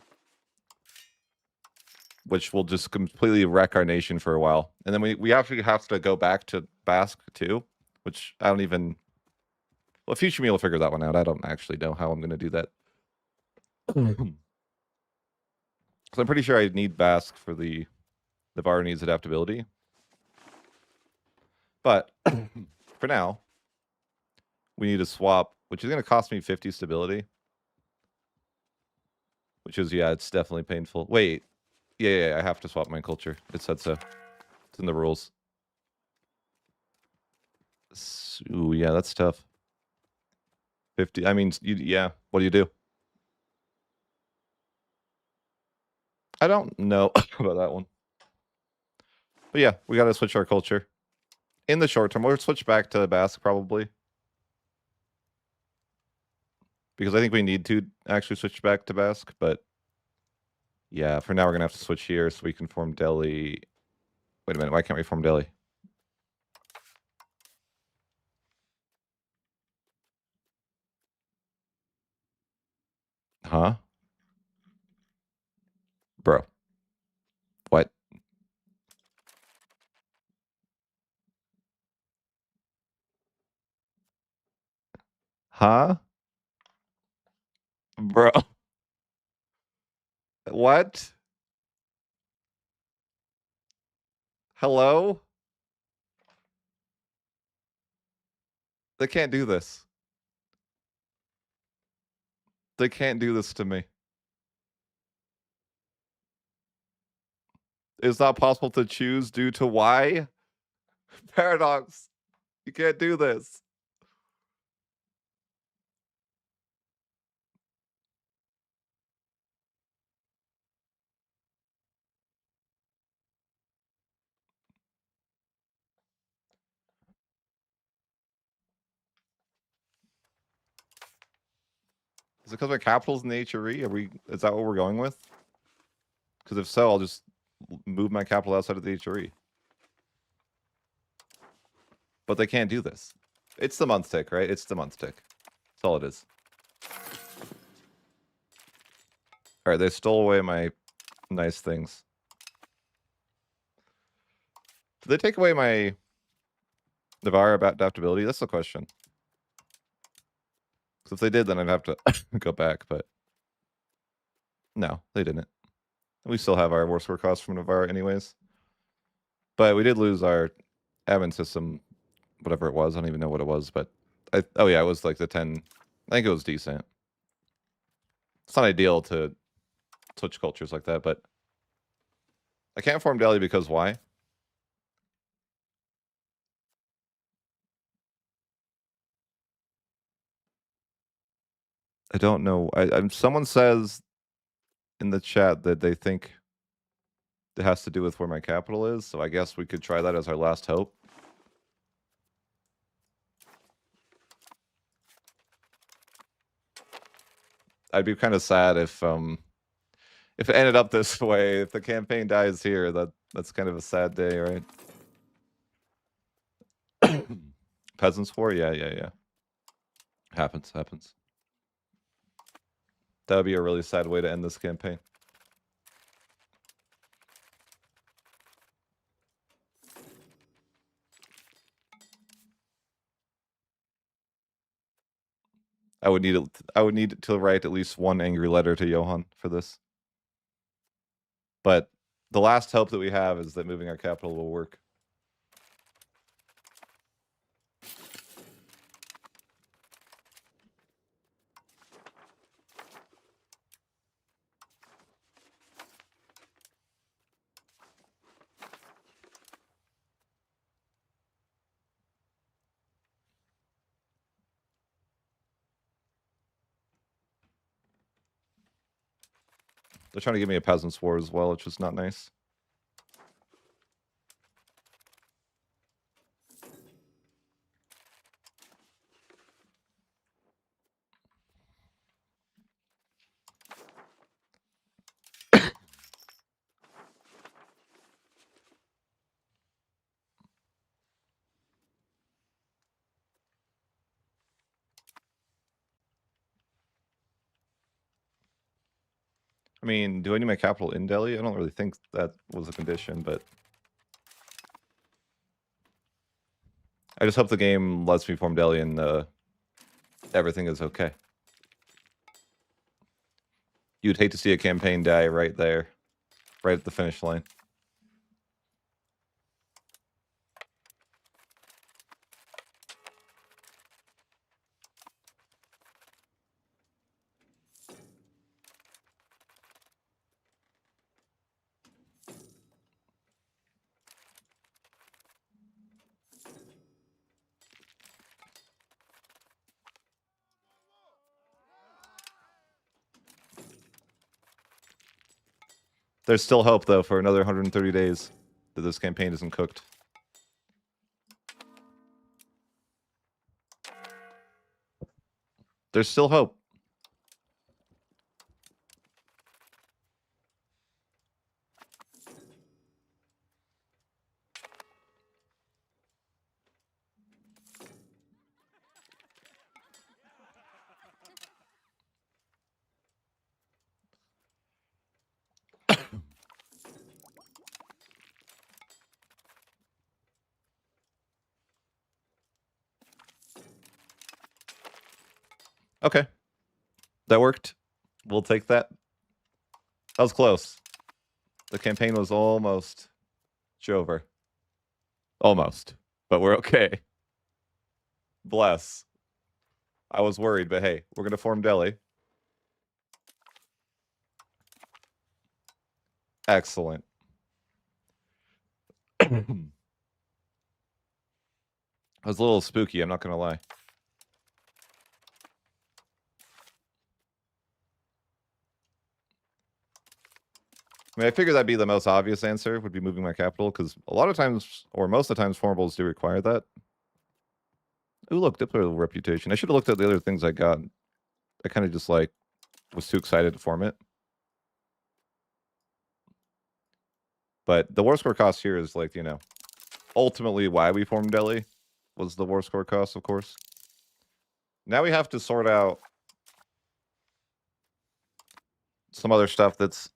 Which will just completely wreck our nation for a while. And then we actually have to go back to Basque too, which I don't even... Well, future me will figure that one out. I don't actually know how I'm going to do that. Because I'm pretty sure I need Basque for the VAR needs adaptability. But for now, we need to swap, which is going to cost me 50 stability. Which is, yeah, it's definitely painful. Wait. Yeah, I have to swap my culture. It said so. It's in the rules. Ooh, yeah, that's tough. 50. I mean, yeah. What do you do? I don't know about that one. But yeah, we got to switch our culture. In the short term, we'll switch back to Basque probably. Because I think we need to actually switch back to Basque. But yeah, for now we're going to have to switch here so we can form Delhi. Wait a minute. Why can't we form Delhi? Huh? Bro. What? Huh? Bro. What? Hello? They can't do this. They can't do this to me. It's not possible to choose due to why? Paradox. You can't do this. Is it because my capital's in the HRE? Is that what we're going with? Because if so, I'll just move my capital outside of the HRE. But they can't do this. It's the month tick, right? It's the month tick. That's all it is. All right, they stole away my nice things. Did they take away my Navarre about adaptability? That's the question. Because if they did, then I'd have to go back, but no, they didn't. We still have our war score costs from Navarre anyways. But we did lose our admin system, whatever it was. I don't even know what it was, but oh yeah, it was like the 10. I think it was decent. It's not ideal to switch cultures like that, but I can't form Delhi because why? I don't know. Someone says in the chat that they think it has to do with where my capital is, so I guess we could try that as our last hope. I'd be kind of sad if it ended up this way. If the campaign dies here, that's kind of a sad day, right? Peasants War? Yeah. Happens. That would be a really sad way to end this campaign. I would need to write at least one angry letter to Johan for this. But the last hope that we have is that moving our capital will work. They're trying to give me a peasants war as well, which is not nice. I mean, do I need my capital in Delhi? I don't really think that was a condition, but I just hope the game lets me form Delhi and everything is okay. You'd hate to see a campaign die right there, right at the finish line. There's still hope, though, for another 130 days that this campaign isn't cooked. There's still hope. Okay. That worked. We'll take that. That was close. The campaign was almost over. Almost. But we're okay. Bless. I was worried, but hey, we're going to form Delhi. Excellent. It was a little spooky, I'm not going to lie. I mean, I figured that'd be the most obvious answer, would be moving my capital, because a lot of times, or most of the times, formables do require that. Ooh, look, Diplomatic reputation. I should have looked at the other things I got. I kind of just, like, was too excited to form it. But the war score cost here is, like, you know, ultimately why we formed Delhi was the war score cost, of course. Now we have to sort out some other stuff that's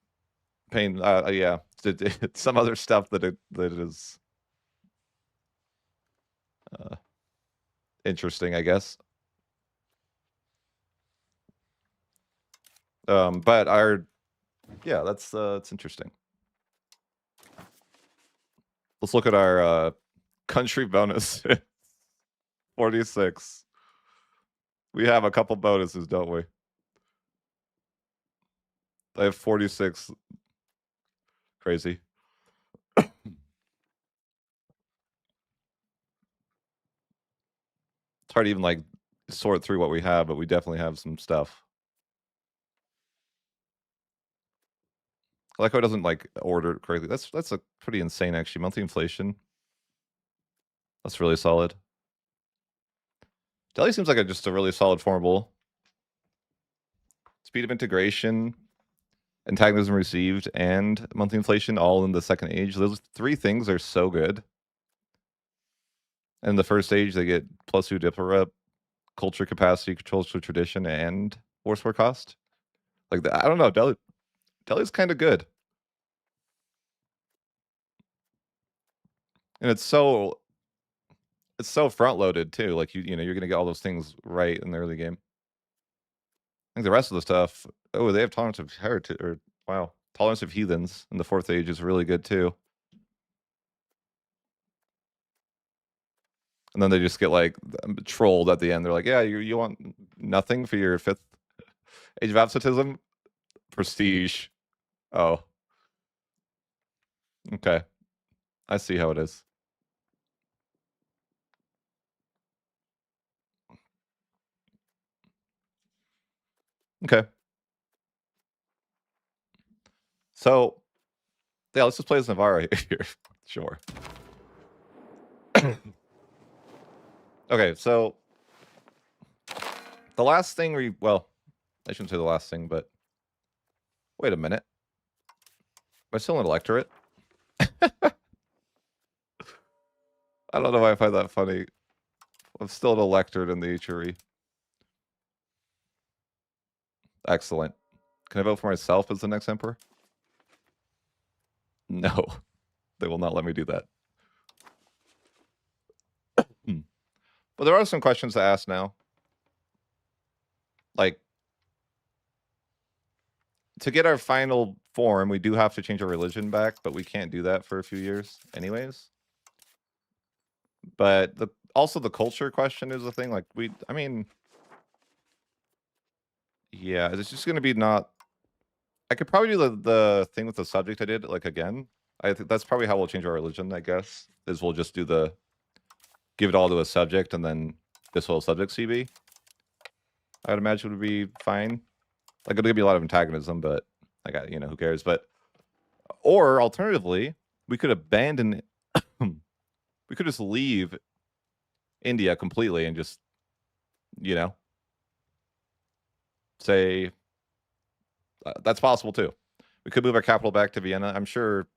paying, yeah, some other stuff that is interesting, I guess. But yeah, that's it's interesting. Let's look at our country bonus. 46. We have a couple bonuses, don't we? I have 46. Crazy. It's hard to even, like, sort through what we have, but we definitely have some stuff. I like how it doesn't, like, order it correctly. That's a pretty insane, actually. Monthly inflation. That's really solid. Delhi seems like just a really solid formable. Speed of integration, antagonism received, and monthly inflation all in the second age. Those three things are so good. And the first age, they get +2 Diplo rep, culture capacity, controls for tradition, and war score cost. Like, I don't know. Delhi's kind of good. And it's so front loaded too. Like, you know, you're gonna get all those things right in the early game. I think the rest of the stuff, oh, they have tolerance of heritage, or wow, tolerance of heathens in the fourth age is really good too. And then they just get, like, trolled at the end. They're like, yeah, you want nothing for your fifth age of absolutism? Prestige. Oh. Okay. I see how it is. Okay. So, yeah, let's just play as Navarra here. Sure. Okay, so the last thing well, I shouldn't say the last thing, but wait a minute. Am I still an electorate? I don't know why I find that funny. I'm still an electorate in the HRE. Excellent. Can I vote for myself as the next emperor? No, they will not let me do that. But there are some questions to ask now. Like, to get our final form, we do have to change our religion back, but we can't do that for a few years anyways. But also the culture question is a thing. Like, I mean, yeah, it's just going to be not. I could probably do the thing with the subject I did, like, again. I think that's probably how we'll change our religion, I guess, is we'll just do give it all to a subject and then this whole subject CB. I would imagine would be fine. Like, it'll give you a lot of antagonism, but who cares? But, or alternatively, we could abandon, we could just leave India completely and just, say, that's possible too. We could move our capital back to Vienna. I'm sure,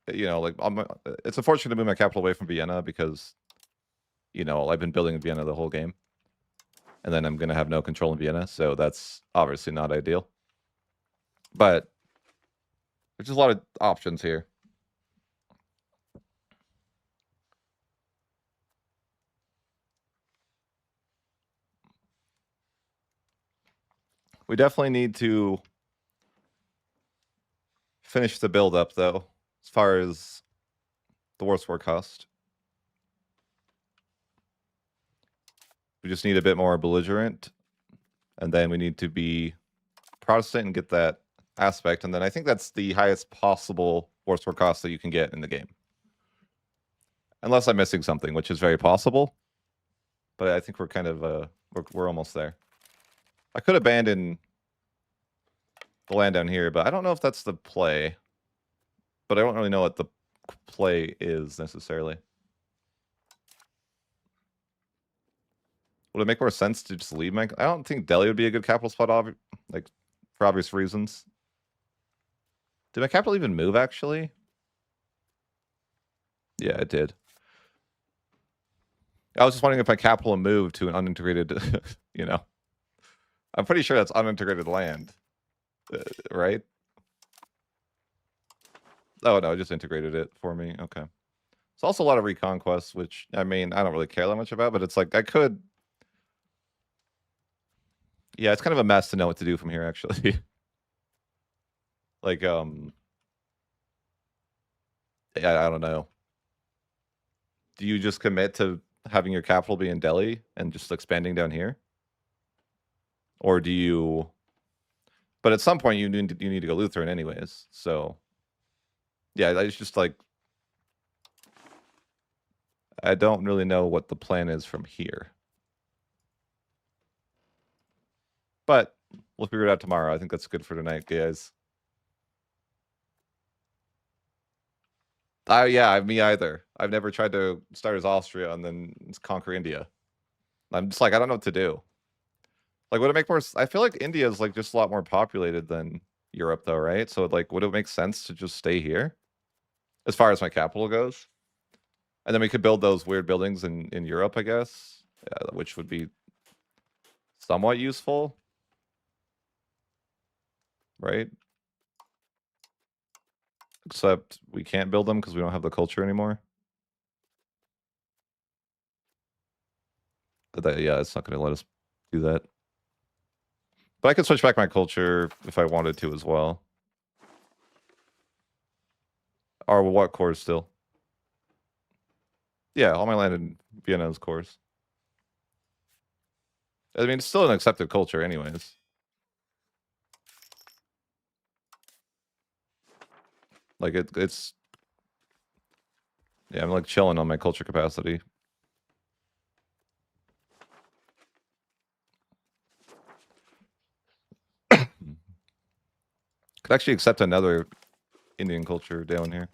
it's unfortunate to move my capital away from Vienna because, I've been building in Vienna the whole game. And then I'm going to have no control in Vienna. So that's obviously not ideal. But there's just a lot of options here. We definitely need to finish the build up, though, as far as the worst war cost. We just need a bit more belligerent. And then we need to be Protestant and get that aspect. And then I think that's the highest possible worst war cost that you can get in the game. Unless I'm missing something, which is very possible. But I think we're kind of, we're almost there. I could abandon the land down here, but I don't know if that's the play. But I don't really know what the play is necessarily. Would it make more sense to just leave my... I don't think Delhi would be a good capital spot, like, for obvious reasons. Did my capital even move, actually? Yeah, it did. I was just wondering if my capital moved to an unintegrated, I'm pretty sure that's unintegrated land, right? Oh, no, it just integrated it for me. Okay. It's also a lot of reconquests, which, I mean, I don't really care that much about, but it's like, I could... Yeah, it's kind of a mess to know what to do from here, actually. Like, yeah, I don't know. Do you just commit to having your capital be in Delhi and just expanding down here? Or do you... But at some point, you need to go Lutheran anyways, so... Yeah, it's just like... I don't really know what the plan is from here. But we'll figure it out tomorrow. I think that's good for tonight, guys. Yeah, me either. I've never tried to start as Austria and then conquer India. I'm just like, I don't know what to do. Like, would it make more... I feel like India is, like, just a lot more populated than Europe, though, right? So, like, would it make sense to just stay here? As far as my capital goes? And then we could build those weird buildings in Europe, I guess. Which would be somewhat useful. Right? Except we can't build them because we don't have the culture anymore. Yeah, it's not going to let us do that. But I could switch back my culture if I wanted to as well. Or what cores still? Yeah, all my land in Vienna is cores. I mean, it's still an accepted culture anyways. Like, it's... Yeah, I'm, like, chilling on my culture capacity. Could actually accept another Indian culture down here.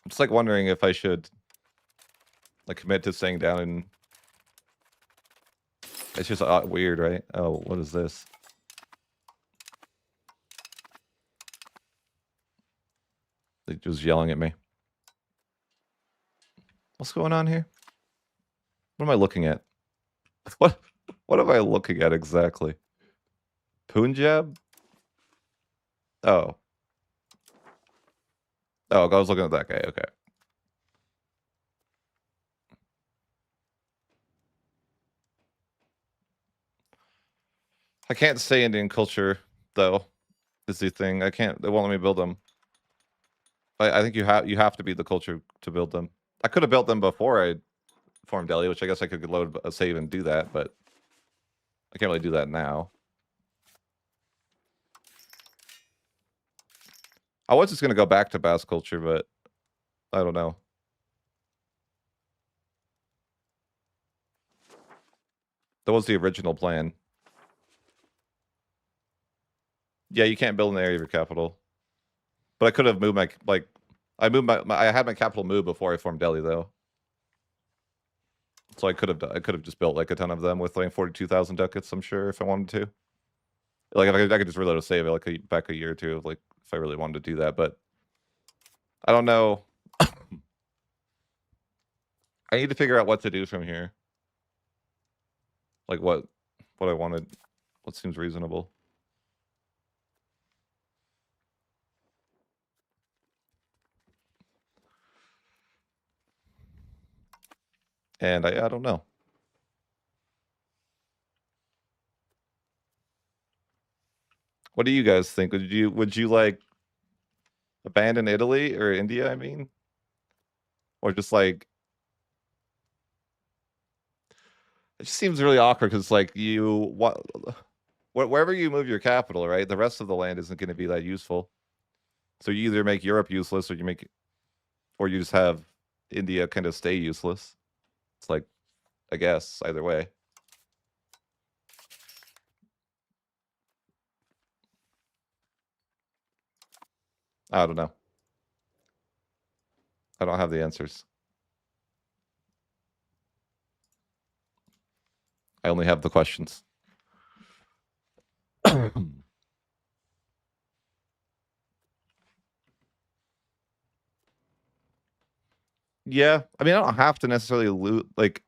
I'm just, like, wondering if I should, like, commit to staying down in... It's just weird, right? Oh, what is this? They just yelling at me. What's going on here? What am I looking at? What What am I looking at exactly? Punjab? Oh. Oh, I was looking at that guy. Okay. I can't say Indian culture, though, is the thing. I can't. They won't let me build them. I think you have to be the culture to build them. I could have built them before I formed Delhi, which I guess I could load a save and do that, but I can't really do that now. I was just gonna go back to Basque culture, but I don't know. That was the original plan. Yeah, you can't build in the area of your capital. But I could have moved I had my capital move before I formed Delhi though. So I could have just built like a ton of them with like 42,000 ducats, I'm sure, if I wanted to. Like if I could just reload a save it like back a year or two, like if I really wanted to do that, but I don't know. I need to figure out what to do from here. Like what I wanted, what seems reasonable. And I don't know. What do you guys think? Would you like abandon Italy or India, I mean? Or just like it just seems really awkward because like wherever you move your capital, right? The rest of the land isn't going to be that useful. So you either make Europe useless, or you just have India kind of stay useless. It's like, I guess either way. I don't know. I don't have the answers. I only have the questions. Yeah, I mean, I don't have to necessarily loot. Like,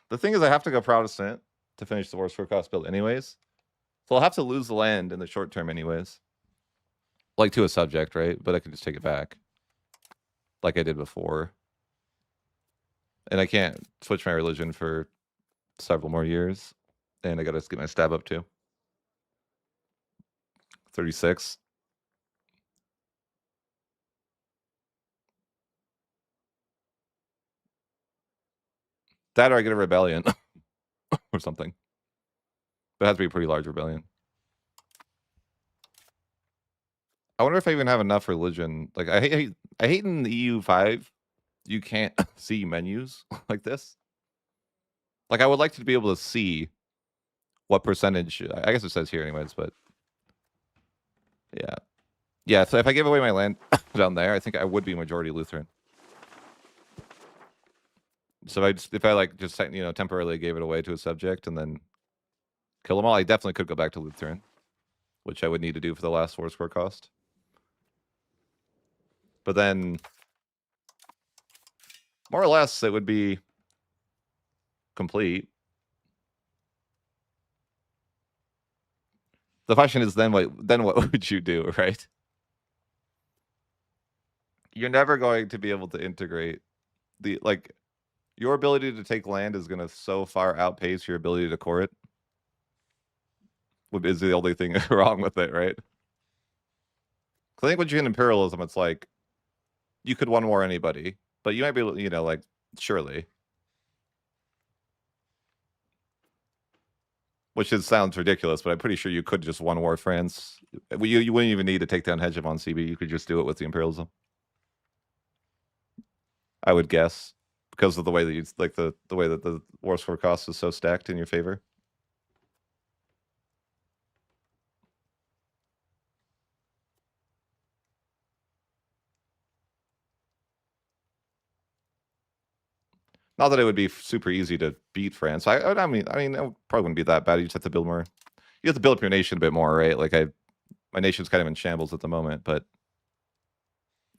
the thing is, I have to go Protestant to finish the Wars for Cost build, anyways. So I'll have to lose the land in the short term, anyways. Like to a subject, right? But I can just take it back, like I did before. And I can't switch my religion for several more years. And I gotta get my stab up too. 36. That or I get a rebellion or something. But it has to be a pretty large rebellion. I wonder if I even have enough religion. Like I hate in the EU5, you can't see menus like this. Like I would like to be able to see what percentage. I guess it says here anyways, but yeah, yeah. So if I give away my land down there, I think I would be majority Lutheran. So if I like just temporarily gave it away to a subject and then kill them all, I definitely could go back to Lutheran, which I would need to do for the last war score cost. But then, more or less, it would be complete. The question is then what would you do, right? You're never going to be able to integrate your ability to take land is going to so far outpace your ability to core it. Is the only thing wrong with it, right? I think when you're in imperialism, it's like you could one war anybody, but you might be able, like surely, which sounds ridiculous, but I'm pretty sure you could just one war France. You wouldn't even need to take down Hegemon CB. You could just do it with the imperialism. I would guess because of the way that you like the way that the war score cost is so stacked in your favor. Not that it would be super easy to beat France. I mean, it probably wouldn't be that bad. You just have to build more. You have to build up your nation a bit more, right? Like my nation's kind of in shambles at the moment, but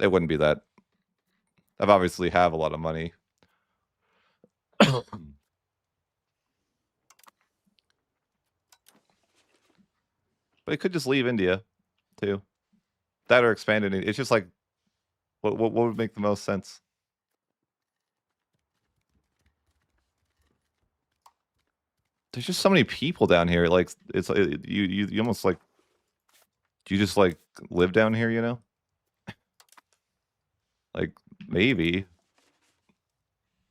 it wouldn't be that. I've obviously have a lot of money. But it could just leave India, too. That or expand it. It's just like, what would make the most sense? There's just so many people down here. Like, it's you almost like, do you just like live down here? You know, like maybe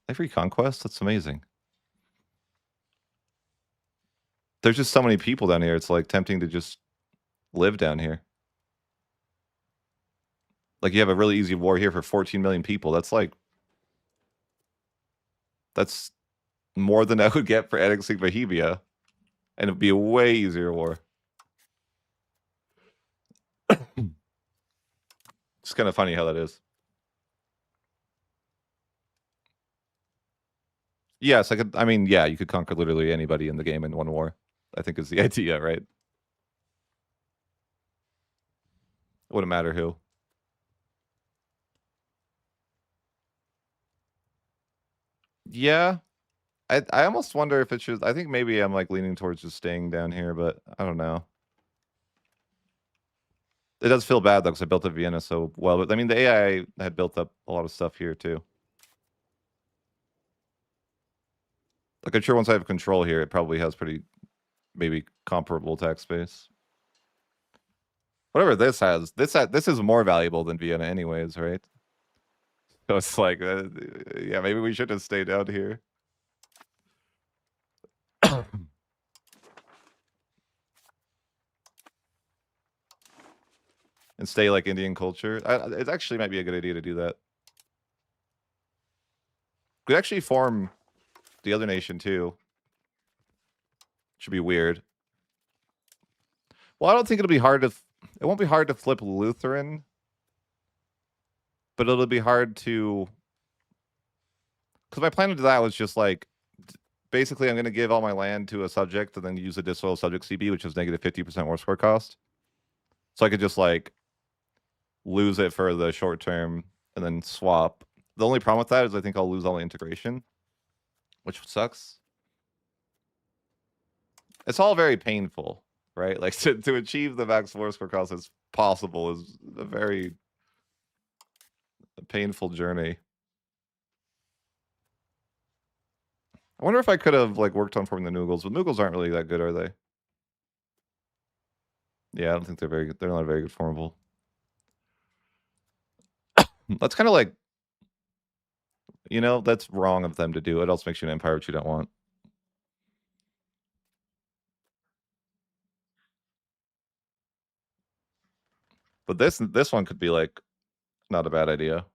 every conquest. That's amazing. There's just so many people down here. It's like tempting to just live down here. Like you have a really easy war here for 14 million people. That's more than I would get for annexing Bohemia, and it'd be a way easier war. It's kind of funny how that is. Yes, I could. I mean, yeah, you could conquer literally anybody in the game in one war. I think is the idea, right? It wouldn't matter who. Yeah, I almost wonder if it should. I think maybe I'm like leaning towards just staying down here, but I don't know. It does feel bad though because I built up Vienna so well. But I mean, the AI had built up a lot of stuff here too. Like I'm sure once I have control here, it probably has pretty maybe comparable tax base. Whatever this has, this is more valuable than Vienna anyways, right? So it's like, yeah, maybe we should have stayed out here. And stay like Indian culture. It actually might be a good idea to do that. Could actually form the other nation too. Should be weird. Well, I don't think it'll be hard to. It won't be hard to flip Lutheran, but it'll be hard to. Because my plan to do that was just like, basically, I'm going to give all my land to a subject and then use a disloyal subject CB, which is negative 50% war score cost. So I could just like lose it for the short term and then swap. The only problem with that is I think I'll lose all the integration, which sucks. It's all very painful, right? Like to achieve the max war score cost as possible is a very painful journey. I wonder if I could have like worked on forming the Noogles, but Noogles aren't really that good, are they? Yeah, I don't think they're very good. They're not very good formable. That's kind of like, you know, that's wrong of them to do. It also makes you an empire, which you don't want. But this one could be like not a bad idea.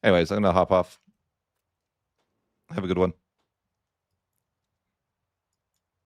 Anyways, I'm gonna hop off. Have a good one.